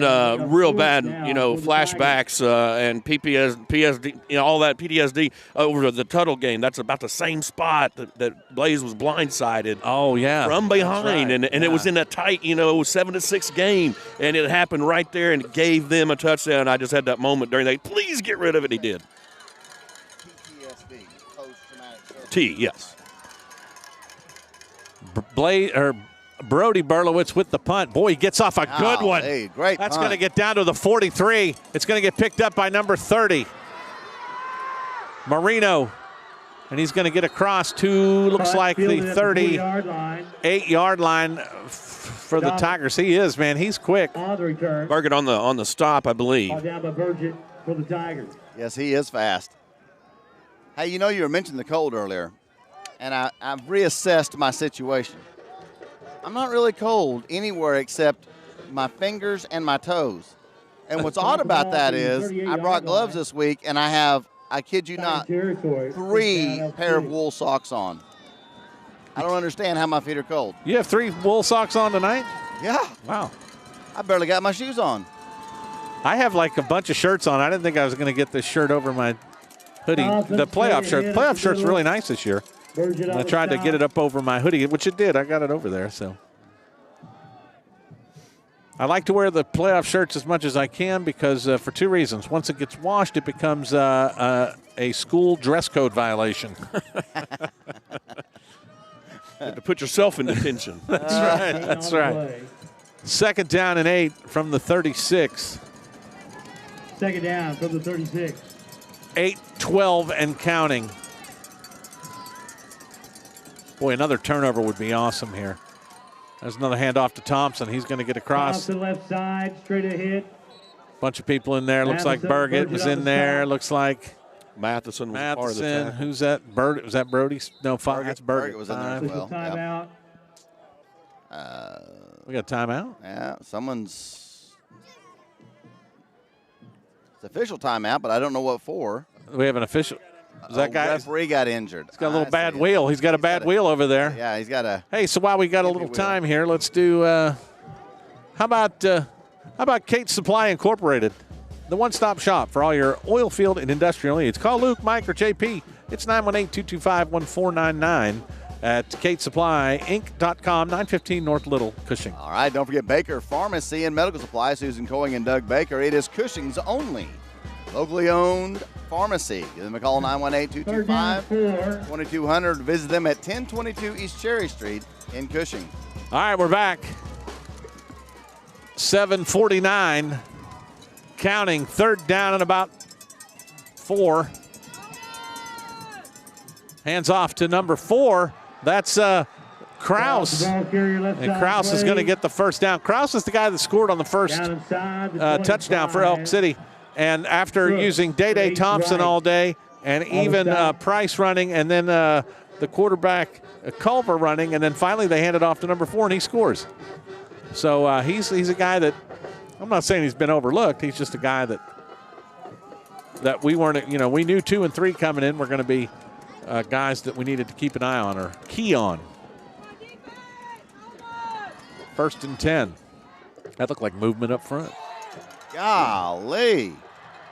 real bad, flashbacks and PTSD, all that PTSD over the Tuttle game. That's about the same spot that Blaze was blindsided. Oh, yeah. From behind, right. and it was in a tight, 7-6 game, and it happened right there, and it gave them a touchdown. I just had that moment during that. Please get rid of it. He did. PTSD, post-traumatic. T, yes. Brody Berlowitz with the punt. Boy, he gets off a good one. Hey, great That's punt. going to get down to the 43. It's going to get picked up by number 30, Marino. And he's going to get across to, looks like the 38-yard line for the Tigers. He is, man. He's quick. Burgett on the stop, I believe. Down by Burgett for the Tigers. Yes, he is fast. Hey, you were mentioning the cold earlier, and I've reassessed my situation. I'm not really cold anywhere except my fingers and my toes. And what's odd about that is I brought gloves this week, and I have, I kid you not, 3 pair of wool socks on. I don't understand how my feet are cold. You have 3 wool socks on tonight? Yeah. Wow. I barely got my shoes on. I have like a bunch of shirts on. I didn't think I was going to get this shirt over my hoodie. The playoff shirt. The playoff shirt's really nice this year. And I tried to get it up over my hoodie, which it did. I got it over there, so. I like to wear the playoff shirts as much as I can because for 2 reasons. Once it gets washed, it becomes a school dress code violation. You have to put yourself in detention. That's right. That's right. 2nd down and 8 from the 36. 2nd down from the 36. 8-12 and counting. Boy, another turnover would be awesome here. There's another handoff to Thompson. He's going to get across. Thompson left side, straight ahead. Bunch of people in there. Looks like Burgett was in there. Looks like Matheson was part of the tackle. Who's that? Was that Brody? No, 5. That's Burgett. Was in there as well. Timeout. We got a timeout? Yeah, it's official timeout, but I don't know what for. We have an official. Is that guy? Referee got injured. He's got a little bad wheel. He's got a bad wheel over there. Yeah, he's got a. Hey, so while we got a little time here, let's do. How about Kate Supply Incorporated, the one-stop shop for all your oil field and industrial needs. Call Luke, Mike, or JP. It's 918-225-1499 at KateSupplyInc.com, 915 North Little, Cushing. All right, don't forget Baker Pharmacy and Medical Supply, Susan Coing and Doug Baker. It is Cushing's only locally owned pharmacy. Give them a call, 918-225-2200. Visit them at 1022 East Cherry Street in Cushing. All right, we're back. 7:49, counting. 3rd down and about 4. Hands off to number 4. That's Kraus. And Kraus is going to get the 1st down. Kraus is the guy that scored on the first touchdown for Elk City. And after using Day Thompson all day and even Price running and then the quarterback Culver running, and then finally they hand it off to number 4 and he scores. So he's a guy that, I'm not saying he's been overlooked. He's just a guy that we weren't, we knew 2 and 3 coming in were going to be guys that we needed to keep an eye on or key on. 1st and 10. That looked like movement up front. Golly.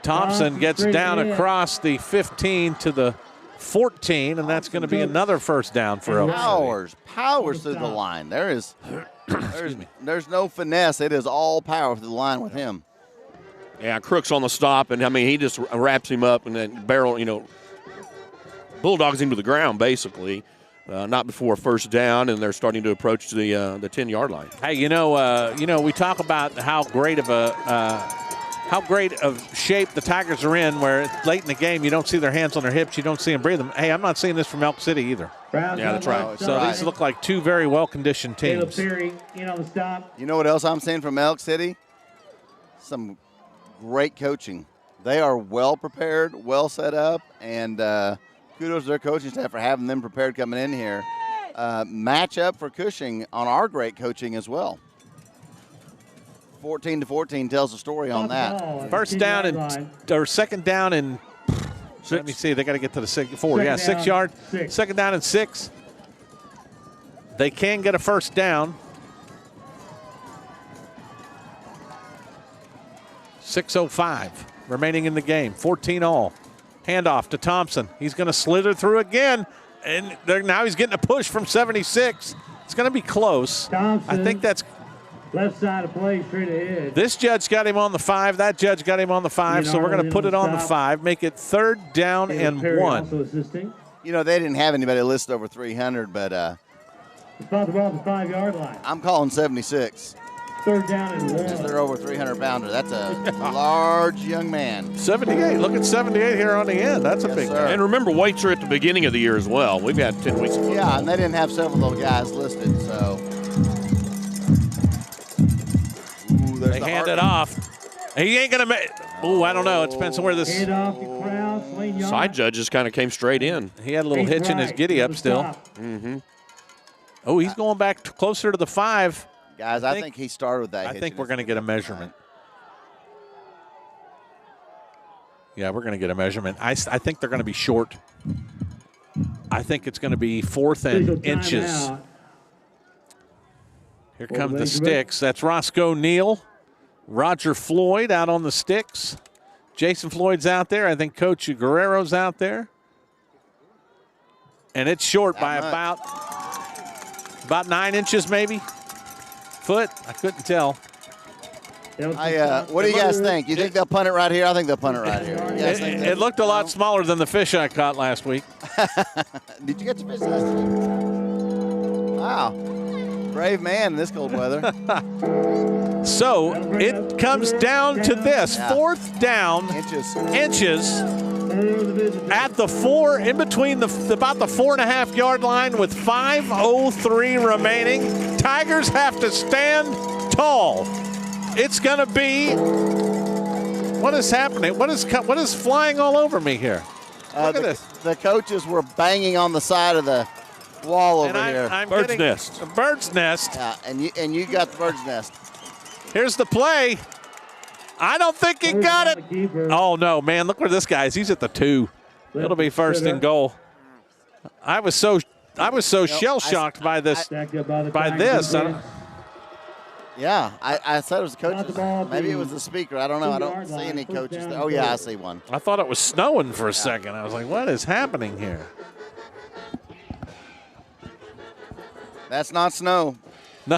Thompson gets down across the 15 to the 14, and that's going to be another 1st down for Elk City. Powers through the line. There's no finesse. It is all power through the line with him. Yeah, Crooks on the stop, and he just wraps him up and then bulldogs him to the ground basically. Not before 1st down, and they're starting to approach the 10-yard line. Hey, we talk about how great of shape the Tigers are in, where late in the game you don't see their hands on their hips, you don't see them breathe them. Hey, I'm not seeing this from Elk City either. Yeah, that's right. So these look like 2 very well-conditioned teams. You know what else I'm seeing from Elk City? Some great coaching. They are well prepared, well set up, and kudos to their coaching staff for having them prepared coming in here. matchup for Cushing on our great coaching as well. 14-14 tells the story on that. First down or second down and let me see. They got to get to the 4. Yeah, 6 yard. Second down and 6. They can get a first down. 6:05 remaining in the game. 14 all. Handoff to Thompson. He's going to slither through again, and now he's getting a push from 76. It's going to be close. Thompson. I think that's Left side of play, straight ahead. this judge got him on the 5. That judge got him on the 5. So we're going to put it on the 5. Make it 3rd down and 1. You know, they didn't have anybody listed over 300, but About the ball at the 5-yard line. I'm calling 76. 3rd down and 1. They're over 300-pounder. That's a large young man. 78. Look at 78 here on the end. That's a big guy. And remember, weights are at the beginning of the year as well. We've had 10 weeks. Yeah, and they didn't have several of those guys listed, so. Ooh, They hand it off. He ain't going to make. Ooh, I don't know. It depends on where this. Side judges kind of came straight in. He had a little hitch in his giddy up still. Mm-hmm. Oh, he's going back closer to the 5. Guys, I think he started with that. I think we're going to get a measurement. Yeah, we're going to get a measurement. I think they're going to be short. I think it's going to be 4th and inches. Here come the sticks. That's Roscoe Neal. Roger Floyd out on the sticks. Jason Floyd's out there. I think Coach Guerrero's out there. And it's short by about 9 inches maybe. Foot. I couldn't tell. What do you guys think? You think they'll punt it right here? I think they'll punt it right here. It looked a lot smaller than the fish I caught last week. Did you get your fish last week? Wow. Brave man in this cold weather. So it comes down to this. 4th down. Inches. At the 4, in between about the 4.5-yard line with 5:03 remaining. Tigers have to stand tall. It's going to be. What is happening? What is flying all over me here? Look at this. The coaches were banging on the side of the wall over here. Bird's nest. A bird's nest. Yeah, and you got the bird's nest. Here's the play. I don't think he got it. Oh, no, man. Look where this guy is. He's at the 2. It'll be 1st and goal. I was so shell-shocked by this. Yeah, I said it was the coaches. Maybe it was the speaker. I don't know. I don't see any coaches there. Oh, yeah, I see one. I thought it was snowing for a second. I was like, what is happening here? That's not snow. No.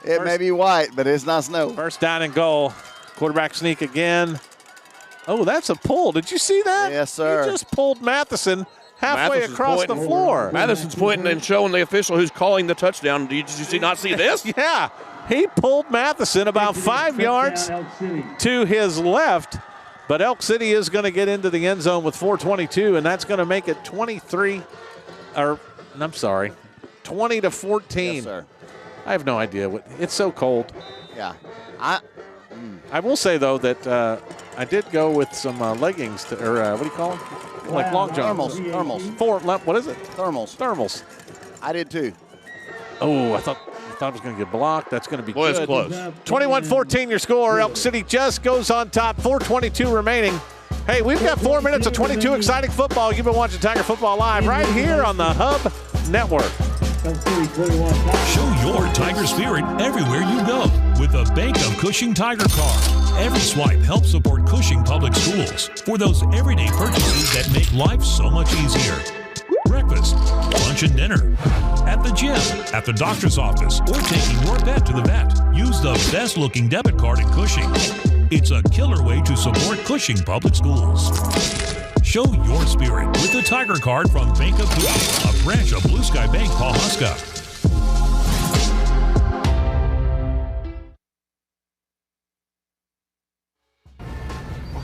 It may be white, but it's not snow. 1st down and goal. Quarterback sneak again. Oh, that's a pull. Did you see that? Yes, sir. He just pulled Matheson halfway across the floor. Madison's pointing and showing the official who's calling the touchdown. Did you not see this? Yeah. He pulled Matheson about 5 yards to his left. But Elk City is going to get into the end zone with 4:22, and that's going to make it 20-14. Yes, sir. I have no idea. It's so cold. Yeah. I will say, though, that I did go with some leggings, what do you call them? Like long johns. Thermals. What is it? Thermals. I did too. Oh, I thought it was going to get blocked. That's going to be good. It's close. 21-14 your score. Elk City just goes on top. 4:22 remaining. Hey, we've got 4 minutes of 22 exciting football. You've been watching Tiger Football Live right here on the Hub Network. Show your Tiger spirit everywhere you go with the Bank of Cushing Tiger Card. Every swipe helps support Cushing Public Schools for those everyday purchases that make life so much easier. Breakfast, lunch and dinner, at the gym, at the doctor's office, or taking your pet to the vet. Use the best-looking debit card at Cushing. It's a killer way to support Cushing Public Schools. Show your spirit with the Tiger Card from Bank of Cushing, a branch of Blue Sky Bank, Pawhuska.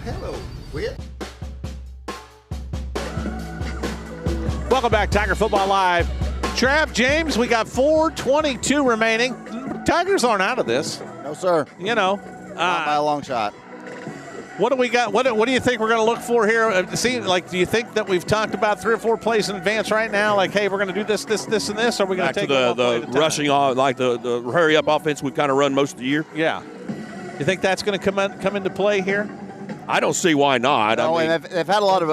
Hello, Whit. Welcome back, Tiger Football Live. Trav, James, we got 4:22 remaining. Tigers aren't out of this. No, sir. You know. Not by a long shot. What do we got? What do you think we're going to look for here? Do you think that we've talked about 3 or 4 plays in advance right now? Like, hey, we're going to do this, and this, or are we going to take the rushing on, like the hurry up offense we've kind of run most of the year? Yeah. You think that's going to come into play here? I don't see why not. No, and they've had a lot of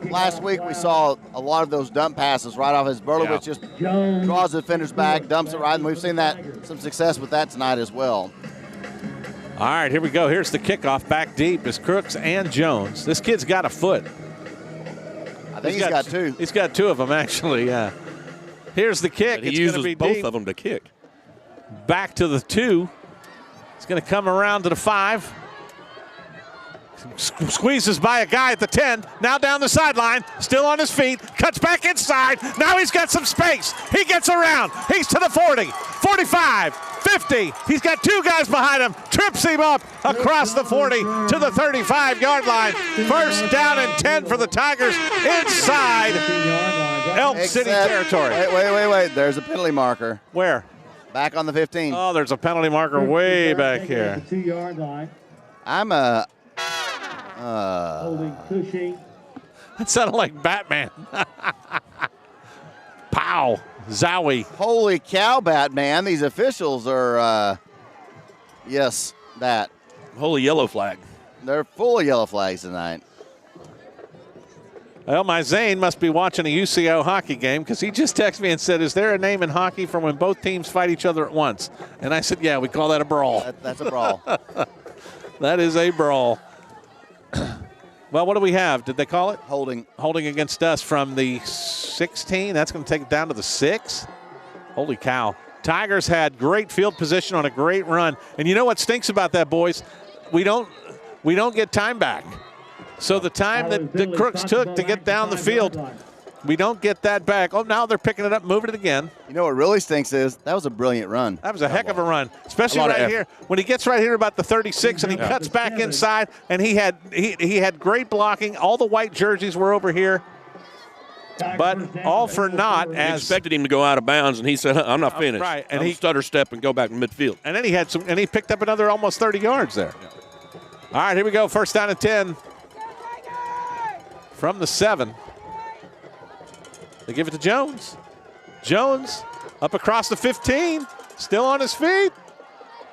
last week we saw a lot of those dump passes right off his Berlowitz just draws the defender's back, dumps it right, and we've seen some success with that tonight as well. All right, here we go. Here's the kickoff back deep. It's Crooks and Jones. This kid's got a foot. I think he's got 2. He's got 2 of them, actually, yeah. Here's the kick. He uses both of them to kick. Back to the 2. It's going to come around to the 5. Squeezes by a guy at the 10. Now down the sideline. Still on his feet. Cuts back inside. Now he's got some space. He gets around. He's to the 40, 45, 50. He's got 2 guys behind him. Trips him up across the 40 to the 35-yard line. First down and 10 for the Tigers inside Elk City territory. Wait. There's a penalty marker. Where? Back on the 15. Oh, there's a penalty marker way back here. 2-yard line. I'm holding Cushing. That sounded like Batman. Pow. Zowie. Holy cow, Batman. These officials are, yes, that. Holy yellow flag. They're full of yellow flags tonight. Well, my Zane must be watching a UCO hockey game because he just texted me and said, is there a name in hockey for when both teams fight each other at once? And I said, yeah, we call that a brawl. That's a brawl. That is a brawl. Well, what do we have? Did they call it? Holding against us from the 16. That's going to take it down to the 6. Holy cow. Tigers had great field position on a great run. And you know what stinks about that, boys? We don't get time back. So the time that the Crooks took to get down the field, we don't get that back. Oh, now they're picking it up, moving it again. You know what really stinks is that was a brilliant run. That was a heck of a run, especially right here. When he gets right here about the 36 and he cuts back inside, and he had great blocking. All the white jerseys were over here. But all for naught. As expected him to go out of bounds, and he said, "I'm not finished." Right, and he stutter step and go back in midfield. And then he picked up another almost 30 yards there. All right, here we go. First down and 10 from the 7. They give it to Jones. Jones up across the 15, still on his feet,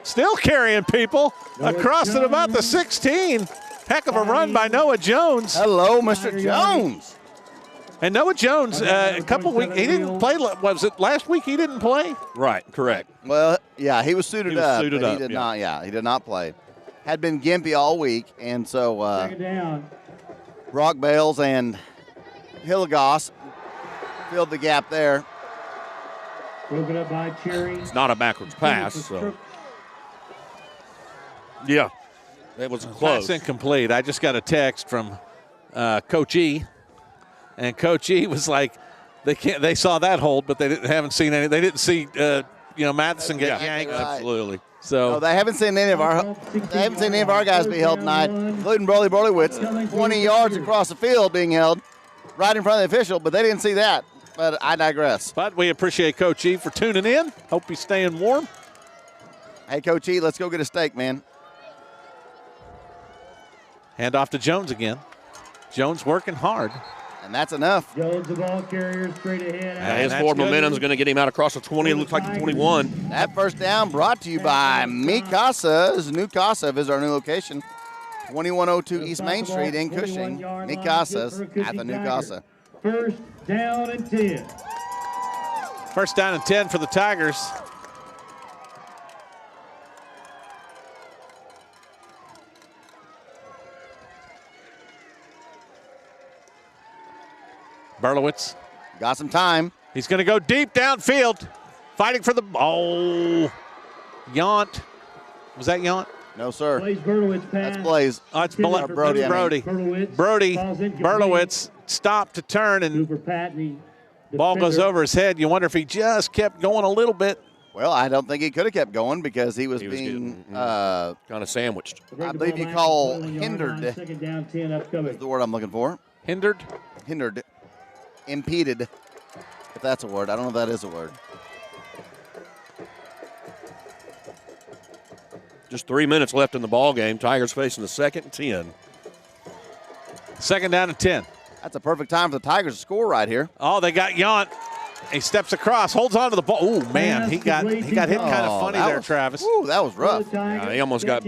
still carrying people across at about the 16. Heck of a run by Noah Jones. Hello, Mr. Jones. And Noah Jones, a couple weeks, he didn't play. Was it last week he didn't play? Right, correct. Well, yeah, he was suited up. He did not. Yeah, he did not play. Had been gimpy all week, and so Brock Bales and Hilligoss filled the gap there. Broken up by Cherry. It's not a backwards pass, so. Yeah, it was close. Pass incomplete. I just got a text from Coach E, and Coach E was like, they saw that hold, but they haven't seen any. They didn't see Matheson get yanked. Absolutely. So no, they haven't seen any of our guys be held tonight, including Broly Brolywitz, 20 yards across the field being held right in front of the official, but they didn't see that. But I digress. But we appreciate Coach E for tuning in. Hope he's staying warm. Hey, Coach E, let's go get a steak, man. Hand off to Jones again. Jones working hard. And that's enough. Jones, the ball carrier, straight ahead. His forward momentum is going to get him out across the 20. It looks like the 21. That first down brought to you by Micasa's New Casa. Visit our new location, 2102 East Main Street in Cushing. Micasa's at the New Casa. First down and 10. First down and 10 for the Tigers. Berlowitz. Got some time. He's going to go deep downfield. Fighting for the ball. Yount. Was that Yount? No, sir. Blaze Berlowitz pass. That's Blaze. Oh, it's Brody. Brody. Berlowitz stopped to turn, and ball goes over his head. You wonder if he just kept going a little bit. Well, I don't think he could have kept going because he was being kind of sandwiched. I believe you call hindered. Second down, 10 upcoming. Is the word I'm looking for. Hindered? Hindered. Impeded, if that's a word. I don't know if that is a word. Just 3 minutes left in the ball game. Tigers facing the 2nd and 10. 2nd down and 10. That's a perfect time for the Tigers to score right here. Oh, they got Yount. He steps across, holds on to the ball. Oh, man, he got hit kind of funny there, Travis. Ooh, that was rough. He almost got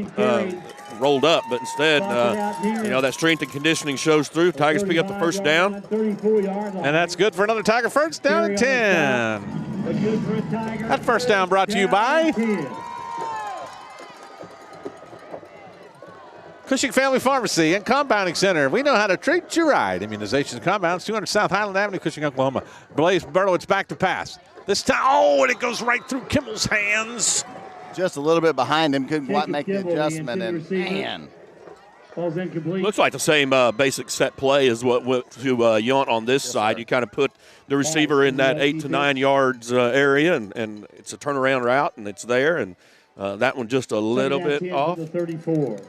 rolled up, but instead, that strength and conditioning shows through. Tigers pick up the first down. And that's good for another Tiger. First down and 10. That first down brought to you by Cushing Family Pharmacy and Compounding Center. We know how to treat you right. Immunizations and compounds, 200 South Highland Avenue, Cushing, Oklahoma. Blaze Berlowitz back to pass. This time, and it goes right through Kimmel's hands. Just a little bit behind him. Couldn't quite make the adjustment. And, man. Looks like the same basic set play as what went to Yount on this side. Sir. You kind of put the receiver in that 8 to 9 yards area, and it's a turnaround route, and it's there. And that one just a little bit off.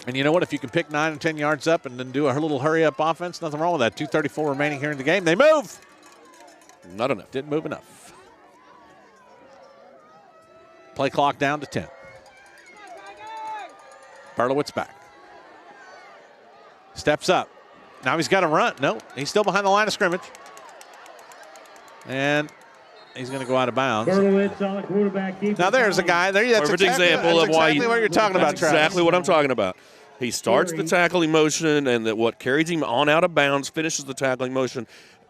And you know what? If you can pick 9 and 10 yards up and then do a little hurry-up offense, nothing wrong with that. 2:34 remaining here in the game. They move. Not enough. Didn't move enough. Play clock down to 10. Berlowitz back. Steps up. Now he's got to run. No, he's still behind the line of scrimmage. And he's going to go out of bounds. Now there's a guy there. That's perfect example of why what you're talking about, Travis. Exactly what I'm talking about. He starts the tackling motion, and what carries him on out of bounds finishes the tackling motion.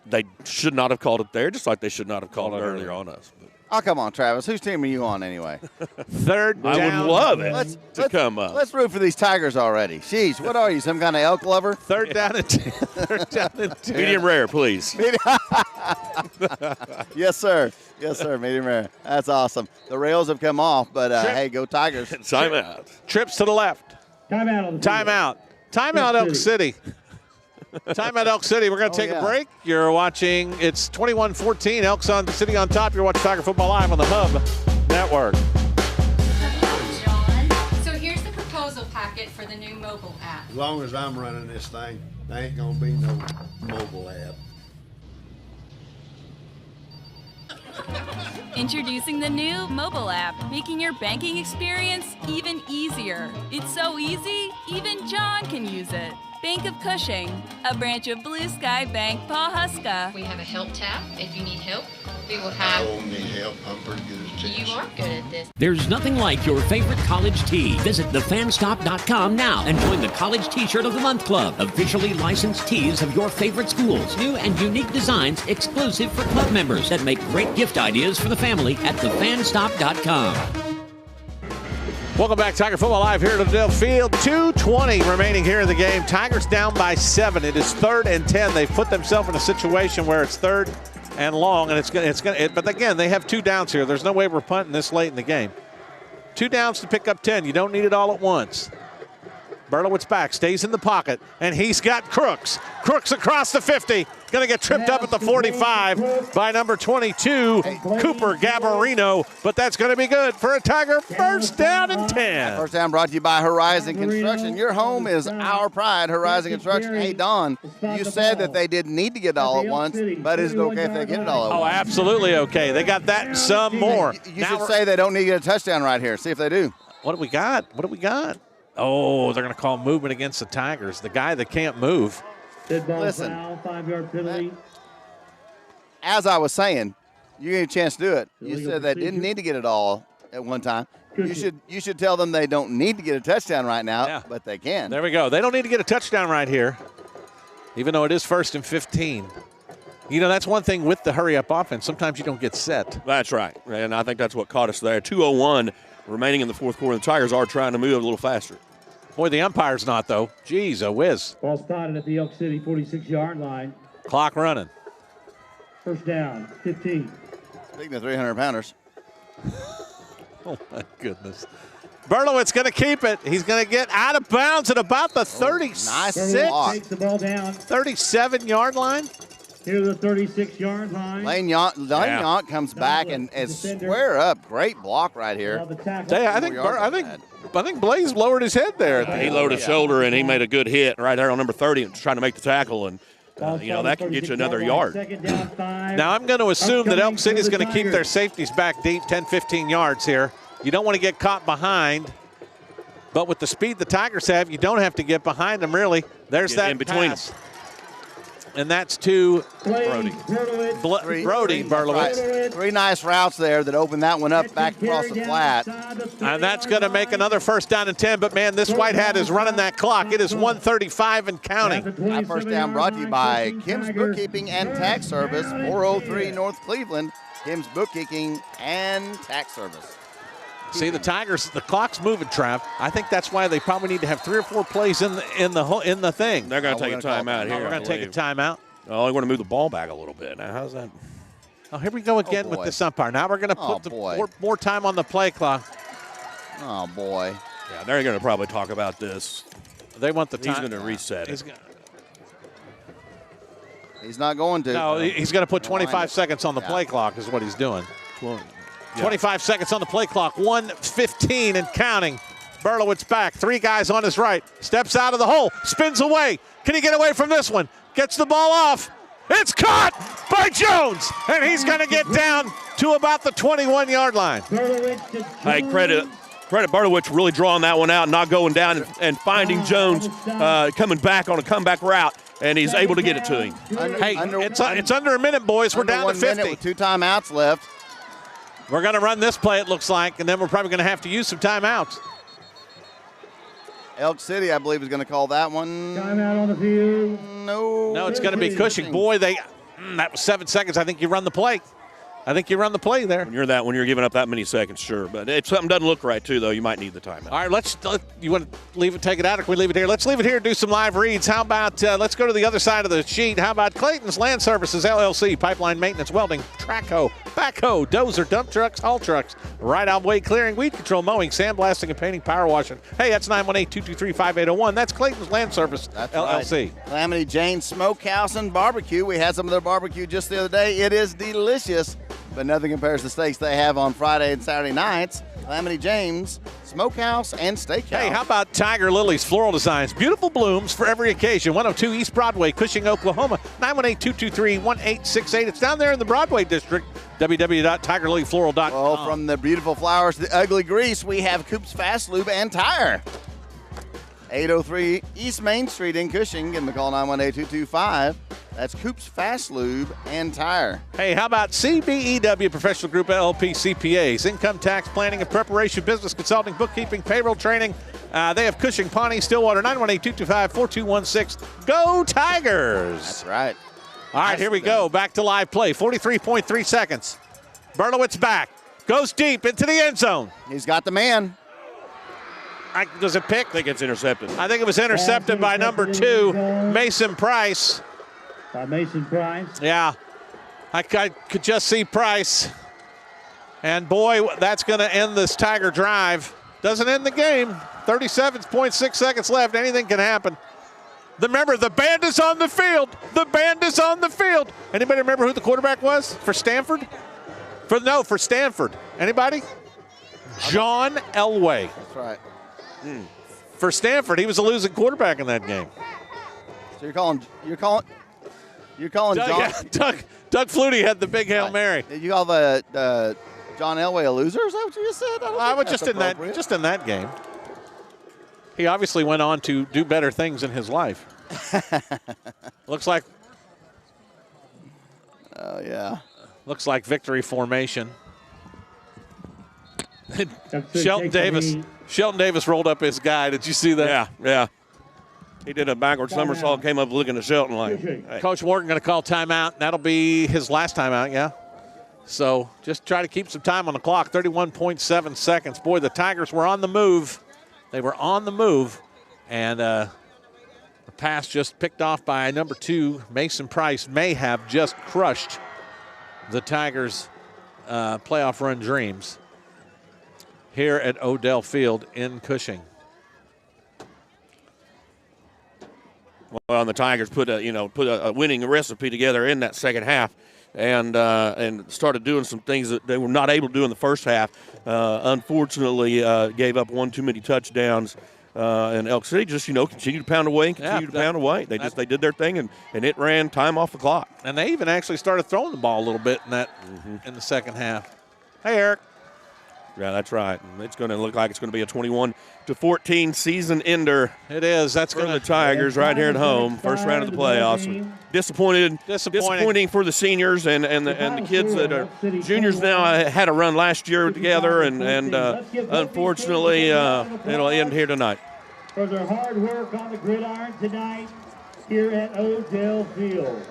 They should not have called it there, just like they should not have called it earlier on us. Oh, come on, Travis. Whose team are you on anyway? Third down. I would love it to come up. Let's root for these Tigers already. Jeez, what are you, some kind of elk lover? Third down and 10. Third down and 10. Medium rare, please. Yes, sir. Yes, sir. Medium rare. That's awesome. The rails have come off, but hey, go Tigers. Timeout. Trips to the left. Timeout. Timeout, Elk City. Timeout, Elk City. We're going to take a break. You're watching, it's 21-14. Elks on the City on top. You're watching Tiger Football Live on the Hub Network. John. So here's the proposal packet for the new mobile app. As long as I'm running this thing, there ain't going to be no mobile app. Introducing the new mobile app, making your banking experience even easier. It's so easy, even John can use it. Bank of Cushing, a branch of Blue Sky Bank, Pawhuska. We have a help tab if you need help. We will have... I don't need help. I'm pretty good at this. You are good at this. There's nothing like your favorite college tee. Visit thefanstop.com now and join the College T-Shirt of the Month Club. Officially licensed tees of your favorite schools. New and unique designs exclusive for club members that make great gift ideas for the family at thefanstop.com. Welcome back, Tiger Football Live here at Odell Field. 2:20 remaining here in the game. Tigers down by 7. It is 3rd and 10. They've put themselves in a situation where it's 3rd and long, and but again, they have 2 downs here. There's no way we're punting this late in the game. 2 downs to pick up 10. You don't need it all at once. Berlowitz back, stays in the pocket, and he's got Crooks. Crooks across the 50. Going to get tripped up at the 45 by number 22, Cooper Gabarino. But that's going to be good for a Tiger first down and 10. First down brought to you by Horizon Construction. Your home is our pride, Horizon Construction. Hey, Don, you said that they didn't need to get it all at once, but is it okay if they get it all at once? Oh, absolutely okay. They got that and some more. You should say they don't need to get a touchdown right here. See if they do. What do we got? What do we got? Oh, they're going to call movement against the Tigers. The guy that can't move. Listen, 5-yard penalty. As I was saying, you get a chance to do it. You said they didn't need to get it all at one time. You should tell them they don't need to get a touchdown right now, but they can. There we go. They don't need to get a touchdown right here, even though it is 1st and 15. You know, that's one thing with the hurry-up offense. Sometimes you don't get set. That's right, and I think that's what caught us there. 2:01 remaining in the 4th quarter. The Tigers are trying to move a little faster. Boy, the umpire's not, though. Jeez, a whiz. Ball spotted at the Elk City 46-yard line. Clock running. First down, 15. Speaking of 300-pounders. Oh, my goodness. Berlowitz going to keep it. He's going to get out of bounds at about the 36. Nice block. Takes the ball down. 37-yard line. Here's the 36-yard line. Lane Yount comes back and is square up. Great block right here. I think Blaze lowered his head there. He lowered his shoulder, and he made a good hit right there on number 30 and trying to make the tackle. And, that can get you another yard. Now, I'm going to assume that Elk City is going to keep their safeties back deep, 10, 15 yards here. You don't want to get caught behind. But with the speed the Tigers have, you don't have to get behind them, really. There's that in between pass. And that's to Brody. Brody Berlowitz. 3 nice routes there that opened that one up back across the flat. And that's going to make another first down and 10. But, man, this white hat is running that clock. It is 1:35 and counting. That first down brought to you by Kim's Bookkeeping and Tax Service, 403 North Cleveland. Kim's Bookkeeping and Tax Service. See, the Tigers, the clock's moving, Trav. I think that's why they probably need to have 3 or 4 plays in the thing. They're going to take a timeout here. We're going to take a timeout. Oh, they want to move the ball back a little bit. Now, how's that? Oh, here we go again with this umpire. Now we're going to put more time on the play clock. Oh, boy. Yeah, they're going to probably talk about this. They want the time. He's going to reset it. He's not going to. No, he's going to put 25 seconds on the play clock is what he's doing. 25 seconds on the play clock. 1:15 and counting. Berlowitz back. 3 guys on his right. Steps out of the hole. Spins away. Can he get away from this one? Gets the ball off. It's caught by Jones. And he's going to get down to about the 21-yard line. Hey, credit Berlowitz really drawing that one out, not going down and finding Jones coming back on a comeback route. And he's able to get it to him. It's under a minute, boys. We're down to 50. 1 minute with 2 timeouts left. We're going to run this play, it looks like, and then we're probably going to have to use some timeouts. Elk City, I believe, is going to call that one. Timeout on the field. No, it's going to be Cushing. Boy, that was 7 seconds. I think you run the play. There. When you're giving up that many seconds, sure. But if something doesn't look right, too, though, you might need the timeout. All right, you want to leave it, take it out, or can we leave it here? Let's leave it here and do some live reads. How about, let's go to the other side of the sheet. How about Clayton's Land Services, LLC, pipeline maintenance, welding, track hoe, backhoe, dozer, dump trucks, haul trucks, right-of-way clearing, weed control, mowing, sandblasting, and painting, power washing. Hey, that's 918-223-5801. That's Clayton's Land Service, LLC. Right. Calamity Jane Smokehouse and Barbecue. We had some of their barbecue just the other day. It is delicious, but nothing compares to the steaks they have on Friday and Saturday nights. Calamity James Smokehouse and Steakhouse. Hey, how about Tiger Lily's Floral Designs? Beautiful blooms for every occasion. 102 East Broadway, Cushing, Oklahoma. 918-223-1868. It's down there in the Broadway district. www.tigerlilyfloral.com. Well, from the beautiful flowers to the ugly grease, we have Coop's Fast Lube and Tire. 803 East Main Street in Cushing. Give them a call, 918-225. That's Coop's Fast Lube and Tire. Hey, how about CBEW Professional Group LLP CPAs? Income tax planning and preparation, business consulting, bookkeeping, payroll training. They have Cushing, Pawnee, Stillwater, 918-225-4216. Go Tigers! That's right. All right, here we go. Back to live play. 43.3 seconds. Berlowitz back. Goes deep into the end zone. He's got the man. Does it pick? I think it's intercepted. I think it was intercepted by number 2, Mason Price. By Mason Price. Yeah, I could just see Price. And boy, that's going to end this Tiger drive. Doesn't end the game. 37.6 seconds left. Anything can happen. Remember, the band is on the field. The band is on the field. Anybody remember who the quarterback was for Stanford? For Stanford. Anybody? John Elway. That's right. For Stanford, he was a losing quarterback in that game. So you're calling Doug, John. yeah, Doug Flutie had the big Hail Mary. Did you call the John Elway a loser? Is that what you just said? I was just in that game. He obviously went on to do better things in his life. Looks like. Oh yeah. Looks like victory formation. Shelton Davis rolled up his guy. Did you see that? Yeah. He did a backward somersault, came up looking at Shelton like. Hey. Coach Morgan going to call timeout. That'll be his last timeout, yeah. So just try to keep some time on the clock. 31.7 seconds. Boy, the Tigers were on the move. They were on the move. And the pass just picked off by number 2, Mason Price, may have just crushed the Tigers' playoff run dreams here at Odell Field in Cushing. Well, and the Tigers put a winning recipe together in that second half, and started doing some things that they were not able to do in the first half. Unfortunately, gave up one too many touchdowns, and Elk City just continued to pound away and continued to pound away. They did their thing, and it ran time off the clock. And they even actually started throwing the ball a little bit in that in the second half. Hey, Eric. Yeah, that's right. It's going to look like it's going to be a 21-14 season ender. It is. That's for going the Tigers right here at home. First round of the playoffs. Disappointing for the seniors and the kids that are juniors now. Had a run last year together, and unfortunately, it'll end here tonight. For their hard work on the gridiron tonight here at Odell Field.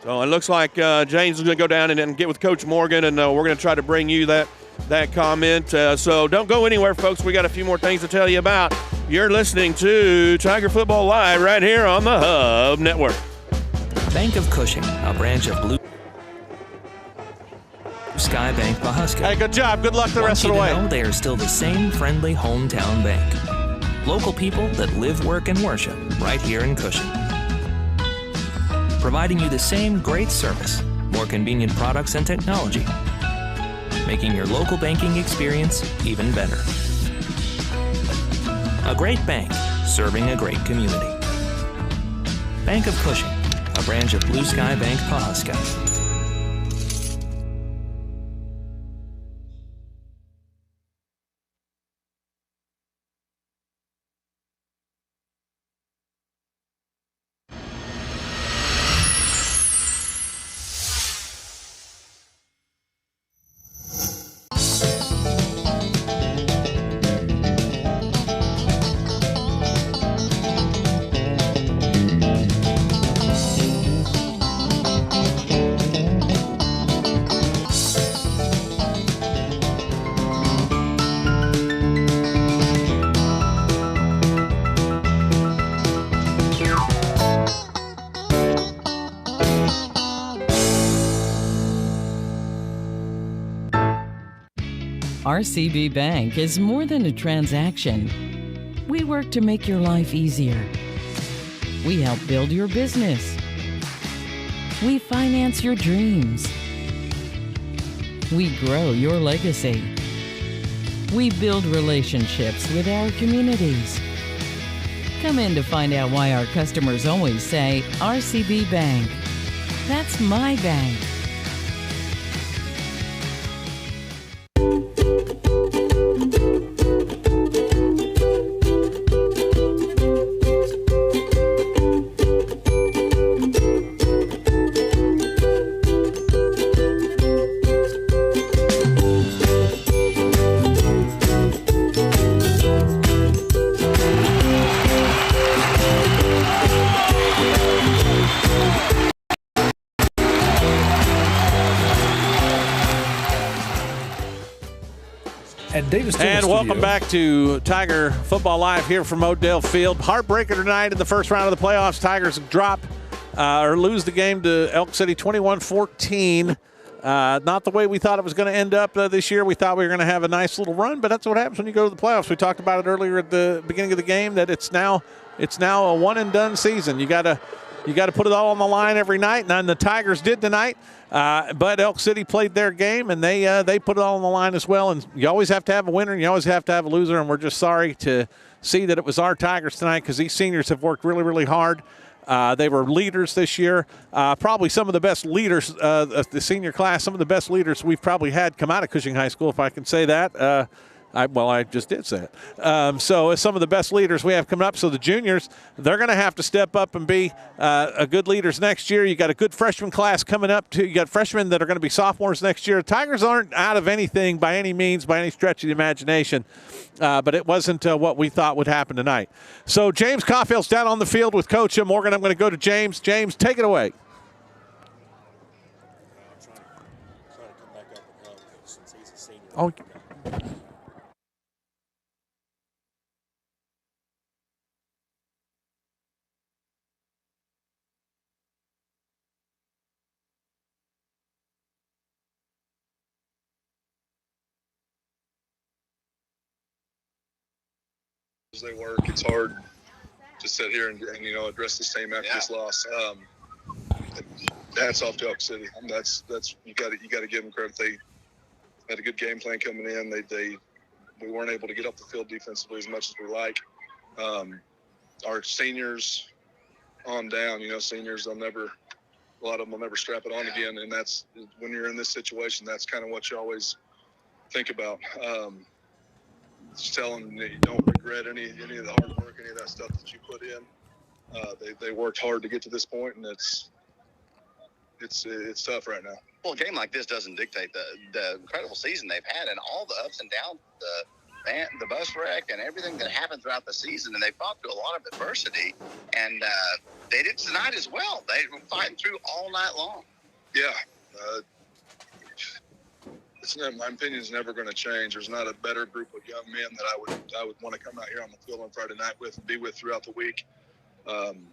So it looks like James is going to go down and get with Coach Morgan, and we're going to try to bring you that comment. So don't go anywhere, folks. We got a few more things to tell you about. You're listening to Tiger Football Live right here on the Hub Network. Bank of Cushing, a branch of Blue Sky Bank Pawhuska. Hey, good job. Good luck the rest of the way. They are still the same friendly hometown bank. Local people that live, work, and worship right here in Cushing. Providing you the same great service, more convenient products and technology, making your local banking experience even better. A great bank, serving a great community. Bank of Cushing, a branch of Blue Sky Bank Pawhuska. RCB Bank is more than a transaction. We work to make your life easier. We help build your business. We finance your dreams. We grow your legacy. We build relationships with our communities. Come in to find out why our customers always say, RCB Bank. That's my bank. And welcome back to Tiger Football Live here from Odell Field. Heartbreaker tonight in the first round of the playoffs. Tigers drop or lose the game to Elk City 21-14. Not the way we thought it was going to end up this year. We thought we were going to have a nice little run, but that's what happens when you go to the playoffs. We talked about it earlier at the beginning of the game that it's now a one and done season. You got to put it all on the line every night, and the Tigers did tonight. But Elk City played their game, and they put it all on the line as well. And you always have to have a winner, and you always have to have a loser. And we're just sorry to see that it was our Tigers tonight because these seniors have worked really, really hard. They were leaders this year, probably some of the best leaders of the senior class, some of the best leaders we've probably had come out of Cushing High School, if I can say that. I just did say it. So some of the best leaders we have coming up. So the juniors, they're going to have to step up and be good leaders next year. You got a good freshman class coming up, too. You got freshmen that are going to be sophomores next year. Tigers aren't out of anything by any means, by any stretch of the imagination. But it wasn't what we thought would happen tonight. So James Caulfield's down on the field with Coach Morgan. I'm going to go to James. James, take it away. Oh. They work. It's hard to sit here and address this team after this loss. Hats off to Elk City. That's you got to give them credit. They had a good game plan coming in. We weren't able to get off the field defensively as much as we like. Our seniors on down. Seniors a lot of them will never strap it on again. And that's when you're in this situation. That's kind of what you always think about. Just tell them that you don't regret any of the hard work, any of that stuff that you put in. They worked hard to get to this point, and it's tough right now. Well, a game like this doesn't dictate the incredible season they've had and all the ups and downs, the bus wreck and everything that happened throughout the season, and they fought through a lot of adversity, and they did tonight as well. They were fighting through all night long. Yeah. My opinion is never going to change. There's not a better group of young men that I would want to come out here on the field on Friday night with and be with throughout the week. And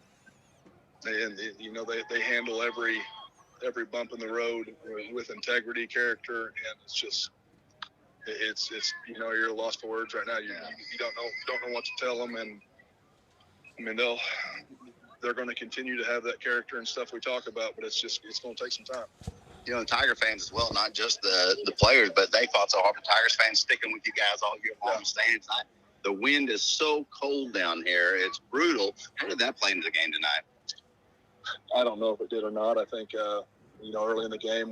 they handle every bump in the road with integrity, character, and it's you're lost for words right now. You don't know what to tell them, and I mean they're going to continue to have that character and stuff we talk about, but it's going to take some time. Tiger fans as well, not just the players, but they fought so hard. The Tigers fans sticking with you guys all year long, staying tonight. The wind is so cold down here; it's brutal. How did that play into the game tonight? I don't know if it did or not. I think early in the game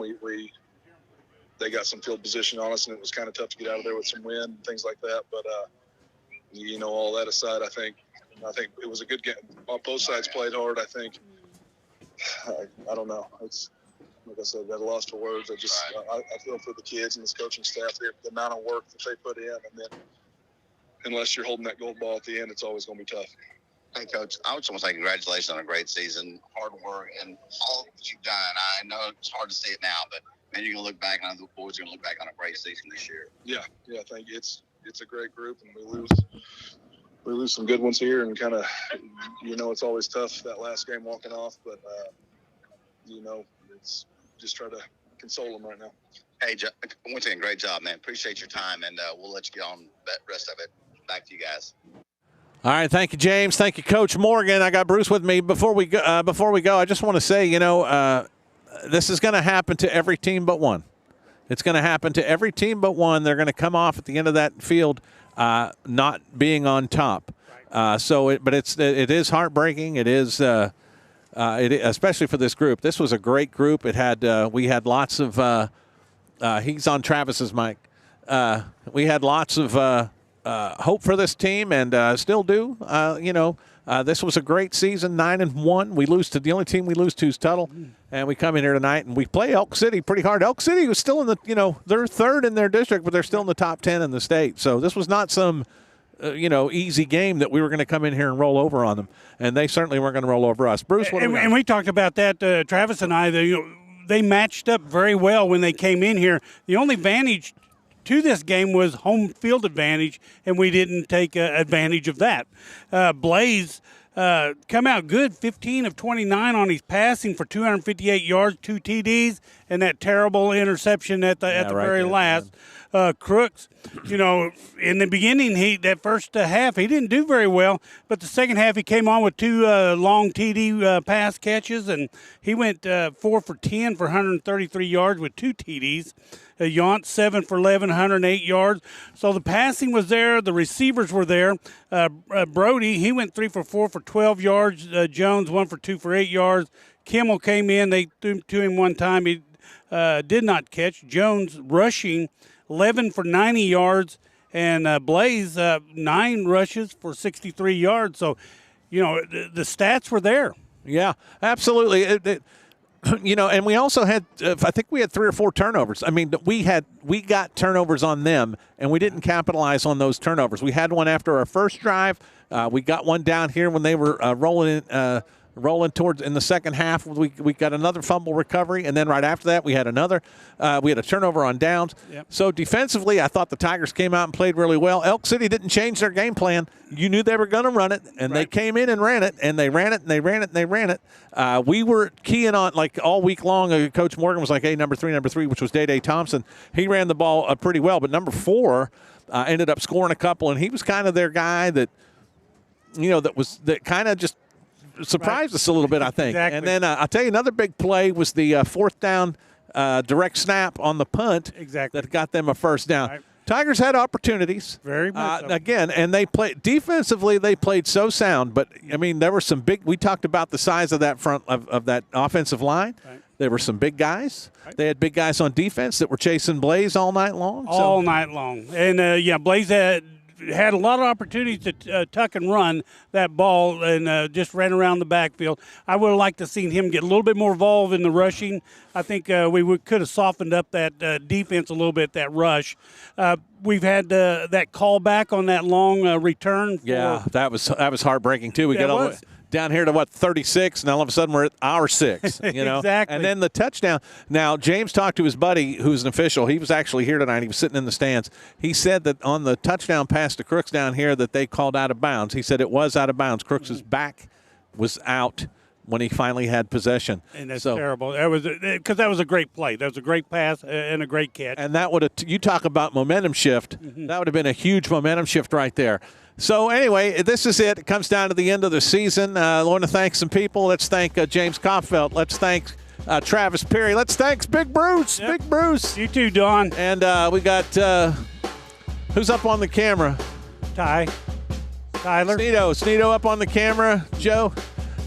they got some field position on us, and it was kind of tough to get out of there with some wind and things like that. But all that aside, I think it was a good game. Both sides played hard. I think. I don't know. It's like I said, at a loss for words. I feel for the kids and this coaching staff. The amount of work that they put in, and then unless you're holding that gold ball at the end, it's always going to be tough. Hey, Coach, I just want to say congratulations on a great season, hard work, and all that you've done. I know it's hard to see it now, but man, you're going to look back on the boys are going to look back on a great season this year. Yeah, thank you. It's a great group, and we lose some good ones here, and kind of, it's always tough that last game walking off, but it's just try to console them right now. Hey, once again, great job, man. Appreciate your time, and we'll let you get on the rest of it. Back to you guys. All right, thank you, James. Thank you, Coach Morgan. I got Bruce with me. Before we go, I just want to say, this is going to happen to every team but one. It's going to happen to every team but one. They're going to come off at the end of that field not being on top. It is heartbreaking. It is, especially for this group. This was a great group. We had lots of. He's on Travis's mic. We had lots of. Hope for this team, and still do. This was a great season, 9-1. We lose to the only team we lose to is Tuttle, and we come in here tonight and we play Elk City pretty hard. Elk City was still in the, they're third in their district, but they're still in the top 10 in the state. So this was not some, easy game that we were going to come in here and roll over on them, and they certainly weren't going to roll over us. Bruce, and we talked about that, Travis and I. They matched up very well when they came in here. The only advantage to this game was home field advantage, and we didn't take advantage of that. Blaze come out good, 15 of 29 on his passing for 258 yards, 2 TDs, and that terrible interception at the very last. Crooks, in the beginning, that first half, he didn't do very well, but the second half he came on with 2 long TD pass catches, and he went 4 for 10 for 133 yards with 2 TDs. Yount, 7 for 11, 108 yards. So the passing was there. The receivers were there. Brody, he went 3 for 4 for 12 yards. Jones, 1 for 2 for 8 yards. Kimmel came in. They threw to him one time. He did not catch. Jones rushing, 11 for 90 yards. And Blaze, 9 rushes for 63 yards. So, the stats were there. Yeah, absolutely. And we also had, I think we had 3 or 4 turnovers. I mean, we got turnovers on them, and we didn't capitalize on those turnovers. We had one after our first drive. We got one down here when they were rolling towards in the second half. We got another fumble recovery, and then right after that we had another. We had a turnover on downs. Yep. So defensively, I thought the Tigers came out and played really well. Elk City didn't change their game plan. You knew they were going to run it, and they came in and ran it, and they ran it, and they ran it, and they ran it. We were keying on, like, all week long. Coach Morgan was like, hey, number three, which was Day Thompson. He ran the ball pretty well, but number 4 ended up scoring a couple, and he was kind of their guy that, that kind of just surprised us a little bit, I think. Exactly. And then I'll tell you another big play was the 4th down direct snap on the punt that got them a first down. Right. Tigers had opportunities. Very much so. Again, and they played defensively. They played so sound, but I mean, there were some big. We talked about the size of that front of that offensive line. Right. There were some big guys. They had big guys on defense that were chasing Blaze all night long. All night long. And, Blaze had a lot of opportunities to tuck and run that ball and just ran around the backfield. I would have liked to have seen him get a little bit more involved in the rushing. I think we could have softened up that defense a little bit, that rush. We've had that call back on that long return. That was heartbreaking, too. We got all down here to 36, and all of a sudden we're at our 6. Exactly. And then the touchdown. Now, James talked to his buddy, who's an official. He was actually here tonight. He was sitting in the stands. He said that on the touchdown pass to Crooks down here that they called out of bounds. He said it was out of bounds. Crooks's back was out when he finally had possession. And that's terrible. That was because that was a great play. That was a great pass and a great catch. And that would have, you talk about momentum shift, that would have been a huge momentum shift right there. So anyway, this is it. It comes down to the end of the season. I want to thank some people. Let's thank James Kopfelt. Let's thank Travis Perry. Let's thank Big Bruce. Yep. Big Bruce. You too, Don. And we got, who's up on the camera? Tyler. Sneedo up on the camera. Joe.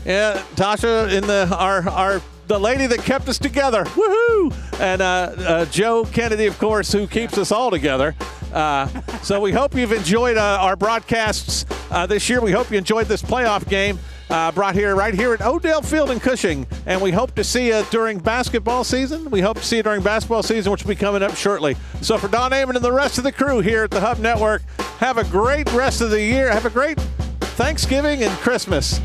Yeah, Tasha in the lady that kept us together. Woohoo! And Joe Kennedy, of course, who keeps us all together. So we hope you've enjoyed our broadcasts this year. We hope you enjoyed this playoff game brought here right here at Odell Field in Cushing. And we hope to see you during basketball season. We hope to see you during basketball season, which will be coming up shortly. So for Don Amon and the rest of the crew here at the Hub Network, have a great rest of the year. Have a great Thanksgiving and Christmas.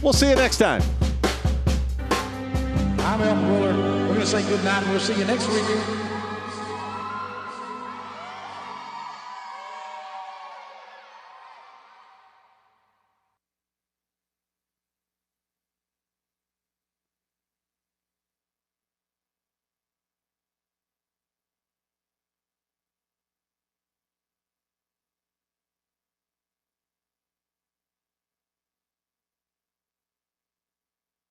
We'll see you next time. I'm Elk Ruler. We're going to say good night, and we'll see you next week.